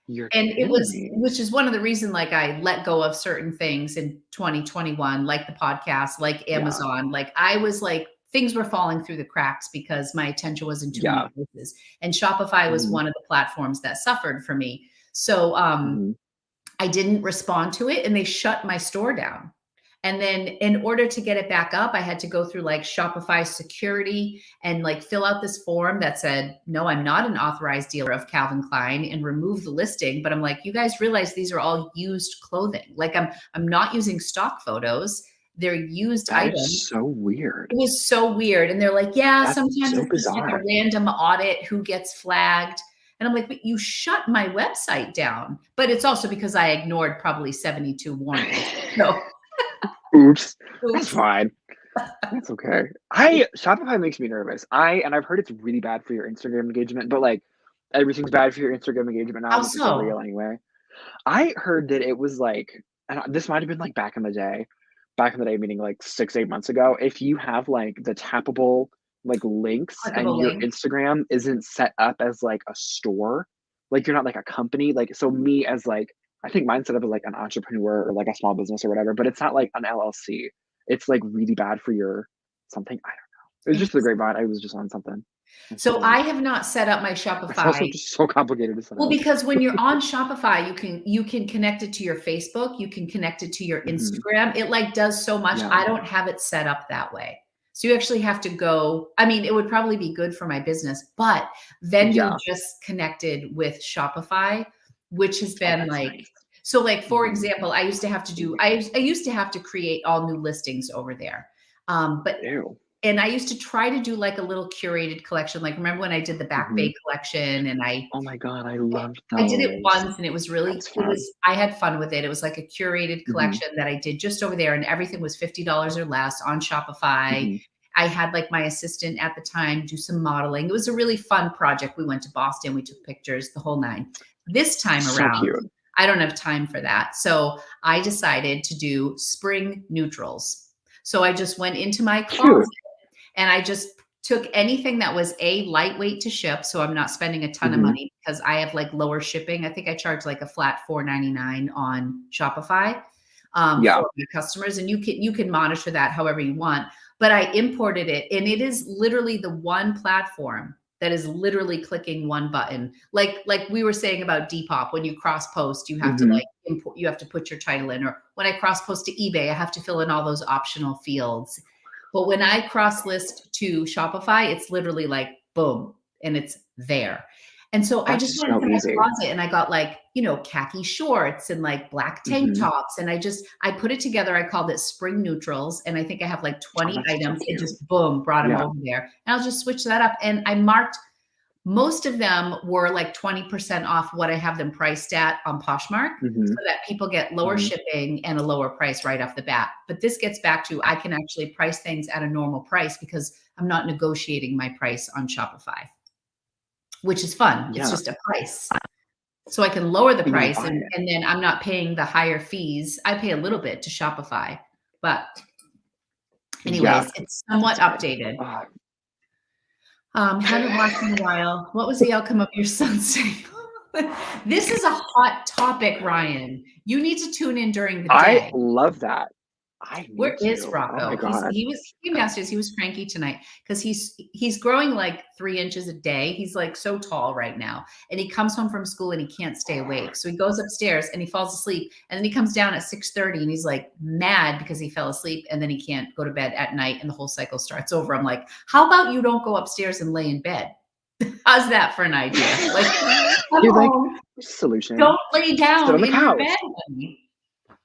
You're
And it
kidding
was,
me.
which is one of the reason like I let go of certain things in 2021, like the podcast, like
Yeah.
Amazon. Like I was like, things were falling through the cracks because my attention was in too many
Yeah.
places. And Shopify was
Mhm.
one of the platforms that suffered for me. So
Mhm.
I didn't respond to it and they shut my store down. And then in order to get it back up, I had to go through like Shopify security and like fill out this form that said, no, I'm not an authorized dealer of Calvin Klein, and remove the listing. But I'm like, you guys realize these are all used clothing. Like I'm not using stock photos. They're used
That is
items.
so weird.
It was so weird. And they're like, yeah,
That's
sometimes
so
it's just like a
bizarre.
random audit who gets flagged. And I'm like, but you shut my website down. But it's also because I ignored probably 72 warnings. So,
Oops. That's
oops.
fine. That's okay. Shopify makes me nervous. And I've heard it's really bad for your Instagram engagement, but like everything's bad for your Instagram engagement now
How
because it's so real
so?
anyway. I heard that it was like, and this might have been like back in the day, meaning like 6, 8 months ago. If you have like the tappable like links and
Clickable
your
link.
Instagram isn't set up as like a store, like you're not like a company, like so me as like I think mine's set up as like an entrepreneur or like a small business or whatever, but it's not like an LLC. It's like really bad for your something. I don't know. It was just the grapevine. I was just on something. It's
So
weird.
I have not set up my
It's also
Shopify.
just so complicated to set
Well,
up.
because when you're on Shopify, you can connect it to your Facebook, you can connect it to your
Mhm.
Instagram. It like does so much.
Yeah.
I don't have it set up that way. So you actually have to go. I mean, it would probably be good for my business, but Vendu
Yeah.
just connected with Shopify, which has
Oh,
been
that's
like,
nice.
so like for
Mhm.
example, I used to have to do I used to have to create all new listings over there. But
Ew.
and I used to try to do like a little curated collection. Like remember when I did the Back
Mhm.
Bay collection and
Oh my god, I love
I did it
those.
once and
That's fun.
I had fun with it. It was like a curated
Mhm.
collection that I did just over there and everything was $50 or less on Shopify.
Mhm.
I had like my assistant at the time do some modeling. It was a really fun project. We went to Boston, we took pictures, the whole nine. This time
So
around,
cute.
I don't have time for that. So I decided to do spring neutrals. So I just went into my closet
Cute.
and I just took anything that was a lightweight to ship, so I'm not spending a ton of
Mhm.
money because I have like lower shipping. I think I charge like a flat $4.99 on Shopify
Yeah.
for my customers, and you can monitor that however you want. But I imported it, and it is literally the one platform that is literally clicking one button. Like we were saying about Depop, when you cross post, you have to
Mhm.
like import, you have to put your title in, or when I cross post to eBay, I have to fill in all those optional fields. But when I cross list to Shopify, it's literally like boom, and it's there. And so I just
That's
went
so
into my
easy.
closet and I got like, khaki shorts and like black tank
Mhm.
tops. And I put it together. I called it spring neutrals. And I think I have like
Oh,
20
that's so
items and
cute.
just boom, brought them
Yeah.
over there. And I'll just switch that up. And I marked most of them were like 20% off what I have them priced at on Poshmark so
Mhm.
that people get lower
Mhm.
shipping and a lower price right off the bat. But this gets back to I can actually price things at a normal price because I'm not negotiating my price on Shopify, which is fun. It's
Yeah.
just a price. So I can lower the
People
price
buy
and,
it.
and then I'm not paying the higher fees. I pay a little bit to Shopify. But
Yeah.
anyways, it's somewhat
That's good.
updated.
Ah.
Haven't watched in a while. What was the outcome of your son's thing? This is a hot topic, Ryan. You need to tune in during the
I
day.
love that. I
Where
need
is
to. Oh my
Rocco?
god.
He came downstairs. He was cranky tonight because he's growing like 3 inches a day. He's like so tall right now, and he comes home from school and he can't stay awake. So he goes upstairs and he falls asleep, and then he comes down at 6:30 and he's like mad because he fell asleep, and then he can't go to bed at night, and the whole cycle starts over. I'm like, how about you don't go upstairs and lay in bed? How's that for an idea? Like, come
You're like,
home,
solution.
don't lay
Sit
down
on the
in your bed,
couch.
honey.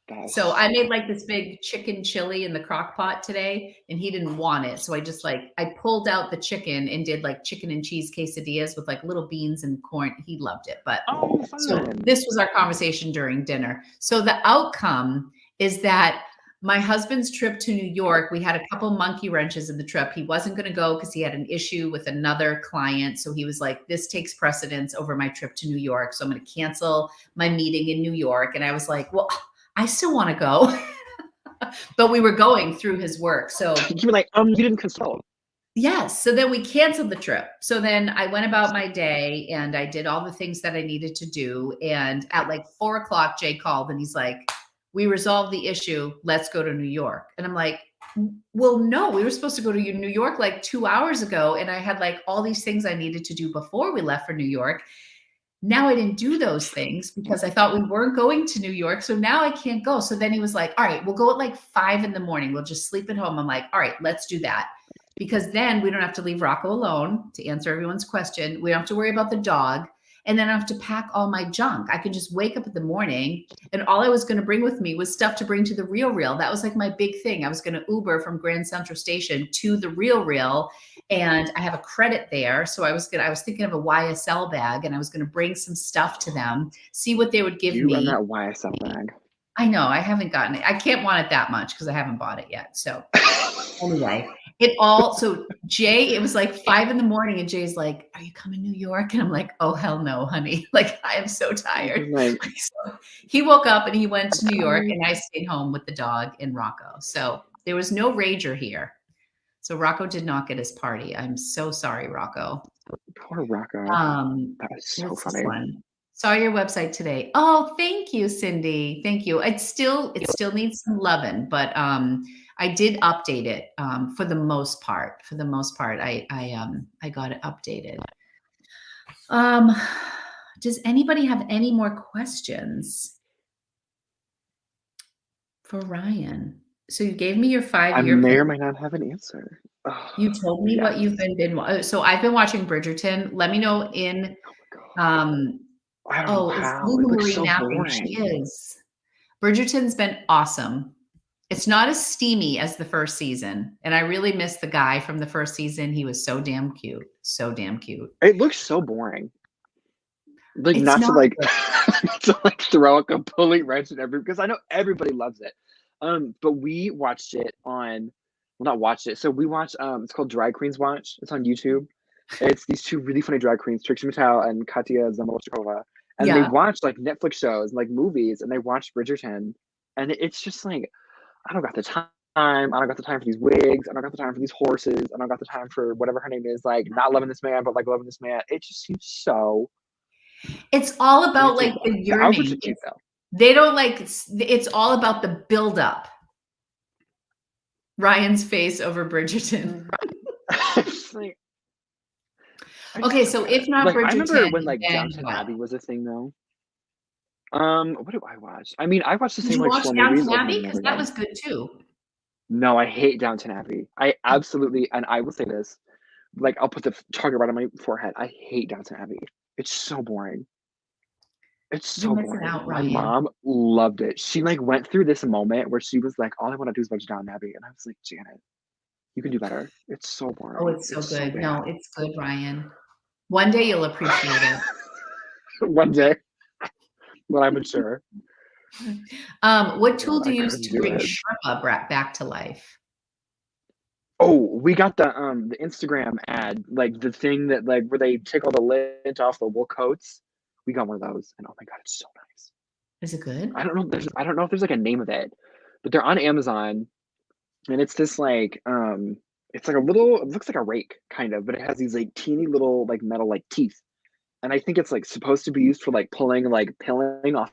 That is
So I
so
made
funny.
like this big chicken chili in the crock pot today, and he didn't want it. So I just like I pulled out the chicken and did like chicken and cheese quesadillas with like little beans and corn. He loved it. But
Oh,
so
fun.
this was our conversation during dinner. So the outcome is that My husband's trip to New York, we had a couple monkey wrenches in the trip. He wasn't going to go because he had an issue with another client. So he was like, this takes precedence over my trip to New York. So I'm going to cancel my meeting in New York. And I was like, well, I still want to go. But we were going through his work. So
you were like, you didn't consult.
yes. So then we canceled the trip. So then I went about my day and I did all the things that I needed to do. And at like 4:00, Jay called and he's like, we resolved the issue. Let's go to New York. And I'm like, well, no, we were supposed to go to New York like 2 hours ago. And I had like all these things I needed to do before we left for New York. Now I didn't do those things because I thought we weren't going to New York. So now I can't go. So then he was like, all right, we'll go at like 5 in the morning. We'll just sleep at home. I'm like, all right, let's do that. Because then we don't have to leave Rocco alone to answer everyone's question. We don't have to worry about the dog. And then I have to pack all my junk. I can just wake up in the morning and all I was going to bring with me was stuff to bring to the Real Real. That was like my big thing. I was going to Uber from Grand Central Station to the Real Real. And I have a credit there. So I was thinking of a YSL bag and I was going to bring some stuff to them, see what they would give me.
You and that YSL bag.
I know I haven't gotten it. I can't want it that much because I haven't bought it yet. So anyway, so Jay, it was like 5 in the morning and Jay's like, are you coming to New York? And I'm like, oh, hell no, honey. Like, I am so tired.
Like,
So he woke up and he went to New York and I stayed home with the dog and Rocco. So there was no rager here. So Rocco did not get his party. I'm so sorry, Rocco.
Poor Rocco. That is so funny.
Saw your website today. Oh, thank you, Cindy. Thank you. It still needs some loving, but I did update it for the most part. For the most part, I got it updated. Does anybody have any more questions for Ryan? So you gave me your 5-year
I may
plan.
or may not have an answer.
You told me what you've been. So I've been watching Bridgerton. Let me know in.
I don't know how.
Lulu
It looks
Marie
so
napping?
boring.
She is. Bridgerton's been awesome. It's not as steamy as the first season. And I really miss the guy from the first season. He was so damn cute. So damn cute.
It looks so boring. Like,
It's
not to like
good.
to like throw a complete wrench in because I know everybody loves it. But we watched it on, well, not watched it. So we watched it's called Drag Queens Watch. It's on YouTube. It's these two really funny drag queens, Trixie Mattel and Katya Zamolchikova. And they watch like Netflix shows and like movies, and they watch Bridgerton, and it's just like, I don't got the time. I don't got the time for these wigs. I don't got the time for these horses. I don't got the time for whatever her name is. Like, not loving this man, but like loving this man. It just seems so.
It's all about like the yearning. They don't like. It's all about the buildup. Ryan's face over Bridgerton.
Like,
okay, so if not
like,
Bridgerton,
I remember when like Downton Abbey was a thing, though. What do I watch? I mean, I watched the same like 4 movies.
Downton Abbey? Because that was good too.
No, I hate Downton Abbey. I absolutely, and I will say this, like, I'll put the target right on my forehead. I hate Downton Abbey. It's so boring. It's so boring. My mom loved it. She like went through this moment where she was like, all I want to do is watch Downton Abbey. And I was like, Janet, you can do better. It's so boring.
Oh, it's so good. No, it's good, Ryan. One day you'll appreciate it.
One day. When I'm mature.
What tool do you use to bring Sherpa back to life?
Oh, we got the Instagram ad, like the thing that like where they take all the lint off the wool coats. We got one of those, and oh my god, it's so nice.
Is it good?
I don't know if there's like a name of it, but they're on Amazon, and it's this like it's like a little, it looks like a rake kind of, but it has these like teeny little like metal like teeth, and I think it's like supposed to be used for like pulling like peeling off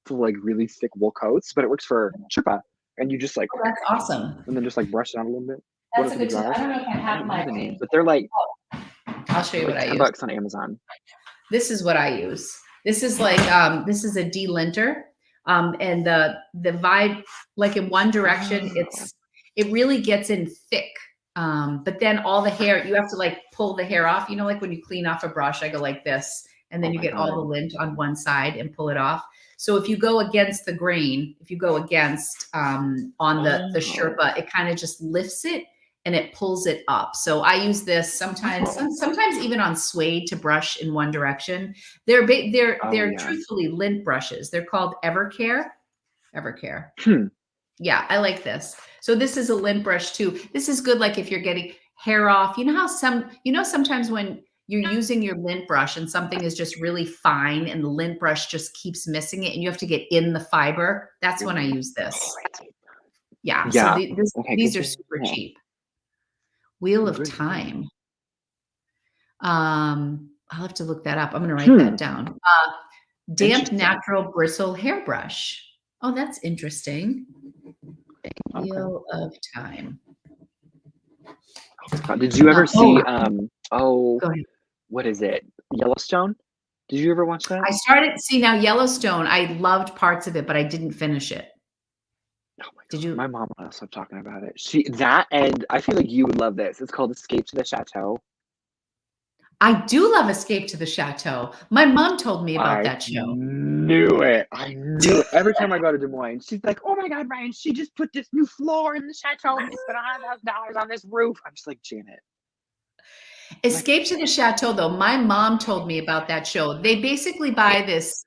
of like really thick wool coats, but it works for Sherpa, and you just like
that's awesome,
and then just like brush it on a little bit.
That's a good tool. I don't know if I have my
name, but they're like,
I'll show you what I use.
$10 on Amazon.
This is what I use. This is like this is a delinter, and the vibe, like in one direction, it really gets in thick, but then all the hair, you have to like pull the hair off. You know, like when you clean off a brush, I go like this, and then you get all the lint on one side and pull it off. So if you go against the grain, if you go against on the Sherpa, it kind of just lifts it and it pulls it up. So I use this sometimes even on suede to brush in one direction. They're truthfully lint brushes. They're called Evercare. Yeah, I like this. So this is a lint brush too. This is good like if you're getting hair off. You know how sometimes when you're using your lint brush and something is just really fine and the lint brush just keeps missing it and you have to get in the fiber. That's when I use this. Yeah, so
Yeah. Okay, good
these are
to
super
know.
cheap. Wheel of
Good to know.
Time. I'll have to look that up. I'm gonna write
Hmm.
that down. Damp
Interesting.
natural bristle hairbrush. Oh, that's interesting.
Okay.
Wheel of Time.
Did you ever see
Go ahead.
what is it? Yellowstone? Did you ever watch that?
I started see now Yellowstone, I loved parts of it, but I didn't finish it.
Oh my
Did
god,
you?
my mom won't stop talking about it. And I feel like you would love this. It's called Escape to the Chateau.
I do love Escape to the Chateau. My mom told me about
I
that show.
knew it. I knew it. Every time I go to Des Moines, she's like, "Oh my god, Ryan, she just put this new floor in the chateau and they spent $100,000 on this roof." I'm just like, Janet. Like,
Escape to the Chateau, though, my mom told me about that show. They basically buy this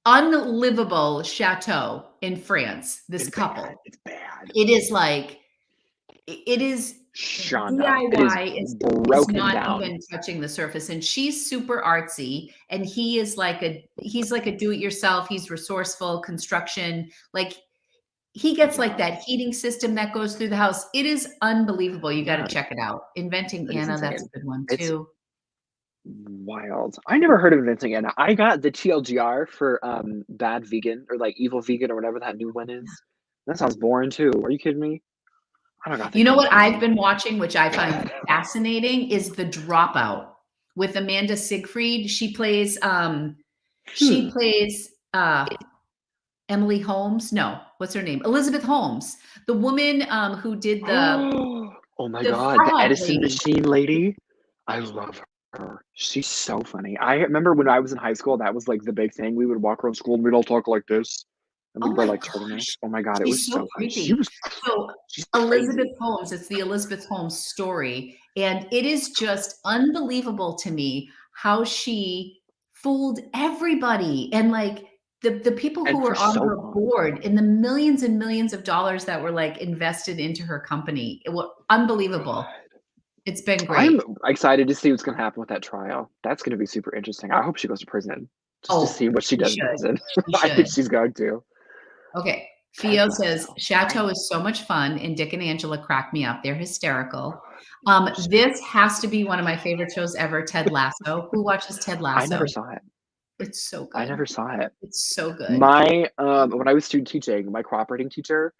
unlivable chateau in France, this
it's
couple.
bad. It's bad.
It is like it is
Shonda. It is
DIY is
broken
not
down.
even touching the surface, and she's super artsy, and he's like a do-it-yourself, he's resourceful, construction, like, he gets, like,
Yeah.
that heating system that goes through the house. It is unbelievable, you gotta
Yeah.
check it out. Inventing
It is
Anna, that's a
insane.
good one
It's
too.
wild. I never heard of Inventing Anna. I got the TLDR for Bad Vegan or like Evil Vegan or whatever that new one is. That sounds boring too. Are you kidding me? I don't got the
You know what I've
patience.
been watching, which I find fascinating, is The Dropout with Amanda Siegfried. She
Hmm.
plays, Emily Holmes? No, what's her name? Elizabeth Holmes, the woman, who did
Oh my
the
god, the
fraud
Edison
lady.
machine lady. I love her. She's so funny. I remember when I was in high school, that was like the big thing. We would walk around school and we'd all talk like this. And
Oh
we'd wear
my
like
gosh,
turtlenecks. Oh my god, it was
she's so
so funny.
creepy. So,
She's
Elizabeth
crazy.
Holmes, it's the Elizabeth Holmes story, and it is just unbelievable to me how she fooled everybody, and, like, the people who
And for
were on
so
her
long.
board and the millions and millions of dollars that were, like, invested into her company. It was unbelievable.
God.
It's been
I'm
great.
excited to see what's gonna happen with that trial. That's gonna be super interesting. I hope she goes to prison just to see
Oh,
what she
she
does in
should.
prison.
She
I think
should.
she's going to.
Okay.
Ted
Theo says,
Lasso.
Chateau is so much fun, and Dick and Angela crack me up. They're hysterical. This
Hysterical.
has to be one of my favorite shows ever, Ted Lasso. Who watches Ted
I never
Lasso?
saw it.
It's so
I
good.
never saw it.
It's so good.
My when I was student teaching, my cooperating teacher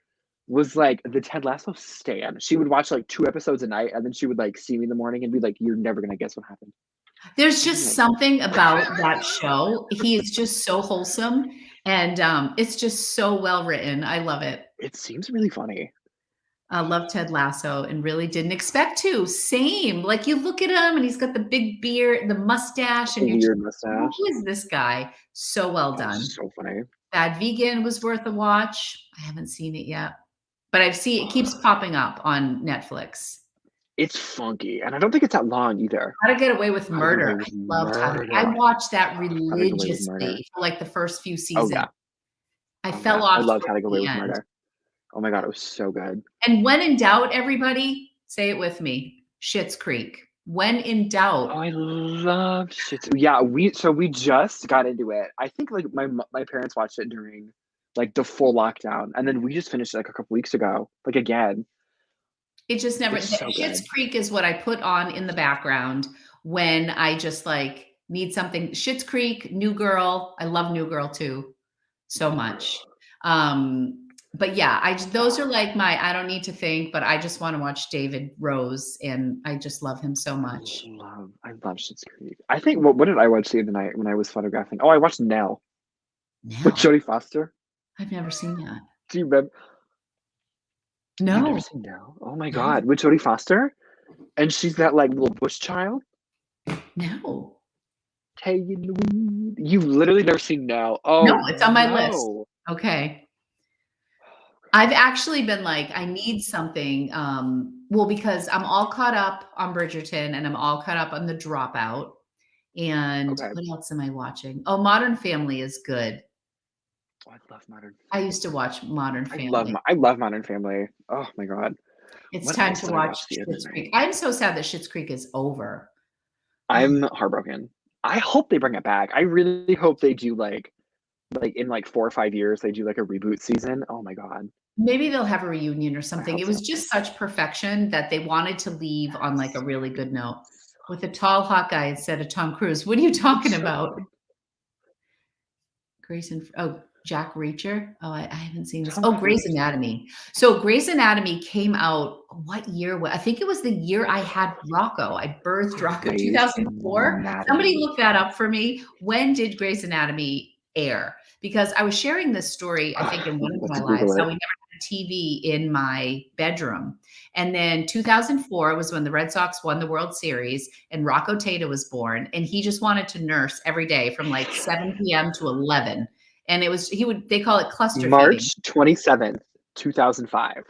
was like the Ted Lasso stan. She would watch like 2 episodes a night and then she would like see me in the morning and be like, "You're never gonna guess what happened."
There's
I'm
just
like,
something about that show. He is just so wholesome, and, it's just so well written. I love it.
it seems really funny.
I love Ted Lasso and really didn't expect to. Same. Like, you look at him and he's got the big beard, the mustache,
A
and you're just
weird
like, "Who
mustache.
is this guy?" So well
Oh,
done.
so funny.
Bad Vegan was worth a watch. I haven't seen it yet, but I've seen it keeps popping up on Netflix.
It's funky, and I don't think it's that long either.
How to Get Away with
How to Get
Murder.
Away
I
with
loved I
Murder.
watched that
How to Get Away with Murder.
religiously for, like, the first few
Oh,
seasons.
yeah.
I
Oh,
fell
yeah. I
off
loved
towards
How to Get Away
the
with
end.
Murder. Oh my god, it was so good.
And when in doubt, everybody, say it with me, Schitt's Creek. When in
Oh,
doubt.
I loved shit. Yeah, we just got into it. I think like my parents watched it during like the full lockdown, and then we just finished it like a couple weeks ago. Like again,
It just never
it's so
Schitt's
good.
Creek is what I put on in the background when I just, like, need something. Schitt's Creek, New Girl, I love New Girl too, so much. But yeah, those are like I don't need to think, but I just wanna watch David Rose, and I just love him so much.
I love Schitt's Creek. I think what did I watch the other night when I was photographing? Oh, I watched Nell with
Nell?
Jodie Foster.
I've never seen that.
Do you remember? You've never
No,
seen Nell? Oh my
no,
god, with Jodie Foster, and she's that like little bush child.
no.
Taking the weed. You've literally never seen Nell.
No,
Oh
it's on my list.
no.
Okay. I've actually been like, I need something, well, because I'm all caught up on Bridgerton and I'm all caught up on The Dropout. And
Okay.
what else am I watching? Oh, Modern Family is good.
Oh, I love Modern
I
Family.
used to watch Modern Family.
I love Modern Family. Oh my god.
It's
What
time
else
to
did I
watch
watch the other
Schitt's
night?
Creek. I'm so sad that Schitt's Creek is over. Oh,
I'm heartbroken. I hope they bring it back. I really hope they do like in like 4 or 5 years they do like a reboot season. Oh my god.
maybe they'll have a reunion or
I
something.
hope
It
so.
was just such perfection that they wanted to leave on like a
Yes.
really good note with a tall hot guy instead of Tom Cruise. What are you talking
It's so
about?
funny.
Jack Reacher. Oh, I haven't seen this.
Tom
Oh, Grey's
Cruise.
Anatomy. So Grey's Anatomy came out what year? I think it was the year I had Rocco. I birthed Rocco,
Grey's
2004. Somebody
Anatomy.
look that up for me. When did Grey's Anatomy air? Because I was sharing this story, I think, in one of
Let's
my lives,
Google
how
it.
we never had a TV in my bedroom. And then 2004 was when the Red Sox won the World Series and Rocco Tata was born. And he just wanted to nurse every day from like 7 p.m. to 11. And they call it cluster feeding.
March 27th, 2005 was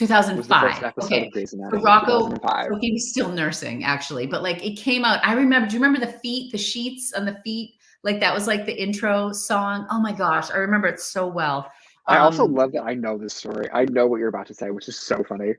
the first
2005.
episode
Okay.
of Grey's
So
Anatomy.
Rocco,
2005.
so he was still nursing actually, but like it came out. I remember, do you remember the sheets on the feet? Like that was like the intro song. Oh my gosh, I remember it so well.
I also love that I know this story. I know what you're about to say, which is so funny.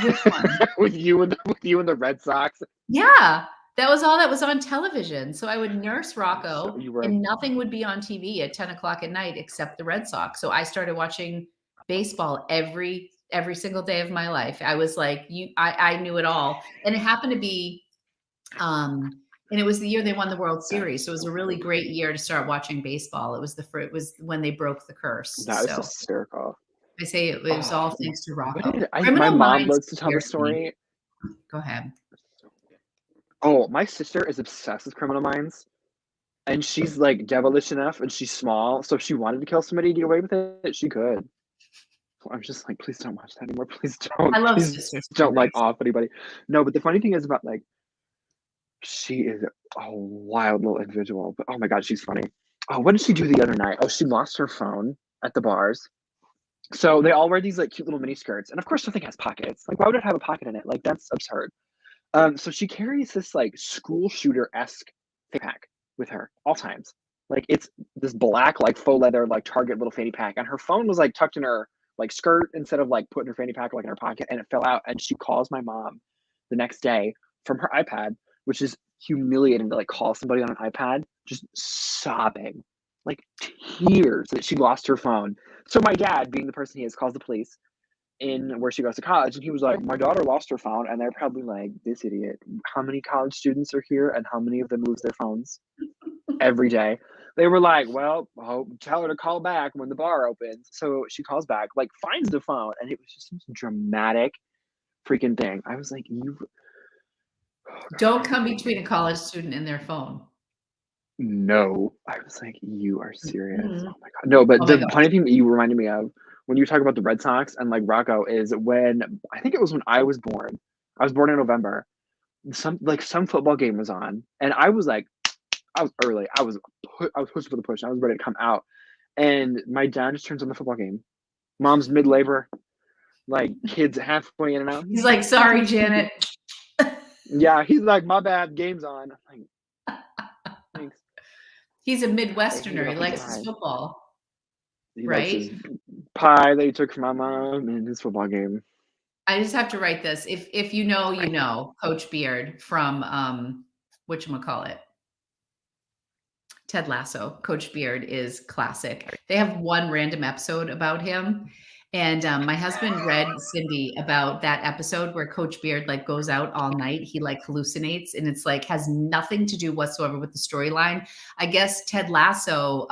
Which one?
with you and the Red Sox.
Yeah, that was all that was on television. So I would nurse
So
Rocco
you were
and nothing would be on TV at 10 o'clock at night except the Red Sox. So I started watching baseball every single day of my life. I was like, I knew it all. And it happened to be and it was the year they won the World Series. So it was
so
a really
funny.
great year to start watching baseball. It was when they broke the curse.
That was
So
hysterical.
I say it was
Oh,
all thanks to
what
Rocco.
did my
Criminal
mom
Minds
loves to tell the
scares me.
story.
Go ahead.
Oh, my sister is obsessed with Criminal Minds. And she's like devilish enough and she's small. So if she wanted to kill somebody to get away with it, she could. So I'm just like, please don't watch that anymore. Please
I
don't.
love
Please
sister
don't like
stories.
off anybody. No, but the funny thing is about like she is a wild little individual. But oh my god, she's funny. Oh, what did she do the other night? Oh, she lost her phone at the bars. So they all wear these like cute little mini skirts. And of course nothing has pockets. Like, why would it have a pocket in it? Like, that's absurd. So she carries this like school shooter-esque pack with her all times. Like it's this black like faux leather like Target little fanny pack, and her phone was like tucked in her like skirt instead of like putting her fanny pack like in her pocket, and it fell out. And she calls my mom the next day from her iPad, which is humiliating to like call somebody on an iPad, just sobbing, like tears that she lost her phone. So my dad, being the person he is, calls the police in where she goes to college, and he was like, my daughter lost her phone. And they're probably like, this idiot, how many college students are here and how many of them lose their phones every day? They were like, well, tell her to call back when the bar opens. So she calls back, like finds the phone, and it was just this dramatic freaking thing. I was like, you
Don't come between a college student and their phone.
no. I was like, you are serious.
Mhm.
Oh my god. No, but
Oh my
the
gosh.
funny thing that you reminded me of when you talk about the Red Sox and like Rocco is when I think it was when I was born. I was born in November. Some football game was on, and I was like, I was early. I was pushing for the push. I was ready to come out, and my dad just turns on the football game. Mom's mid labor, like kids halfway in and out.
He's
He's
like,
like, turns on
sorry,
the TV.
Janet.
Yeah, he's like, my bad, game's on. I'm like, thanks.
He's a
I hate
Midwesterner.
it
He
all the
likes his
time.
football,
He likes
right?
his pie that he took from my mom and his football game.
I just have to write this. If you know, you know, Coach Beard from whatchamacallit, Ted Lasso. Coach Beard is classic. They have one random episode about him. And my husband read Cindy about that episode where Coach Beard like goes out all night. He like hallucinates, and it's like has nothing to do whatsoever with the storyline. I guess Ted Lasso,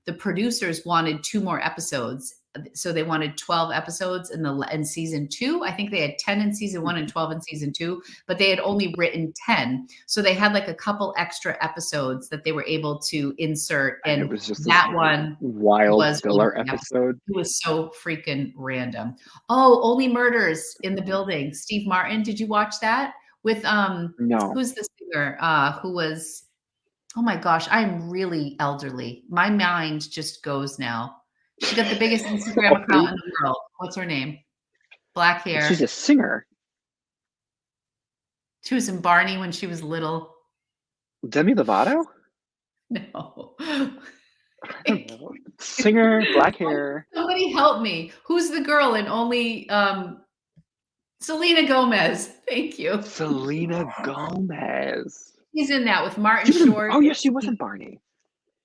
the producers wanted 2 more episodes. So they wanted 12 episodes in season 2. I think they had 10 in season 1 and 12 in season 2, but they had only written 10. So they had like a couple extra episodes that they were able to insert.
And it
And
was just this
that one
wild
was one of
filler
the episodes.
episode.
It was so freaking random. Oh, Only Murders in the Building. Steve Martin. Did you watch that? With
No.
who's the singer? Who was oh my gosh, I'm really elderly. My mind just goes now. She's got the biggest Instagram account in the world. What's her name? Black
She's
hair.
a singer.
She was in Barney when she was little.
Demi Lovato?
No.
I don't know. Singer, black hair.
Somebody help me. Who's the girl in Only Selena Gomez? Thank you.
Selena Gomez.
He's in that with Martin
She was in,
Short.
oh yeah, she was in Barney.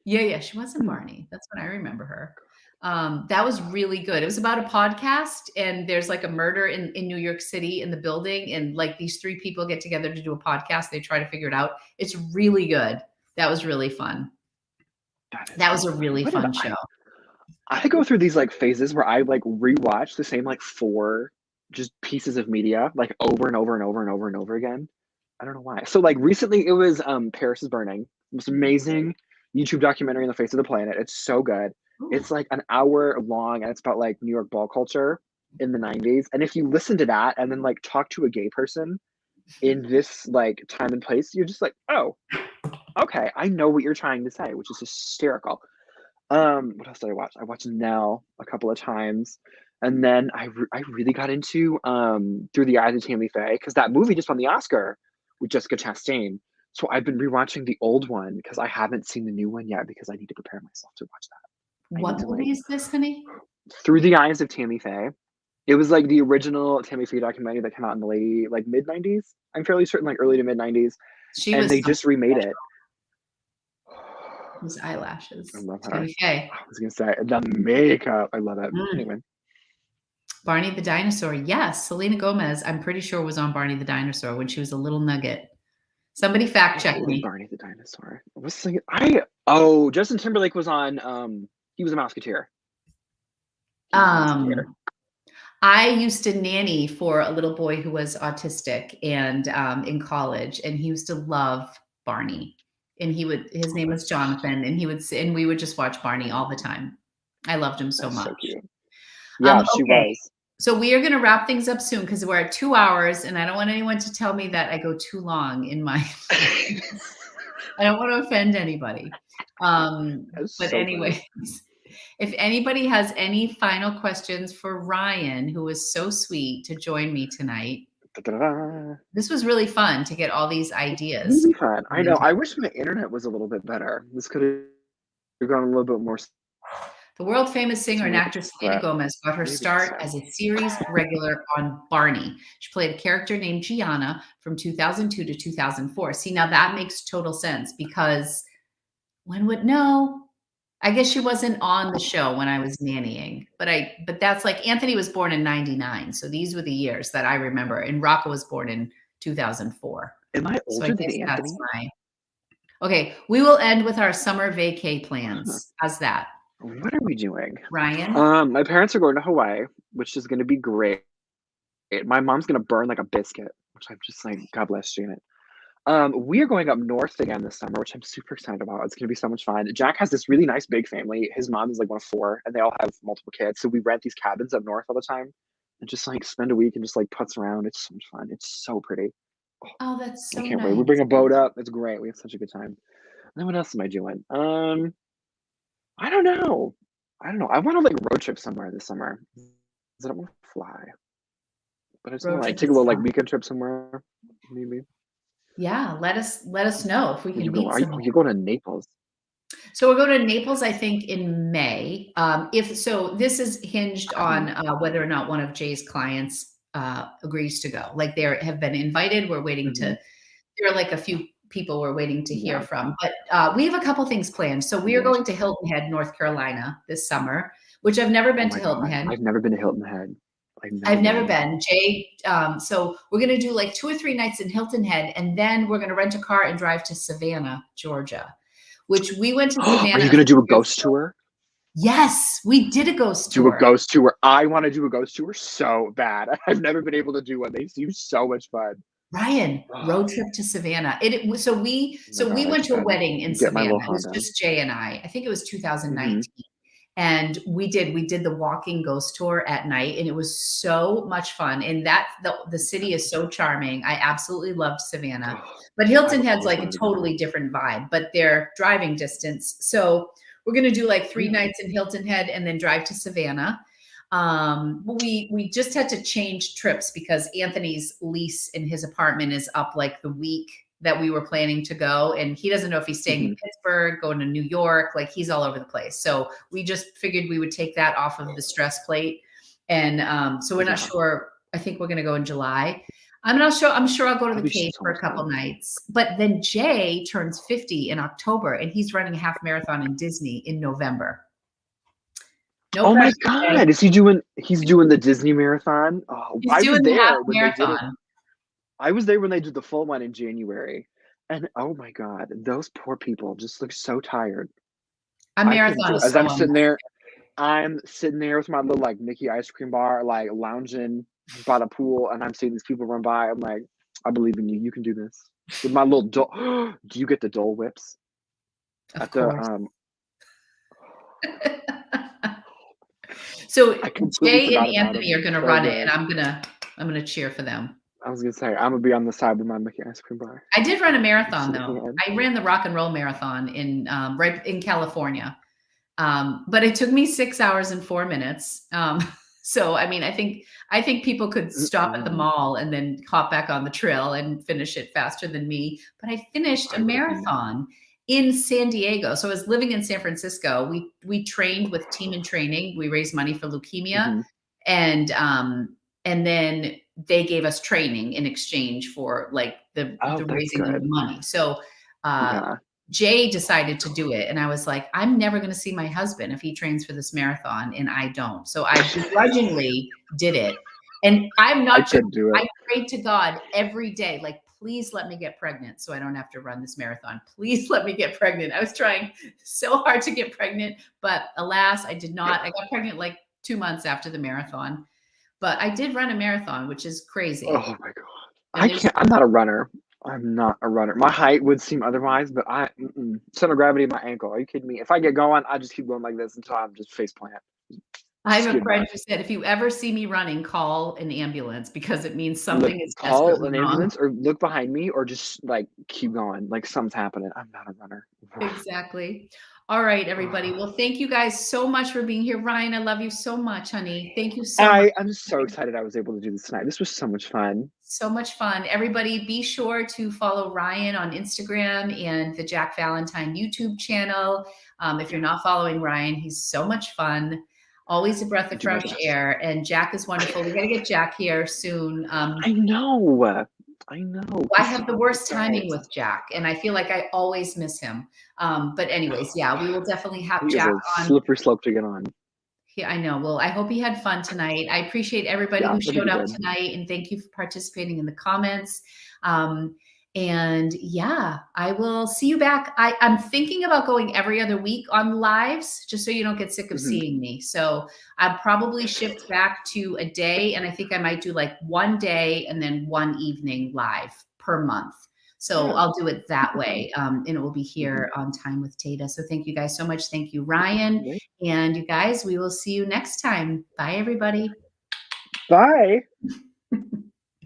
Yeah, she was in Barney. That's when I remember her. That was really good. It was about a podcast, and there's like a murder in New York City in the building, and like these three people get together to do a podcast. They try to figure it out. It's really good. That was really fun. That was a really fun show.
I go through these like phases where I like rewatch the same like 4 just pieces of media like over and over and over and over and over again. I don't know why. So like recently it was Paris is Burning. It was amazing YouTube documentary on the face of the planet. It's so good.
Ooh.
It's like an hour long and it's about like New York ball culture in the 90s. And if you listen to that and then like talk to a gay person in this like time and place, you're just like, oh, okay, I know what you're trying to say, which is hysterical. What else did I watch? I watched Nell a couple of times, and then I really got into Through the Eyes of Tammy Faye because that movie just won the Oscar with Jessica Chastain. So I've been rewatching the old one because I haven't seen the new one yet because I need to prepare myself to watch that.
What movie is this, honey?
Through the Eyes of Tammy Faye. It was like the original Tammy Faye documentary that came out in the late mid 90s. I'm fairly certain, like early to mid 90s. And they just remade it.
Those eyelashes.
I love her.
Tammy Faye.
I was gonna say the makeup. I love it. Anyway.
Barney the dinosaur. Yes, Selena Gomez. I'm pretty sure was on Barney the dinosaur when she was a little nugget. Somebody fact check me.
Barney the dinosaur. I was thinking. Justin Timberlake was on. He was a Mouseketeer.
I used to nanny for a little boy who was autistic and in college, and he used to love Barney. And his name was Jonathan, and we would just watch Barney all the time. I loved him so much. So cute.
Yeah, she was.
So we are going to wrap things up soon because we're at 2 hours, and I don't want anyone to tell me that I go too long in my. I don't want to offend anybody. But anyways, if anybody has any final questions for Ryan, who was so sweet to join me tonight. This was really fun to get all these ideas.
Really fun. I know. I wish my internet was a little bit better. This could have gone a little bit more.
The world famous singer and actress Selena Gomez got her start as a series regular on Barney. She played a character named Gianna from 2002 to 2004. See, now that makes total sense because I guess she wasn't on the show when I was nannying, but that's like Anthony was born in 99. So these were the years that I remember. And Rocco was born in 2004.
Am I older than Anthony?
Okay. We will end with our summer vacay plans. How's that?
What are we doing?
Ryan?
My parents are going to Hawaii, which is going to be great. My mom's going to burn like a biscuit, which I'm just like, God bless Janet. We are going up north again this summer, which I'm super excited about. It's going to be so much fun. Jack has this really nice big family. His mom is like one of 4, and they all have multiple kids. So we rent these cabins up north all the time and just like spend a week and just like putz around. It's so much fun. It's so pretty.
Oh, that's so nice.
I can't wait. We bring a boat up. It's great. We have such a good time. And then what else am I doing? I don't know. I want to like road trip somewhere this summer. I don't want to fly, but I just want to like take a little like weekend trip somewhere, maybe.
Yeah, let us know if we can meet someone.
You go to Naples.
So we're going to Naples, I think, in May. This is hinged on whether or not one of Jay's clients agrees to go. Like they have been invited. We're waiting to. There are like a few people we're waiting to hear from, but we have a couple things planned. So we are going to Hilton Head, North Carolina, this summer, which I've never been to Hilton Head.
I've never been to Hilton Head.
I've never been. Jay, so we're going to do like 2 or 3 nights in Hilton Head, and then we're going to rent a car and drive to Savannah, Georgia, which we went to Savannah.
Are you going to do a ghost tour?
Yes, we did a ghost tour.
Do a ghost tour. I want to do a ghost tour so bad. I've never been able to do one. They seem so much fun.
Ryan, road trip to Savannah. So we went to a wedding in Savannah. It was just Jay and I. I think it was 2019. And we did the walking ghost tour at night, and it was so much fun. And the city is so charming. I absolutely loved Savannah, but Hilton Head's like a totally different vibe, but they're driving distance. So we're going to do like 3 nights in Hilton Head and then drive to Savannah. We just had to change trips because Anthony's lease in his apartment is up like the week that we were planning to go. And he doesn't know if he's staying in Pittsburgh, going to New York, like he's all over the place. So we just figured we would take that off of the stress plate. And so we're not sure. I think we're going to go in July. I'm not sure. I'm sure I'll go to the Cape for a couple nights. But then Jay turns 50 in October, and he's running a half marathon in Disney in November.
No my God. Is he doing, he's doing the Disney marathon? Oh,
he's doing the half marathon.
I was there when they did the full one in January. And oh my God, those poor people just look so tired.
A marathon is so
I'm sitting there with my little like Mickey ice cream bar, like lounging by the pool, and I'm seeing these people run by. I'm like, I believe in you. You can do this. With my little Dole. Do you get the Dole whips?
Of course. So Jay and Anthony are gonna run it, and I'm gonna cheer for them.
I was gonna say I'm gonna be on the side with my Mickey ice cream bar.
I did run a marathon though. I ran the rock and roll marathon in right in California. But it took me 6 hours and 4 minutes. So I mean, I think people could stop at the mall and then hop back on the trail and finish it faster than me. But I finished a marathon in San Diego. So I was living in San Francisco. We trained with Team in Training. We raised money for leukemia, and then they gave us training in exchange for like the raising of the money. So Jay decided to do it. And I was like, I'm never going to see my husband if he trains for this marathon and I don't. So I begrudgingly did it. And I'm not going to do it. I prayed to God every day, like, please let me get pregnant so I don't have to run this marathon. Please let me get pregnant. I was trying so hard to get pregnant, but alas, I did not. I got pregnant like 2 months after the marathon, but I did run a marathon, which is crazy.
Oh my God. I'm not a runner. I'm not a runner. My height would seem otherwise, but center of gravity in my ankle. Are you kidding me? If I get going, I just keep going like this until I'm just face plant.
I have a friend who said, if you ever see me running, call an ambulance because it means something is desperately wrong. Call an ambulance
or look behind me or just like keep going. Like something's happening. I'm not a runner.
Exactly. All right, everybody. Well, thank you guys so much for being here. Ryan, I love you so much, honey. Thank you so much.
I'm so excited I was able to do this tonight. This was so much fun.
So much fun. Everybody, be sure to follow Ryan on Instagram and the Jack Valentine YouTube channel. If you're not following Ryan, he's so much fun. Always a breath of fresh air. And Jack is wonderful. We got to get Jack here soon.
I know.
I have the worst timing with Jack, and I feel like I always miss him. But anyways, yeah, we will definitely have Jack on.
Slippery slope to get on.
Yeah, I know. Well, I hope he had fun tonight. I appreciate everybody who showed up tonight, and thank you for participating in the comments. And yeah, I will see you back. I'm thinking about going every other week on lives, just so you don't get sick of seeing me. So I'll probably shift back to a day, and I think I might do like one day and then one evening live per month. So I'll do it that way, and it will be here on Time with Tata. So thank you guys so much. Thank you, Ryan. And you guys, we will see you next time. Bye, everybody.
Bye.